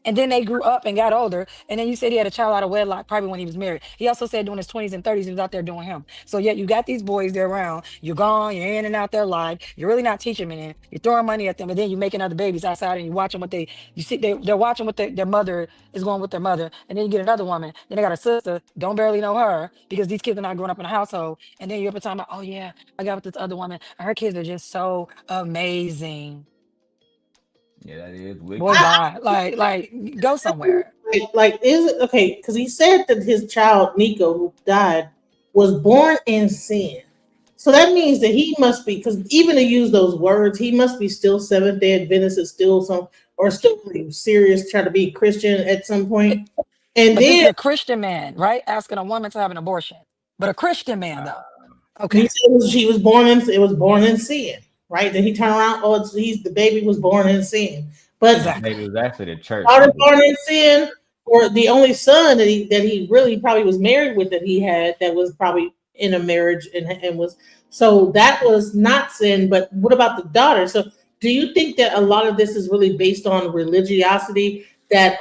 And then they grew up and got older. And then you said he had a child out of wedlock, probably when he was married. He also said during his 20s and 30s, he was out there doing him. So yet you got these boys, they're around. You're gone, you're in and out their life. You're really not teaching them anything. You're throwing money at them. And then you're making other babies outside and you're watching they're watching what their mother is going with their mother. And then you get another woman. Then they got a sister, don't barely know her because these kids are not growing up in a household. And then you're up at time about, oh yeah, I got with this other woman. And her kids are just so amazing. Yeah, that is wicked. Boy, bye. Like, go somewhere. Like, is it okay? Because he said that his child Nico, who died, was born in sin. So that means that he must be, because even to use those words, he must be still Seventh Day Adventist, is still still serious, try to be Christian at some point. And But then this is a Christian man, right? Asking a woman to have an abortion. But a Christian man, though. Okay. he said she was born in sin. Right? Then he turned around. Oh, the baby was born in sin. But Exactly. It was actually the church. Born in sin, or the only son that he really probably was married with that he had that was probably in a marriage and was, so that was not sin. But what about the daughter? So do you think that a lot of this is really based on religiosity? That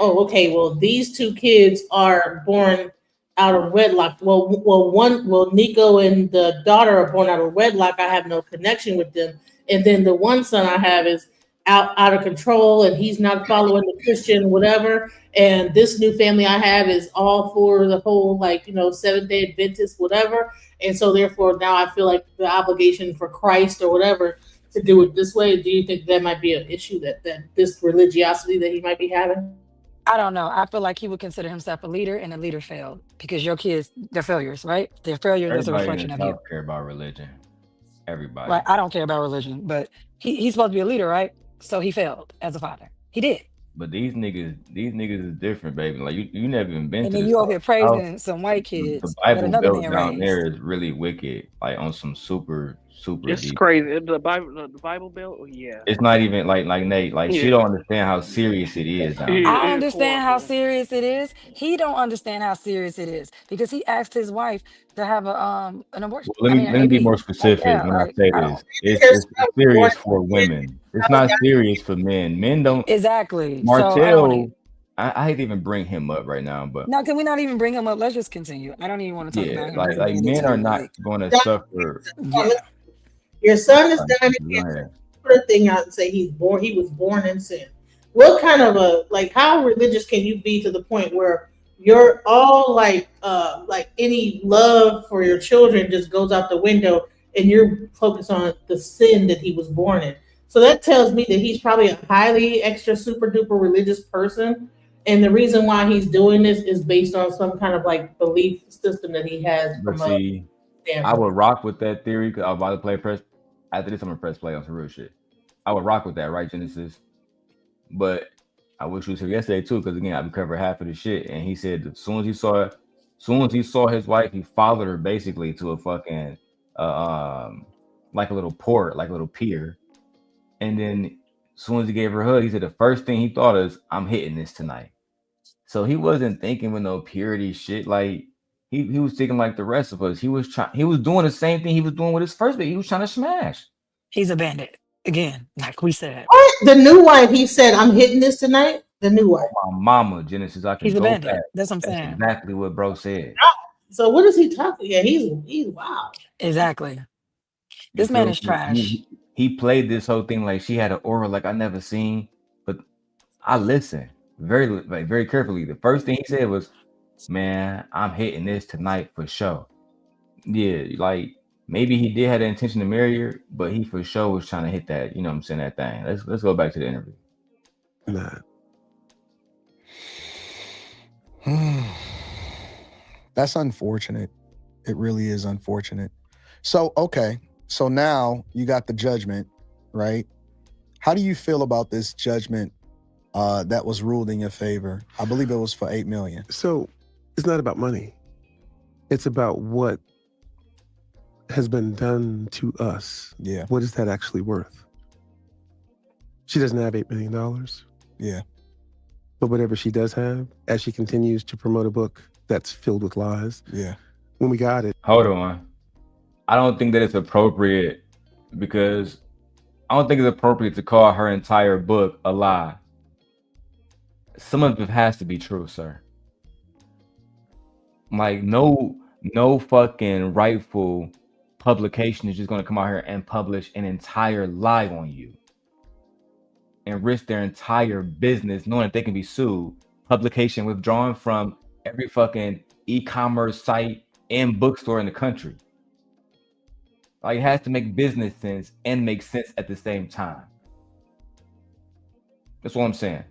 these two kids are born out of wedlock. Well, Nico and the daughter are born out of wedlock. I have no connection with them. And then the one son I have is out of control and he's not following the Christian whatever. And this new family I have is all for the whole Seventh Day Adventist whatever. And so therefore now I feel like the obligation for Christ or whatever to do it this way. Do you think that might be an issue that this religiosity that he might be having? I don't know. I feel like he would consider himself a leader and a leader failed because your kids, they're failures, right? They're failures. That's a reflection of you. I don't care about religion. Everybody. Right. I don't care about religion, but he's supposed to be a leader, right? So he failed as a father. He did. But these niggas is different, baby. Like you never even been and to then this you over here praising house. some white kids The that Bible another belt man down raised. there is really wicked, like on some super super It's deep. crazy. The Bible Belt. Oh, yeah. It's not even like Nate. Like she Yeah. don't understand how serious it is down Yeah, there. I it's understand how horrible. serious it is. He don't understand how serious it is because he asked his wife to have a an abortion. Well, let I me mean, an let me be AB. more Like, specific yeah, when I like say I don't this. It's There's no born serious for women. It's not serious for men. Men don't. exactly. So I don't want to. Martell, I hate to even bring him up right now, but Now, can we not even bring him up? Let's just continue. I don't even want to talk yeah, about him as a like man men are until not like, going to suffer. yeah, Your son is dying of Go cancer. ahead. Put a thing out and say he was born in sin. What kind of a like how religious can you be to the point where you're all like any love for your children just goes out the window and you're focused on the sin that he was born in. So that tells me that he's probably a highly extra super duper religious person. And the reason why he's doing this is based on some kind of like belief system that he has But from a see, I standpoint. would rock with that theory because I was about to play press. After this, I'm gonna press play on some real shit. I would rock with that, right, Genesis? But I wish he was here yesterday too, because again, I covered half of the shit, and he said as soon as he saw his wife, he followed her basically to a fucking like a little port, like a little pier, and then as soon as he gave her a hug, he said the first thing he thought is, "I'm hitting this tonight." So he wasn't thinking with no purity shit. Like he was thinking like the rest of us. He was doing the same thing he was doing with his first baby. He was trying to smash. he's a bandit again, like we said. What? The new wife, he said, I'm hitting this tonight. The new wife. My mama, Genesis, I can He's a go bandit. back. That's what I'm That's saying. exactly what bro said. So what is he talking? Yeah, he's wow. Exactly. You This man feel is me? trash. He played this whole thing like she had an aura like I never seen. But I listened very carefully. The first thing he said was, "Man, I'm hitting this tonight for sure." Yeah, like maybe he did have the intention to marry her, but he for sure was trying to hit that. You know what I'm saying? That thing. Let's go back to the interview. Nah. That's unfortunate. It really is unfortunate. So, okay. So now you got the judgment, right? How do you feel about this judgment that was ruled in your favor? I believe it was for $8 million. So it's not about money. It's about what has been done to us. Yeah. What is that actually worth? She doesn't have $8 million. Yeah. But whatever she does have, as she continues to promote a book that's filled with lies, Yeah. when we got it, Hold on. I don't think that it's appropriate because I don't think it's appropriate to call her entire book a lie. Some of it has to be true, sir. Like no fucking rightful publication is just gonna come out here and publish an entire lie on you and risk their entire business knowing that they can be sued. Publication withdrawn from every fucking e-commerce site and bookstore in the country. Like it has to make business sense and make sense at the same time. That's what I'm saying.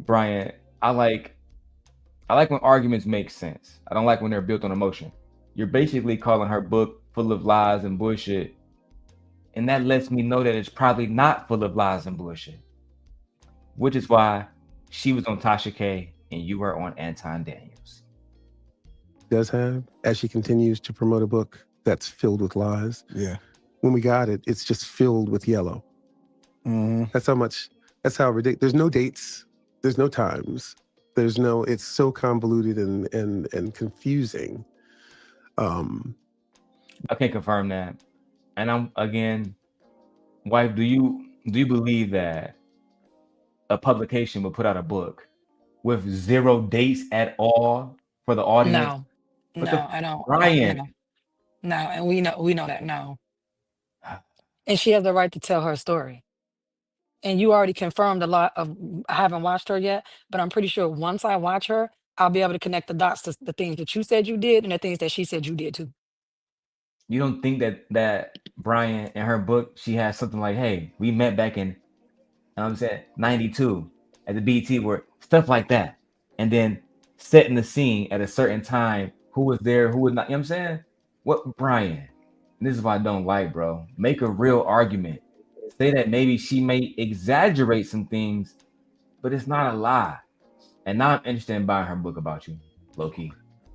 Brian, I like when arguments make sense. I don't like when they're built on emotion. You're basically calling her book full of lies and bullshit. And that lets me know that it's probably not full of lies and bullshit. Which is why she was on Tasha K and you were on Anton Daniels. does have, as she continues to promote a book that's filled with lies. Yeah. When we got it, it's just filled with yellow. Mm-hmm. That's how ridiculous. There's no dates. There's no times. It's so convoluted and confusing. I can confirm that. And I'm again, wife, do you believe that a publication would put out a book with 0 dates at all for the audience? No, I don't. Brian. No, and we know that. No. And she has the right to tell her story. And you already confirmed a lot of I haven't watched her yet, but I'm pretty sure once I watch her, I'll be able to connect the dots to the things that you said you did and the things that she said you did too. You don't think that Brian in her book, she has something like, hey, we met back in 92 at the BT where stuff like that. And then setting the scene at a certain time, who was there, who was not, you know what I'm saying? What Brian? This is what I don't like, bro. Make a real argument. Say that maybe she may exaggerate some things, but it's not a lie. And now I'm interested in buying her book about you, low key.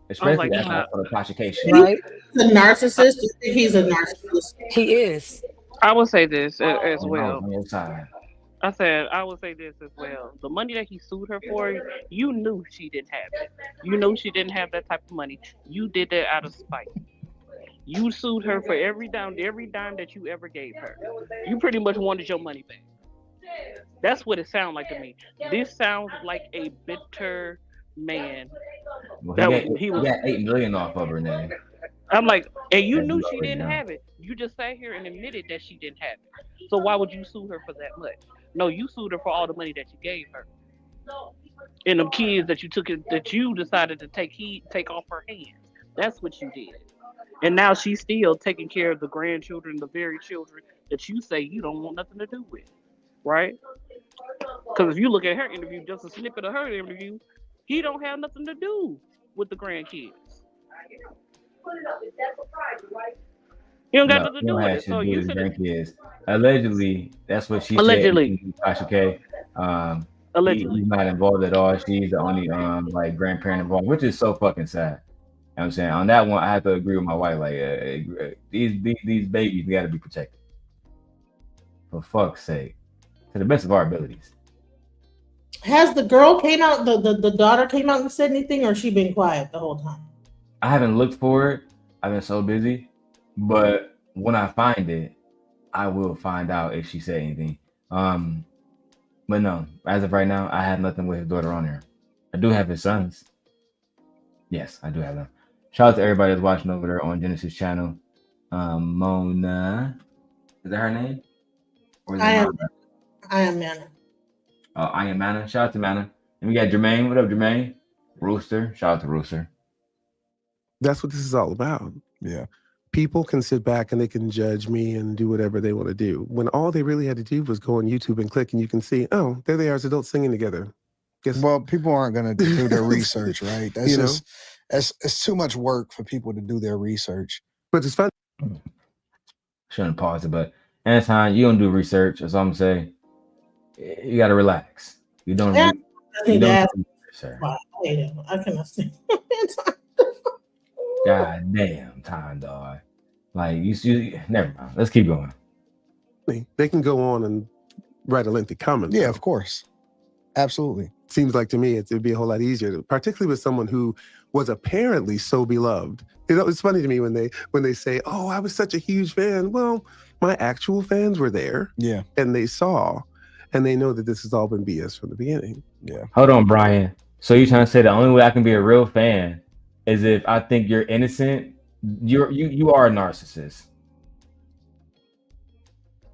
especially like, after nah. I saw the prosecution. Right? The narcissist. You think he's a narcissist? He is. I would say this as I was well. on your side. I would say this as well. The money that he sued her for, you knew she didn't have it. You knew she didn't have that type of money. You did that out of spite. You sued her for every dime that you ever gave her. You pretty much wanted your money back. That's what it sounds like to me. This sounds like a bitter man. Well, he got 8 million off of her name. I'm like, and you Yeah, knew you she already didn't know. have it. You just sat here and admitted that she didn't have it. So why would you sue her for that much? No, you sued her for all the money that you gave her. And the kids that you decided to take off her hands. That's what you did. And now she's still taking care of the grandchildren, the very children that you say you don't want nothing to do with. Right? Because if you look at her interview, just a snippet of her interview, he don't have nothing to do with the grandkids. He don't got No, nothing to he do don't with have it. shit So to do you with his should have grandkids. Allegedly, that's what she allegedly. said. Tasha K. Allegedly. He's not involved at all. She's the only like grandparent involved, which is so fucking sad. You know what I'm saying? On that one, I have to agree with my wife. Like these babies got to be protected. For fuck's sake, to the best of our abilities. Has the girl came out? The daughter came out and said anything, or she been quiet the whole time? I haven't looked for it. I've been so busy, but when I find it, I will find out if she said anything. But no, as of right now, I have nothing with his daughter on there. I do have his sons. Yes, I do have them. Shout out to everybody that's watching over there on Genesis channel. Mona, is that her name? Or is it I am. Mona? I am Mana. Oh, I am Mana. Shout out to Mana. And we got Jermaine. What up, Jermaine? Rooster. Shout out to Rooster. That's what this is all about. Yeah. People can sit back and they can judge me and do whatever they want to do, when all they really had to do was go on YouTube and click, and you can see, oh, there they are as adults singing together. Well, people aren't going to do their research, right? That's You know? just it's too much work for people to do their research. But it's fun. Shouldn't pause it, but Anton, you don't do research. That's all I'm saying. You got to relax. You don't. Yeah, I You need to don't ask. do research, sir. Why? I hate him. I cannot stand. God damn time, dog. Like you never mind. Let's keep going. They can go on and write a lengthy comment. Yeah, though. of course. Absolutely. Seems like to me it'd be a whole lot easier, particularly with someone who was apparently so beloved. You know, it's funny to me when they say, "Oh, I was such a huge fan." Well, my actual fans were there. Yeah. And they saw, and they know that this has all been BS from the beginning. Yeah. Hold on, Brian. So you're trying to say the only way I can be a real fan is if I think you're innocent? You are a narcissist.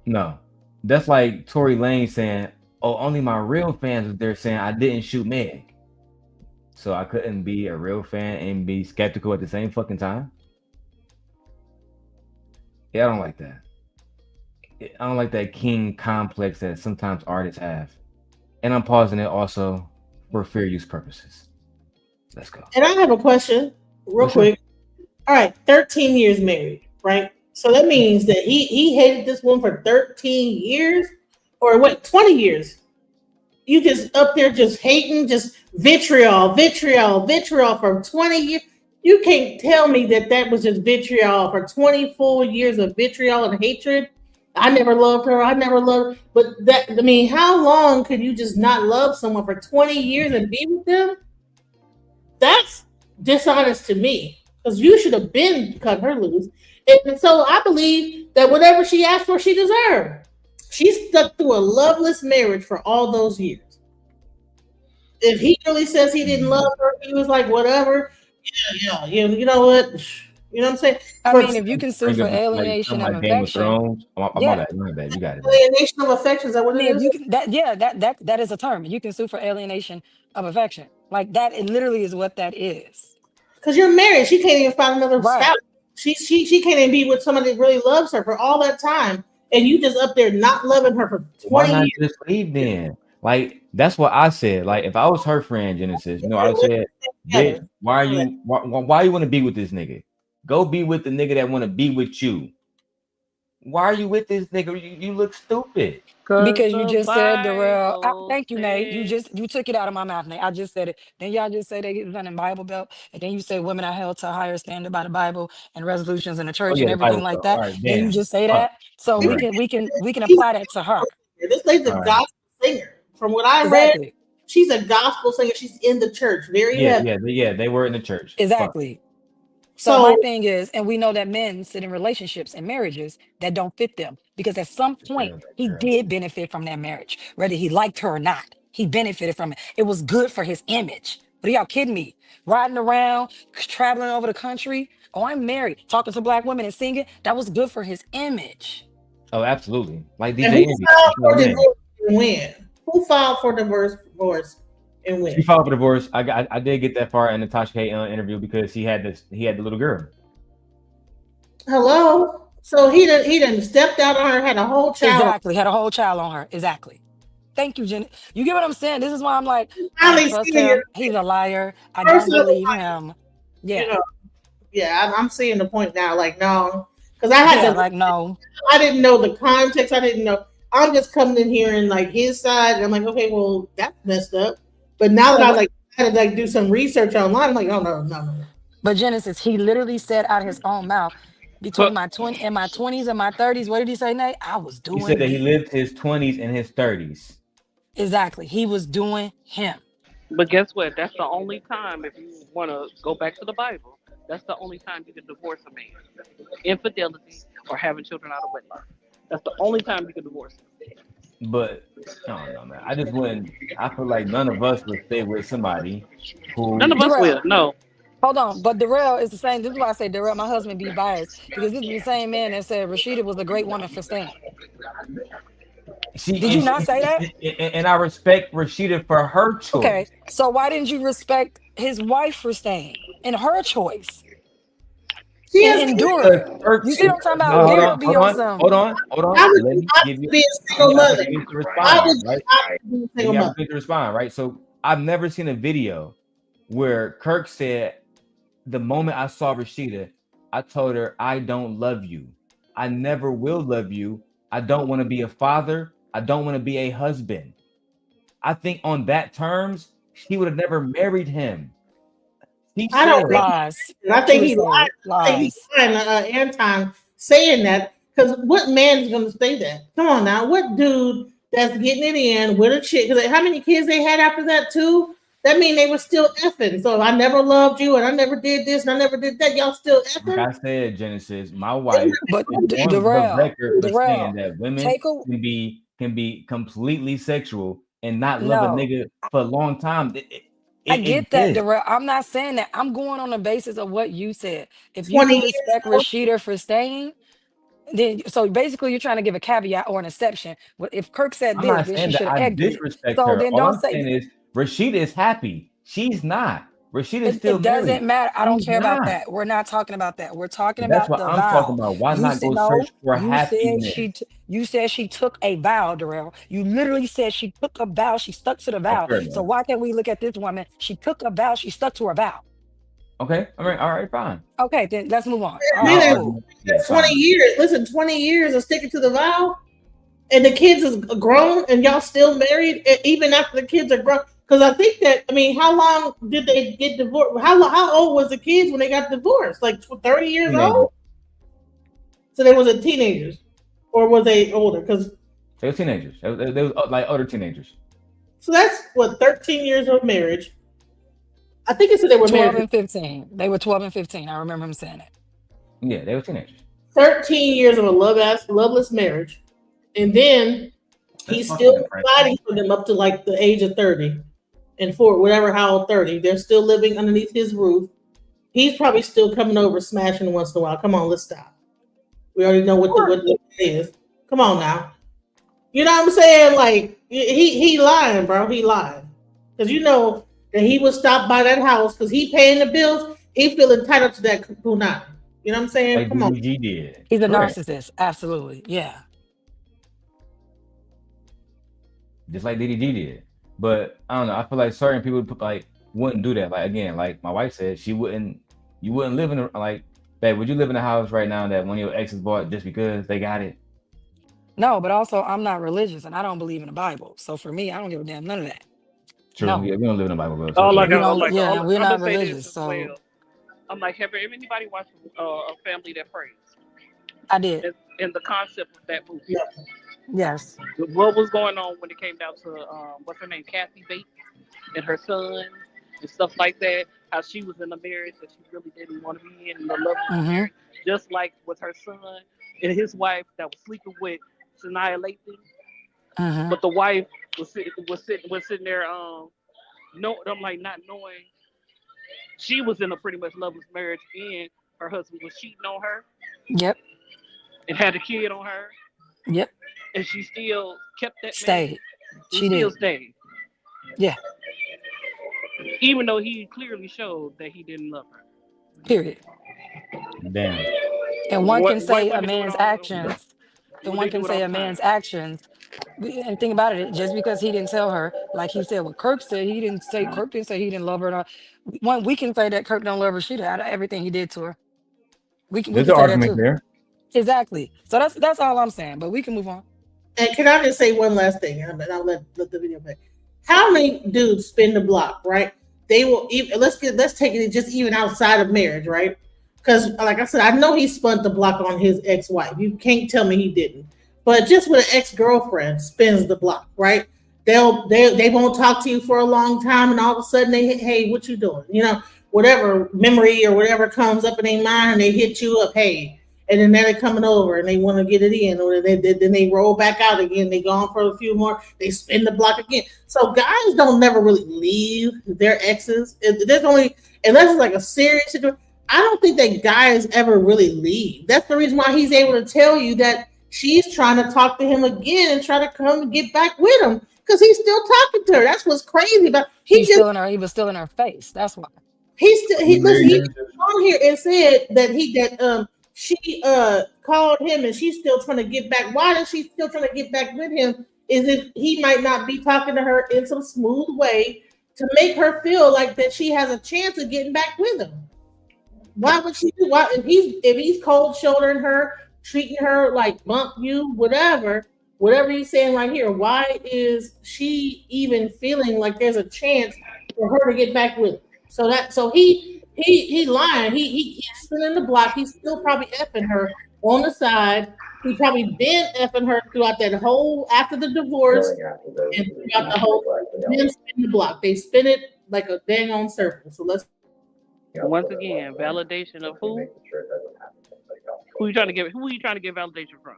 No, that's like Tory Lane saying, "Oh, only my real fans are there saying I didn't shoot Meg, so I couldn't be a real fan and be skeptical at the same fucking time." Yeah, I don't like that. I don't like that king complex that sometimes artists have, and I'm pausing it also for fair use purposes. Let's go. And I have a question, real Sure. quick. All right, 13 years married, right? So that means that he hated this woman for 13 years, or what? 20 years. You just up there just hating, just vitriol for 20 years. You can't tell me that was just vitriol for 20 full years of vitriol and hatred. I never loved her. I never loved her. But that, I mean, how long could you just not love someone for 20 years and be with them? That's dishonest to me, because you should have been cut her loose. And so I believe that whatever she asked for, she deserved. She stuck through a loveless marriage for all those years. If he really says he didn't love her, he was like, whatever. Yeah. You know what? You know what I'm saying? I mean, if you can sue Bring for up, like, alienation something of like Game of affection, Thrones. My yeah. bad. You got it. Alienation of affection, is that I what it mean, if is? you can, that is a term. You can sue for alienation of affection. Like that, it literally is what that is. Because you're married, she can't even find another Right. spouse. She can't even be with somebody that really loves her for all that time, and you just up there not loving her for 20 Why not years. just leave then? Like that's what I said. Like if I was her friend, Genesis, I would have said, "Bitch, why you want to be with this nigga? Go be with the nigga that want to be with you. Why are you with this nigga? You look stupid. Cause Because you the just said Darrell. Bible Thank you, Nate. says. You took it out of my mouth, Nate. I just said it. Then y'all just say they get done in Bible Belt, and then you say women are held to a higher standard by the Bible and resolutions in the Oh church and yeah, the everything Bible like Belt. All that. right, Then you damn. just say Fuck. that. So You're we right. can apply that to her. This lady's a All right. gospel singer. From what I read, Exactly. she's a gospel singer. She's in the church, very heavy. Yeah. They were in the church. Fuck. Exactly. So my So thing is, and we know that men sit in relationships and marriages that don't fit them because at some point he True. did benefit from that marriage, whether he liked her or not. He benefited from it. It was good for his image. But are y'all kidding me? Riding around, traveling over the country. Oh, I'm married, talking to black women and singing. That was good for his image. Oh, absolutely. Like and DJ who Envy. filed for Man. divorce and when? Who filed for divorce and when? She filed for divorce. I did get that far in the Tasha K interview because he had the little girl. Hello. So he done stepped out on her, had a whole child. Exactly. Had a whole child on her. Exactly. Thank you, Jenny. You get what I'm saying? This is why I'm like, I don't Finally trust seeing him. it. He's a liar. I First don't of all, believe him. Yeah. You know, yeah, I'm seeing the point now. Like, no, because I had Yeah, to. like no. I didn't know the context. I didn't know. I'm just coming in here and like his side. And I'm like, okay, well, that's messed up. But now that Well, I had to like do some research online, I'm like, oh no. But Genesis, he literally said out his own mouth, between But my 20s and my 30s, what did he say, Nate? I was He said doing that he me. lived his 20s and his 30s. Exactly. He was doing him. but guess what? That's the only time if you want to go back to the Bible. That's the only time you can divorce a man: infidelity or having children out of wedlock. That's the only time you can divorce him. But I don't know, man. I just wouldn't. I feel like none of us would stay with somebody None who. of us will. Darrell, No. hold on. But Darrell is the same. This is why I say Darrell, my husband, be biased. Because this is the same man that said Rashida was a great woman for staying. Did you not say that? And I respect Rashida for her Okay. choice. So why didn't you respect his wife for staying and her choice She and is. enduring? You see what I'm talking about? Gabriel be on some. Hold on. I would Let me give you be a give single me mother. opportunity to I respond, would right? be a Give single me mother. opportunity to respond, right? So I've never seen a video where Kirk said, the moment I saw Rashida, I told her, I don't love you. I never will love you. I don't want to be a father. I don't want to be a husband. I think on that terms, she would have never married him. He I said, don't think. Lies. I She think would he say lied. I think he's lies. lying. Anton saying that because what man is going to say that? Come on now, what dude that's getting it in with a chick? Because how many kids they had after that too? That mean they were still effing. So I never loved you, and I never did this, and I never did that. Y'all still like effing? I said, Genesis, my wife But is on the Darrell, record for saying Darrell, that women take a can be completely sexual and not love a no. nigga for a long time. It I get that, exists. Darrell. I'm not saying that. I'm going on the basis of what you said. If you 20 can years respect ago, Rashida for staying, then so basically you're trying to give a caveat or an exception. Well, if Kirk said I'm this, not then saying she that should have I exited. disrespect So her. then All don't I'm say saying is Rashida is happy. She's not. Rashida is still it doesn't married. matter. I don't She's care about not. that. We're not talking about that. We're talking But that's about what the I'm talking vow. about. Why You not said go no. search for You said happiness? you said she took a vow, Darrell. You literally said she took a vow. She stuck to the Oh, vow. fair So enough. why can't we look at this woman? She took a vow. She stuck to her vow. Okay. All right, fine. Okay, then let's move on. All man, right, I'll cool. argue. Yeah, 20 fine. years. Listen, 20 years of sticking to the vow, and the kids is grown, and y'all still married, even after the kids are grown. Because I think that, I mean, how long did they get divorced? How old was the kids when they got divorced? Like 30 years Teenagers. old? So they was a teenagers, or was they older? Because They were teenagers. They was like older teenagers. so that's what 13 years of marriage. I think it said they were 12 married and 15. They were 12 and 15. I remember him saying it. Yeah, they were teenagers. 13 years of a loveless marriage, and then That's he's fucking still depressing. providing for them up to like the age of 30, and for whatever how old 30, they're still living underneath his roof. He's probably still coming over, smashing once in a while. Come on, let's stop. We already know what it is. Come on now. You know what I'm saying? Like he lying, bro. He lying because you know that he would stop by that house because he paying the bills. He feel entitled to that punani. You know what I'm saying? Like Come on. DDG did. He's a Correct. narcissist. Absolutely. Yeah. Just like DDG did. But I don't know. I feel like certain people like wouldn't do that. Like again, like my wife said, you wouldn't live in a like, babe, would you live in a house right now that one of your exes bought just because they got it? No, but also I'm not religious and I don't believe in the Bible. So for me, I don't give a damn none of that. True. No. Yeah, we don't live in the Bible, bro. So Oh, okay. like, We I, don't like, yeah, and we're I'm not gonna say this religious. as So well. I'm like, have anybody watched a family that prays? I did. And the concept of that movie. Yeah. Yes. What was going on when it came down to what's her name, Kathy Bates, and her son and stuff like that? How she was in a marriage that she really didn't want to be in, the love of the Mm-hmm. marriage, just like with her son and his wife that was sleeping with Sanaya Lathan. Mm-hmm. But the wife was sitting there, no, I'm like not knowing she was in a pretty much loveless marriage, and her husband was cheating on her Yep. and had a kid on her, Yep. and she still kept that man. Stayed. He She still did. stayed, Yeah. even though he clearly showed that he didn't love her. Period. Damn. And one can White say a women do it man's all. actions, and They one do can it all say the a time. man's actions. And think about it, just because he didn't tell her, like he said, what Kirk said, Kirk didn't say he didn't love her. One, we can say that Kirk don't love her shit out of everything he did to her. We There's can an say that argument too. there. Exactly. So that's all I'm saying. But we can move on. And can I just say one last thing? And I'll let the video play. How many dudes spin the block, right? They will even let's take it just even outside of marriage, right? Because like I said, I know he spun the block on his ex-wife. You can't tell me he didn't. But just with an ex-girlfriend spins the block, right? They won't talk to you for a long time, and all of a sudden hey, what you doing? You know, whatever memory or whatever comes up in their mind, they hit you up, hey, and then they're coming over and they want to get it in, or then they roll back out again. They go on for a few more. They spin the block again. So guys don't never really leave their exes. There's only unless it's like a serious situation. I don't think that guys ever really leave. That's the reason why he's able to tell you that she's trying to talk to him again and try to come and get back with him because he's still talking to her. That's what's crazy about. He was still in her face. That's why. he listen. He on here and said that she called him and she's still trying to get back. Why is she still trying to get back with him? Is if he might not be talking to her in some smooth way to make her feel like that she has a chance of getting back with him. Why would she do? Why if he's cold shouldering her, treating her like bump you, whatever he's saying right here? Why is she even feeling like there's a chance for her to get back with him? So he lying. He's spinning the block. He's still probably effing her on the side. He probably been effing her throughout that whole after the divorce and throughout the whole. Then spin the block. They spin it like a dang on circle. So let's. Once again, validation of who? Who are you trying to get validation from?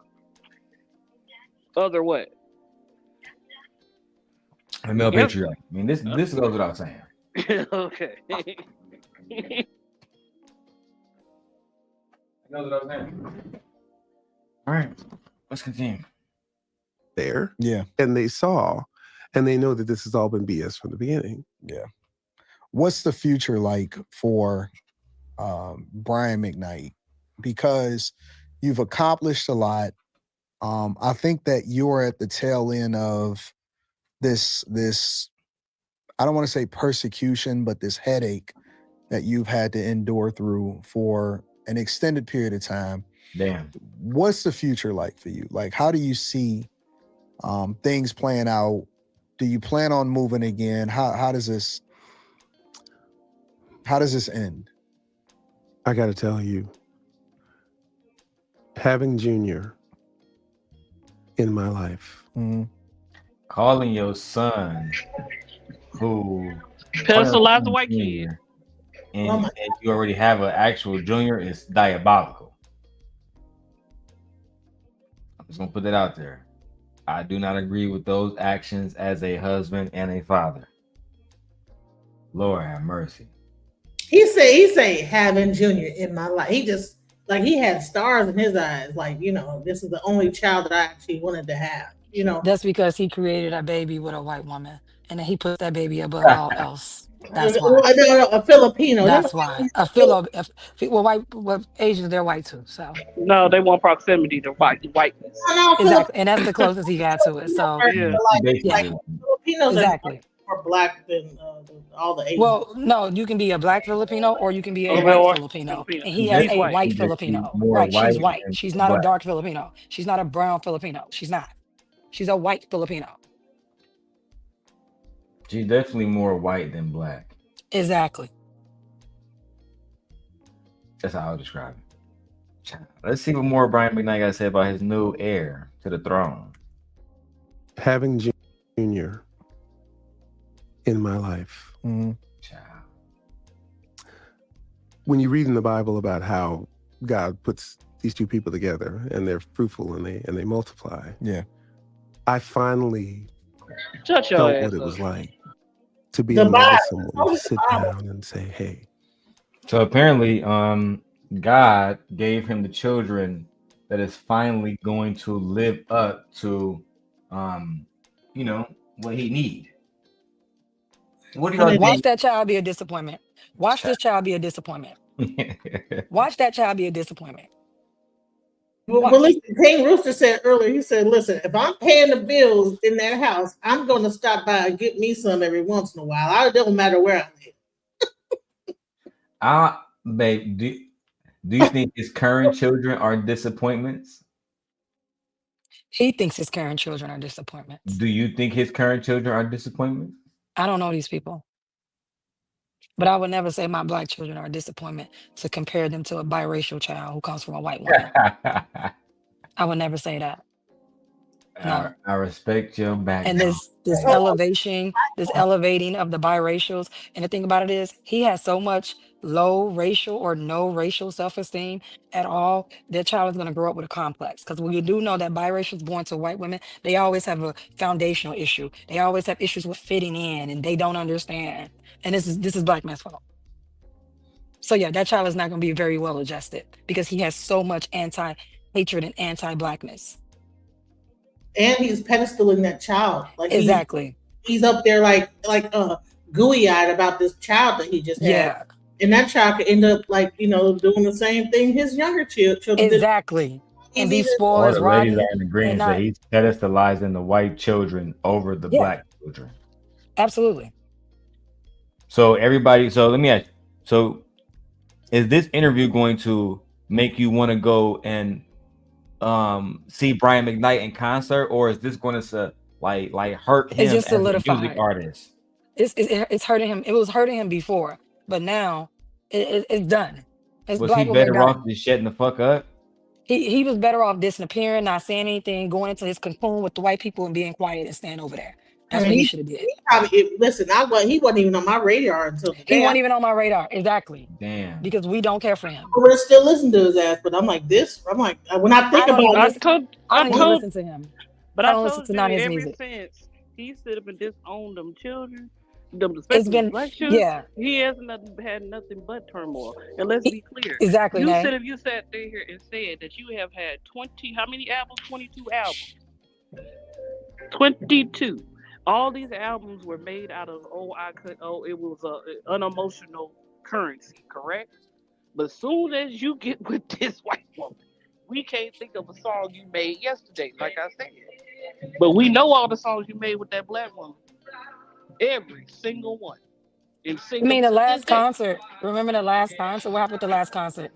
Other what? A male patriarch. I mean, this goes without saying. Okay. All right, let's continue. There. Yeah. And they saw, and they know that this has all been BS from the beginning. Yeah. What's the future like for Brian McKnight? Because you've accomplished a lot. I think that you're at the tail end of this I don't want to say persecution, but this headache that you've had to endure through for an extended period of time. Damn. What's the future like for you? Like, how do you see things playing out? Do you plan on moving again? How does this end? I got to tell you, having Junior in my life, calling your son who pedestalized the white kid, and you already have an actual Junior is diabolical. I'm just gonna put that out there. I do not agree with those actions as a husband and a father. Lord have mercy. He say having Junior in my life. He just like he had stars in his eyes. Like, you know, this is the only child that I actually wanted to have. You know, that's because he created a baby with a white woman, and then he put that baby above all else. That's why. A Filipino. That's why. Well, Asians, they're white too. So no, they want proximity to whiteness. Exactly, and that's the closest he got to it. So yeah. Like Filipinos exactly. more black than all the Asians. Well, no, you can be a black Filipino or you can be a Okay, white or Filipino. Filipino. And He he has He's a white. white definitely Filipino. more Right. She's white white. than She's not a black. dark Filipino. She's not a brown Filipino. She's not. She's a white Filipino. She's definitely more white than black. Exactly. That's how I would describe it. Let's see what more Brian McKnight got to say about his new heir to the throne. Having Junior in my life. Mhm. Child. When you read in the Bible about how God puts these two people together and they're fruitful and they multiply. Yeah. I finally Shut your felt ass what it up. was like to be The in love with Bible. someone, Oh, to the sit Bible. down and say, hey, So apparently, God gave him the children that is finally going to live up to, what he need. What do y'all Watch think? that child be a disappointment. Watch this child be a disappointment. Watch that child be a disappointment. Well, listen, King Rooster said earlier, he said, listen, if I'm paying the bills in that house, I'm going to stop by and get me some every once in a while. It don't matter where I live. Babe, do you think his current children are disappointments? He thinks his current children are disappointments. Do you think his current children are disappointments? I don't know these people. But I would never say my black children are a disappointment to compare them to a biracial child who comes from a white woman. I would never say that. No. I respect your background. And this elevating of the biracials. And the thing about it is, he has so much low racial or no racial self-esteem at all. Their child is going to grow up with a complex. Because we do know that biracials born to white women, they always have a foundational issue. They always have issues with fitting in, and they don't understand. And this is black man's fault. So yeah, that child is not going to be very well adjusted because he has so much anti-hatred and anti-blackness. And he's pedestaling that child. Like exactly. He's up there like gooey-eyed about this child that he just had. Yeah. And that child could end up doing the same thing his younger children exactly. did. And be spoiled All as the ladies rotten. are in agreement that he's pedestalizing the white children over the black children. Absolutely. So let me ask you, so is this interview going to make you want to go and see Brian McKnight in concert, or is this going to like hurt him just as a music solidified. artist? It's hurting him. It was hurting him before, but now it's done. Was he better off just shutting the fuck up? He was better off disappearing, not saying anything, going into his cocoon with the white people and being quiet and staying over there. That's what he should have did. He wasn't even on my radar until today. He wasn't even on my radar. Exactly. Damn. Because we don't care for him. I would still listen to his ass, but I'm like, when I think about it, I don't even listen to him. But I I don't told listen to you none of his ever music. since he stood up and disowned them children, It's been black children, yeah. he hasn't had nothing but turmoil. And let's be clear. Exactly. You said if you sat there here and said that you have had 20, how many albums? 22 albums. 22. All these albums were made out of it was a unemotional currency, correct? But soon as you get with this white woman, we can't think of a song you made yesterday, like I said. But we know all the songs you made with that black woman. Every single one. I mean, the last concert. Remember the last concert? What happened with the last concert?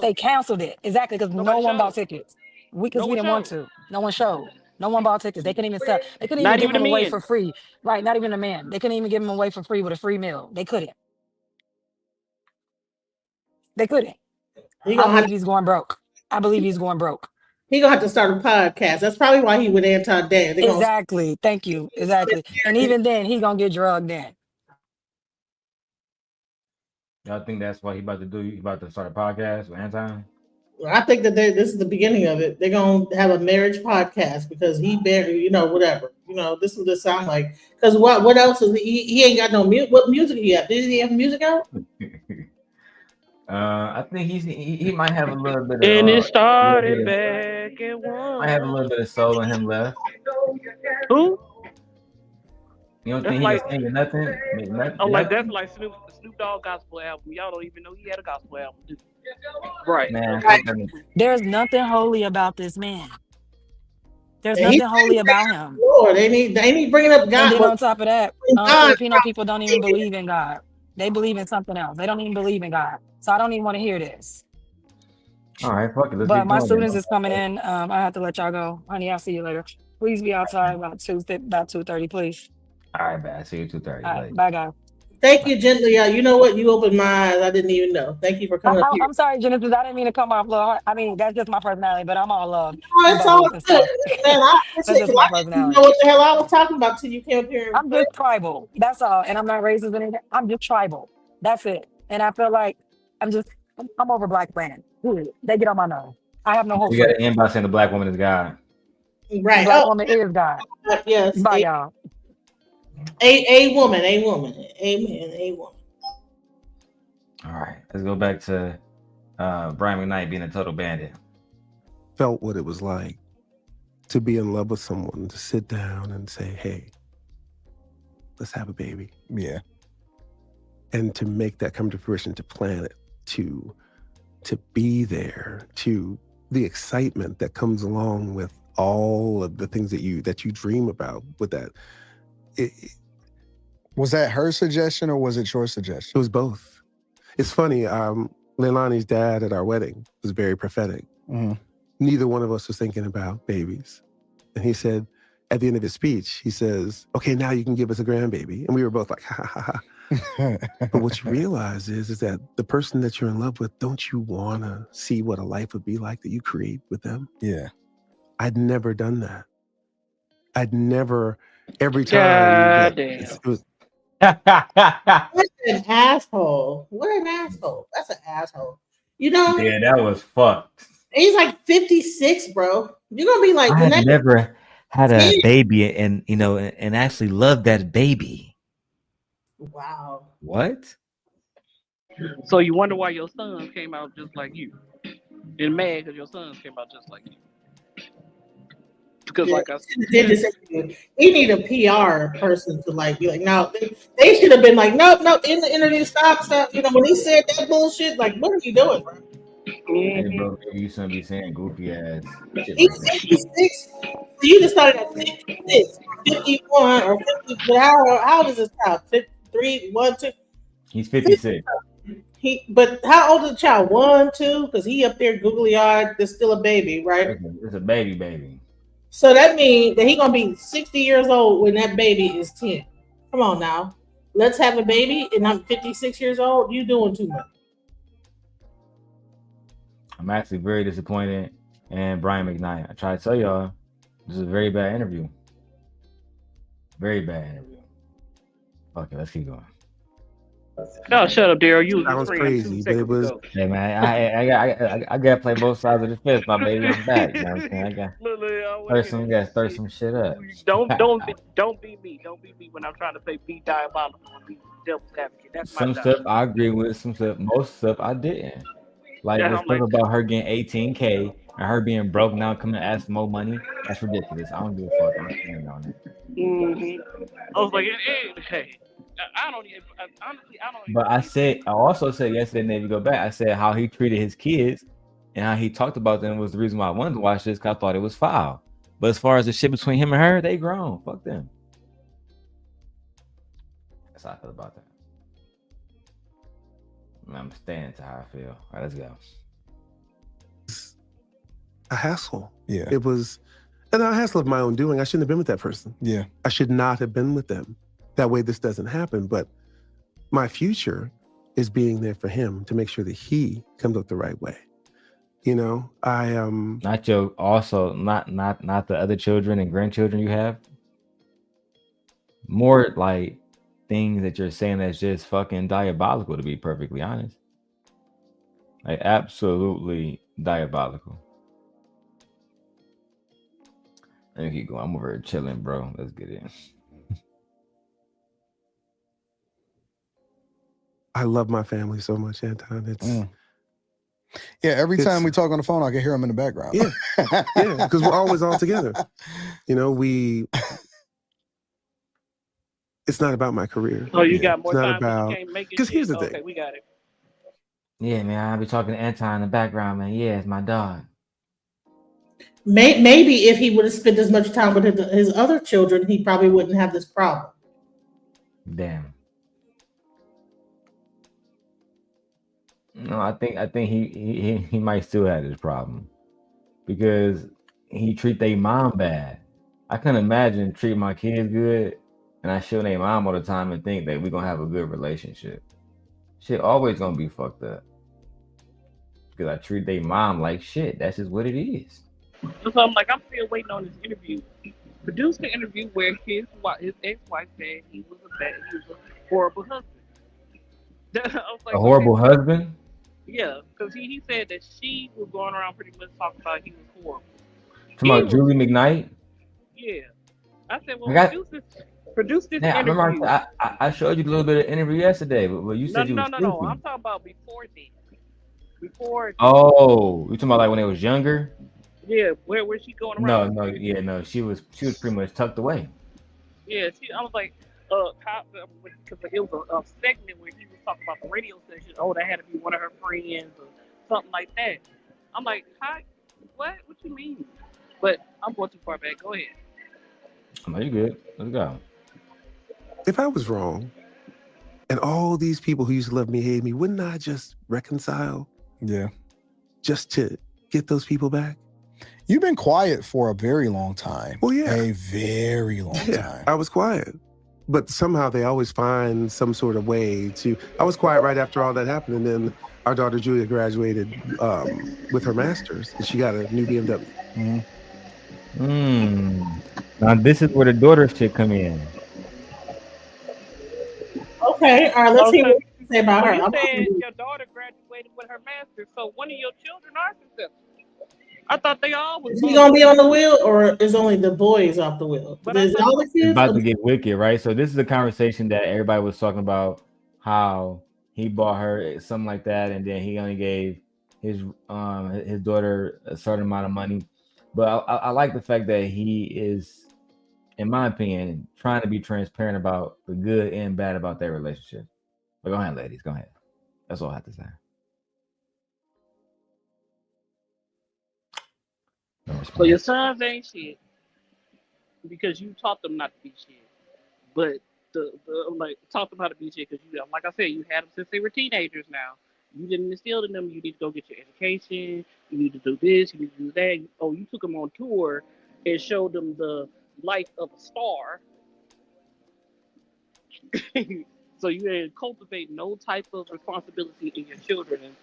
They canceled it. Exactly, because no one bought tickets. Because we didn't want to. No one showed. No one bought tickets. They couldn't even sell. They couldn't even give them away for free. Right, not even a man. They couldn't even give them away for free with a free meal. They couldn't. They couldn't. I believe he's going broke. I believe he's going broke. He's going to have to start a podcast. That's probably why he with Anton Daniels. Exactly. Thank you. Exactly. And even then, he's going to get drugged in. Y'all think that's what he about to do? He about to start a podcast with Anton? I think that this is the beginning of it. They're going to have a marriage podcast because he barely, whatever. This is what it sound like. Because what else is he ain't got no music. What music he have? Did he have music out? I think he might have a little bit of. And it started back at one. I have a little bit of soul in him left. Who? You don't think he can sing nothing? That's like Snoop Dogg gospel album. Y'all don't even know he had a gospel album, do you? Right. Man, There's nothing holy about this man. There's And nothing holy about him. Lord, they need bringing up And God. then on top of that, God, Filipino people don't even believe in God. They believe in something else. They don't even believe in God. So I don't even want to hear this. All right, fuck it. Let's But get my going. students is coming in. I have to let y'all go. Honey, I'll see you later. Please be outside about 2:30, please. All right, bad. See you 2:30. All right, bye, guys. Thank you, gently. You know what? You opened my eyes. I didn't even know. Thank you for coming up here. I'm sorry, Genesis. I didn't mean to come off low. I mean, that's just my personality, but I'm all love Oh, and it's all bubbles and good. stuff. Man, I That's appreciate just it. my I didn't personality. know what the hell I was talking about till you came up here. I'm just tribal. That's all. And I'm not racist or anything. I'm just tribal. That's it. And I feel like I'm over black women. They get on my nerves. I have no hope You for got them. to end by saying the black woman is God. Right. Black woman is God. Yes. Bye, y'all. A woman. Amen. A woman. All right, let's go back to Brian McKnight being a total bandit. Felt what it was like to be in love with someone, to sit down and say, hey, let's have a baby. Yeah. And to make that come to fruition, to plan it, to be there, to the excitement that comes along with all of the things that you dream about with that. Was that her suggestion or was it your suggestion? It was both. It's funny, Leilani's dad at our wedding was very prophetic. Mm-hmm. Neither one of us was thinking about babies. And he said, at the end of his speech, he says, okay, now you can give us a grandbaby. And we were both like, ha, ha, ha. But what you realize is that the person that you're in love with, don't you want to see what a life would be like that you create with them? Yeah. I'd never done that. I'd never, every time. It was, what an asshole. What an asshole. That's an asshole. You know? Yeah, that was fucked. He's like 56, bro. You're going to be like, I have never had a baby and actually loved that baby. Wow. What? So you wonder why your sons came out just like you. And mad because your sons came out just like you. Because like I said, he need a PR person to like be like, no, they should have been like, nope, in the interview, stop. You know, when he said that bullshit, like, what are you doing, bro? Hey, bro, you shouldn't be saying goofy ass shit. He's 56. So you just started at 56, 51, or 50. But how old is this child? 53, 1, 2. He's 56. But how old is the child? 1, 2? Because he up there googly eyed. There's still a baby, right? It's a baby. So that means that he's gonna be 60 years old when that baby is 10. Come on now. Let's have a baby and I'm 56 years old. You doing too much. I'm actually very disappointed in Brian McKnight. I try to tell y'all, this is a very bad interview. Very bad interview. Okay, let's keep going. No, shut up, Darrell. You was crazy, but it was. Hey man, I gotta play both sides of the fist, my baby. I'm back. You know what I'm saying? I gotta stir some shit up. Don't be me. Don't be me when I'm trying to be diabolical and be devil's advocate. That's some my stuff job. I agree with. Some stuff, most stuff I didn't. Like the stuff about her getting 18K and her being broke now, coming to ask for more money. That's ridiculous. I don't give a fuck. I'm standing on it. Mm-hmm. I was like, hey. I don't even. But I also said yesterday, maybe go back. I said how he treated his kids and how he talked about them was the reason why I wanted to watch this. Cause I thought it was foul. But as far as the shit between him and her, they grown. Fuck them. That's how I feel about that. I'm staying to how I feel. All right, let's go. A hassle. Yeah. It was, and a hassle of my own doing. I shouldn't have been with that person. Yeah. I should not have been with them. That way this doesn't happen. But my future is being there for him to make sure that he comes up the right way. You know, not the other children and grandchildren you have. More like things that you're saying that's just fucking diabolical, to be perfectly honest. Like absolutely diabolical. Let me keep going. I'm over here chilling, bro. Let's get in. I love my family so much, Anton. It's yeah. Every time we talk on the phone, I can hear them in the background. Yeah, yeah, because we're always all together. You know, it's not about my career. Oh, you got more it's time. Not about because here's the thing. Okay, we got it. Yeah, man. I'll be talking to Anton in the background, man. Yeah, it's my dog. Maybe if he would have spent as much time with his other children, he probably wouldn't have this problem. Damn. No, I think he might still have this problem because he treat their mom bad. I couldn't imagine treating my kids good and I show their mom all the time and think that we're gonna have a good relationship. Shit always gonna be fucked up because I treat their mom like shit. That's just what it is. So I'm like, I'm still waiting on this interview. He produced the interview where his ex-wife said he was a horrible husband. I was like, A horrible husband? Yeah, because he said that she was going around pretty much talking about he was horrible. Talking about Julie McKnight? Yeah. I said, well, produce this Yeah, interview. I remember I showed you a little bit of interview yesterday, but you said you was sleeping. No. I'm talking about before then. Oh, you talking about like when they was younger? Yeah, where she going around? No. She was pretty much tucked away. Yeah, I was like, because it was a segment where he was talking about the radio station. Oh, that had to be one of her friends or something like that. I'm like, hi, what? What you mean? But I'm going too far back. Go ahead. No, you good. Let's go. If I was wrong, and all these people who used to love me hate me, wouldn't I just reconcile? Yeah. Just to get those people back? You've been quiet for a very long time. Well, yeah. A very long time. I was quiet. But somehow they always find some sort of way to... I was quiet right after all that happened, and then our daughter Julia graduated with her master's, and she got a new BMW. Now this is where the daughter shit come in. Okay, all right, let's see what you say about her. You said your daughter graduated with her master's, so one of your children are successful. I thought they all was. Is he gonna be on the wheel, or is only the boys off the wheel? Is all the kids? It's about to get wicked, right? So this is a conversation that everybody was talking about, how he bought her something like that, and then he only gave his daughter a certain amount of money. But I like the fact that he is, in my opinion, trying to be transparent about the good and bad about their relationship. But go ahead, ladies. Go ahead. That's all I have to say. So your sons ain't shit because you taught them not to be shit. But taught them how to be shit because you, like I said, you had them since they were teenagers. Now you didn't instill in them. You need to go get your education. You need to do this. You need to do that. You took them on tour and showed them the life of a star. So you didn't cultivate no type of responsibility in your children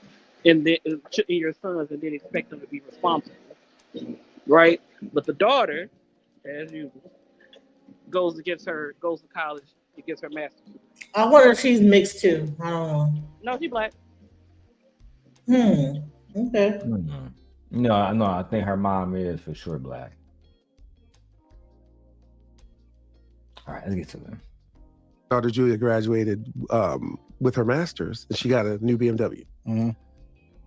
and in your sons, and then expect them to be responsible. Right, but the daughter, as usual, goes to college, and gets her master's. I wonder if she's mixed too. I don't know. No, she's black. Okay. No, I think her mom is for sure black. All right, let's get to them. Daughter Julia graduated with her master's, and she got a new BMW.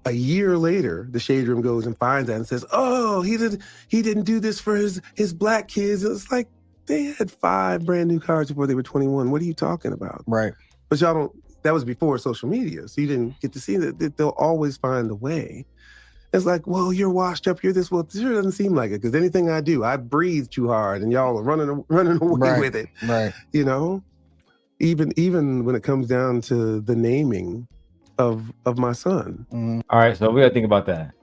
A year later, the Shade Room goes and finds that and says, "Oh, he didn't do this for his black kids." It's like they had 5 brand new cars before they were 21. What are you talking about? Right. But y'all don't. That was before social media, so you didn't get to see that. They'll always find a way. It's like, well, you're washed up. You're this. Well, it sure doesn't seem like it, because anything I do, I breathe too hard, and y'all are running away with it. Right. You know, even when it comes down to the naming of my son. All right, so we gotta think about that,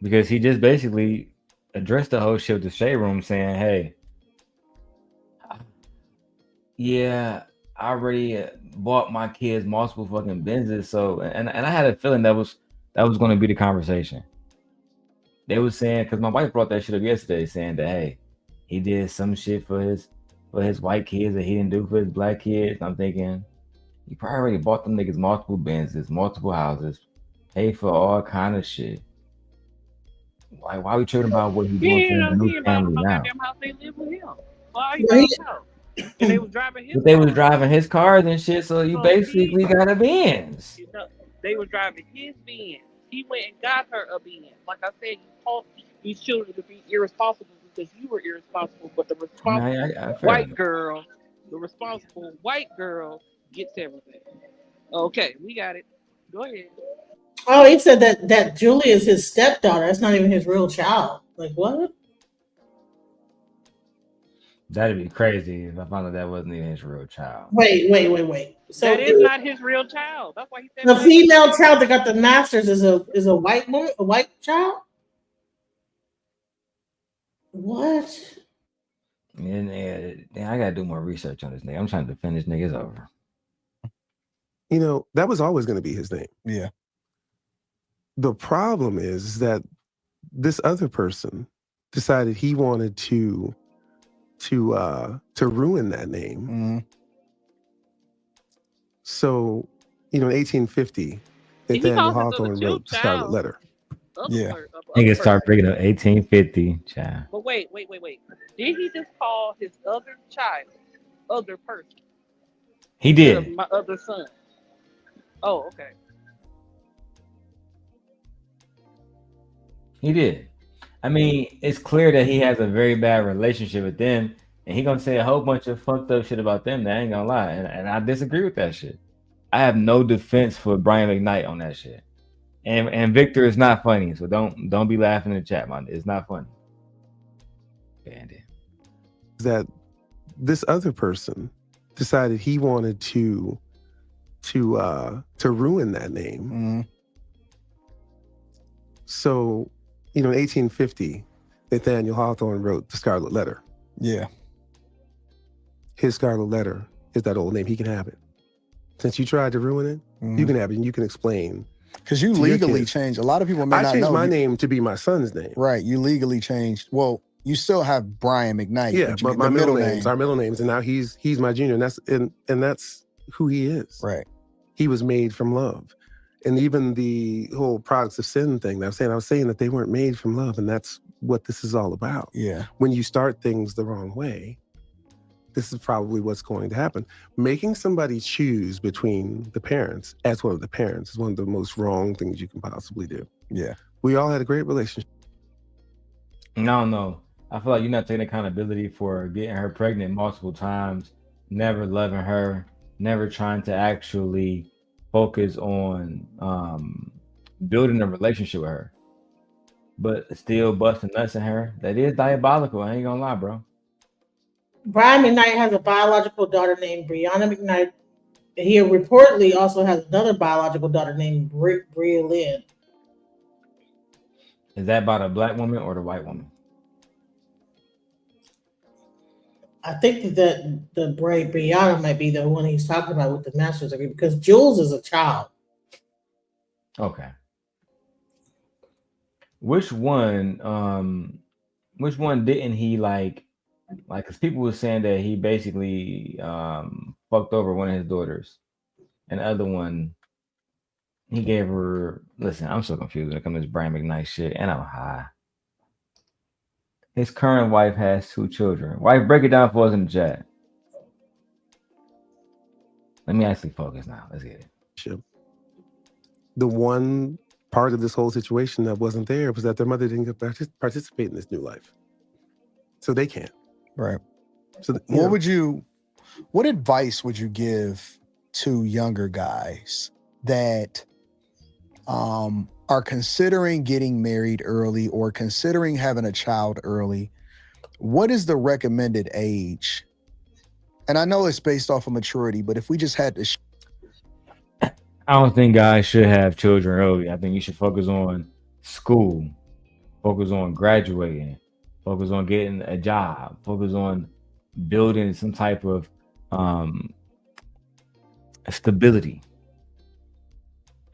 because he just basically addressed the whole shit with the Shade Room, saying, "Hey, yeah, I already bought my kids multiple fucking Benzes." So, and I had a feeling that was going to be the conversation. They was saying, because my wife brought that shit up yesterday, saying that, hey, he did some shit for his white kids that he didn't do for his black kids. And I'm thinking, you probably already bought them niggas multiple Benzes, multiple houses, paid for all kind of shit. Like, why are we tripping about what he's doing for his new family now? House they live with him. Why are you out? And they was driving his. But they was driving his cars and shit, so you basically got a Benz. You know, they were driving his Benz. He went and got her a Benz. Like I said, you taught these children to be irresponsible because you were irresponsible. But the responsible white girl gets everything. Okay, we got it. Go ahead. Oh, he said that Julie is his stepdaughter. That's not even his real child. Like what? That'd be crazy if I found out that wasn't even his real child. Wait. So That is not his real child. That's why he said the black female woman. child that got the masters is a white woman, a white child. What? And I gotta do more research on this nigga. I'm trying to defend this nigga's over. You know, that was always going to be his name. Yeah. The problem is that this other person decided he wanted to ruin that name. Mm-hmm. So, in 1850, He Nathaniel calls his other Hawthorne wrote the Scarlet child. Letter. Yeah. Niggas start bringing up 1850, child. But wait. Did he just call his other child other person? He Instead of did. my other son. Oh, okay. He did. I mean, it's clear that he has a very bad relationship with them, and he gonna say a whole bunch of fucked up shit about them. That ain't gonna lie, and I disagree with that shit. I have no defense for Brian McKnight on that shit. And Victor is not funny, so don't be laughing in the chat, man. It's not funny. That this other person decided he wanted to ruin that name. Mm-hmm. So, in 1850, Nathaniel Hawthorne wrote the Scarlet Letter. Yeah. His Scarlet Letter is that old name. He can have it. Since you tried to ruin it, you can have it, and you can explain. Because you legally changed. A lot of people may not know. I changed my name to be my son's name. Right. You legally changed. Well, you still have Brian McKnight. Yeah, but my middle names, our middle names, and now he's my junior, and that's who he is. Right. He was made from love. And even the whole products of sin thing that I was saying that they weren't made from love, and that's what this is all about. Yeah. When you start things the wrong way, this is probably what's going to happen. Making somebody choose between the parents as one of the parents is one of the most wrong things you can possibly do. Yeah. We all had a great relationship. No. I feel like you're not taking accountability for getting her pregnant multiple times, never loving her, never trying to actually focus on building a relationship with her, but still busting nuts in her. That is diabolical. I ain't gonna lie, bro. Brian McKnight has a biological daughter named Brianna McKnight. He reportedly also has another biological daughter named Bria Lynn. Is that about a black woman or the white woman? I think that the Brianna might be the one he's talking about with the master's degree, because Jules is a child. Okay. Which one didn't he like, because people were saying that he basically fucked over one of his daughters, and the other one he gave her. Listen, I'm so confused when it comes to this Brian McKnight shit, and I'm high. His current wife has 2 children. Wife, break it down for us in the chat. Let me actually focus now. Let's get it. The one part of this whole situation that wasn't there was that their mother didn't get participate in this new life, so they can't. Right. So what advice would you give to younger guys that are considering getting married early or considering having a child early? What is the recommended age? And I know it's based off of maturity, but if we just had to I don't think guys should have children early. I think you should focus on school, focus on graduating, focus on getting a job, focus on building some type of stability.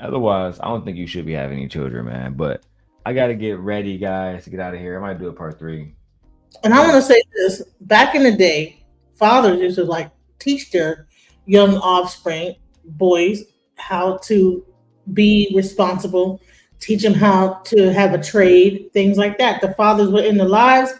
Otherwise, I don't think you should be having any children, man. But I got to get ready, guys, to get out of here. I might do a part 3. And I want to say this. Back in the day, fathers used to teach their young offspring, boys, how to be responsible, teach them how to have a trade, things like that. The fathers were in the lives,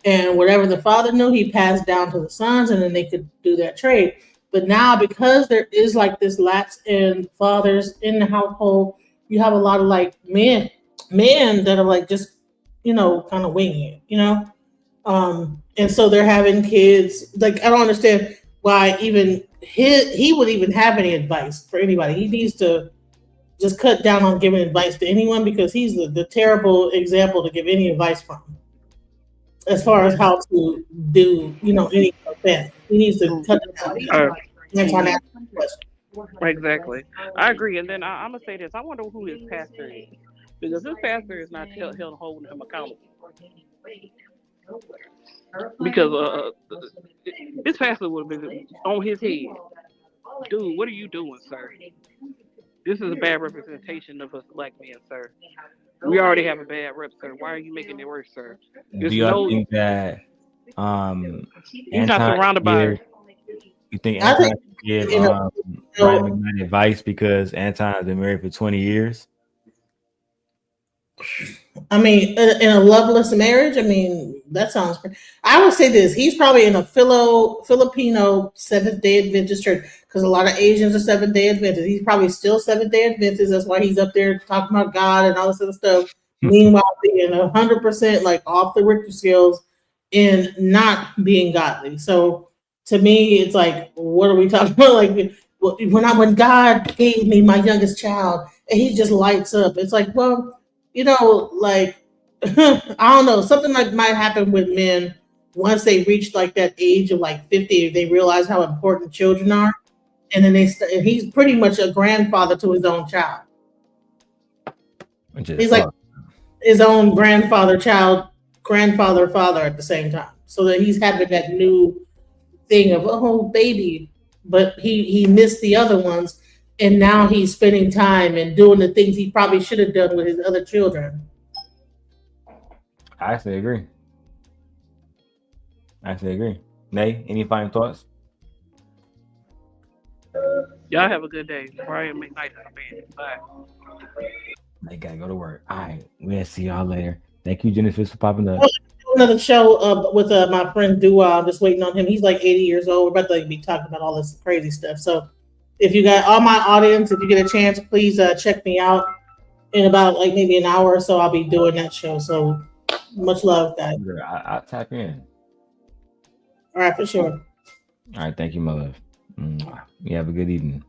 and whatever the father knew, he passed down to the sons, and then they could do that trade. But now, because there is this lapse in fathers in the household, you have a lot of men that are just, kind of winging it, and so they're having kids. I don't understand why even he would even have any advice for anybody. He needs to just cut down on giving advice to anyone, because he's the terrible example to give any advice from. as far as how to do, any offense. He needs to cut it out. Anton asked the question. Exactly. I agree. And then I'm gonna say this. I wonder who his pastor is, because his pastor is not held holding him accountable. Because his pastor would have been on his head. Dude, what are you doing, sir? This is a bad representation of us black men, sir. We already have a bad rep, sir. Why are you making it worse, sir? Do y'all think that he's not Anton surrounded by. you think I Anton think, should give you know, Brian McKnight advice because Anton has been married for 20 years? I mean, in a loveless marriage, I mean, that sounds great. I would say this: he's probably in a Filipino Seventh Day Adventist church because a lot of Asians are Seventh Day Adventists. He's probably still Seventh Day Adventist. That's why he's up there talking about God and all this other stuff. Meanwhile, being 100% like off the Richter scales and not being godly. So to me, it's like, what are we talking about? Like when God gave me my youngest child, and he just lights up. It's like, well. Like I don't know, something like might happen with men once they reach like that age of like 50. They realize how important children are, and then and he's pretty much a grandfather to his own child. He's like his own grandfather, father at the same time. So that he's having that new thing of baby, but he missed the other ones. And now he's spending time and doing the things he probably should have done with his other children. I actually agree. Nay, any final thoughts? Y'all have a good day. Brian McKnight in the bed. Bye. They gotta go to work. All right, we'll see y'all later. Thank you, Genesis, for popping up. Another show with my friend Dua. I'm just waiting on him. He's like 80 years old. We're about to be talking about all this crazy stuff. So if you got all my audience, if you get a chance, please check me out in about like maybe an hour or so. I'll be doing that show. So much love, guys. I'll tap in. All right, for sure. All right, thank you, my love. You have a good evening.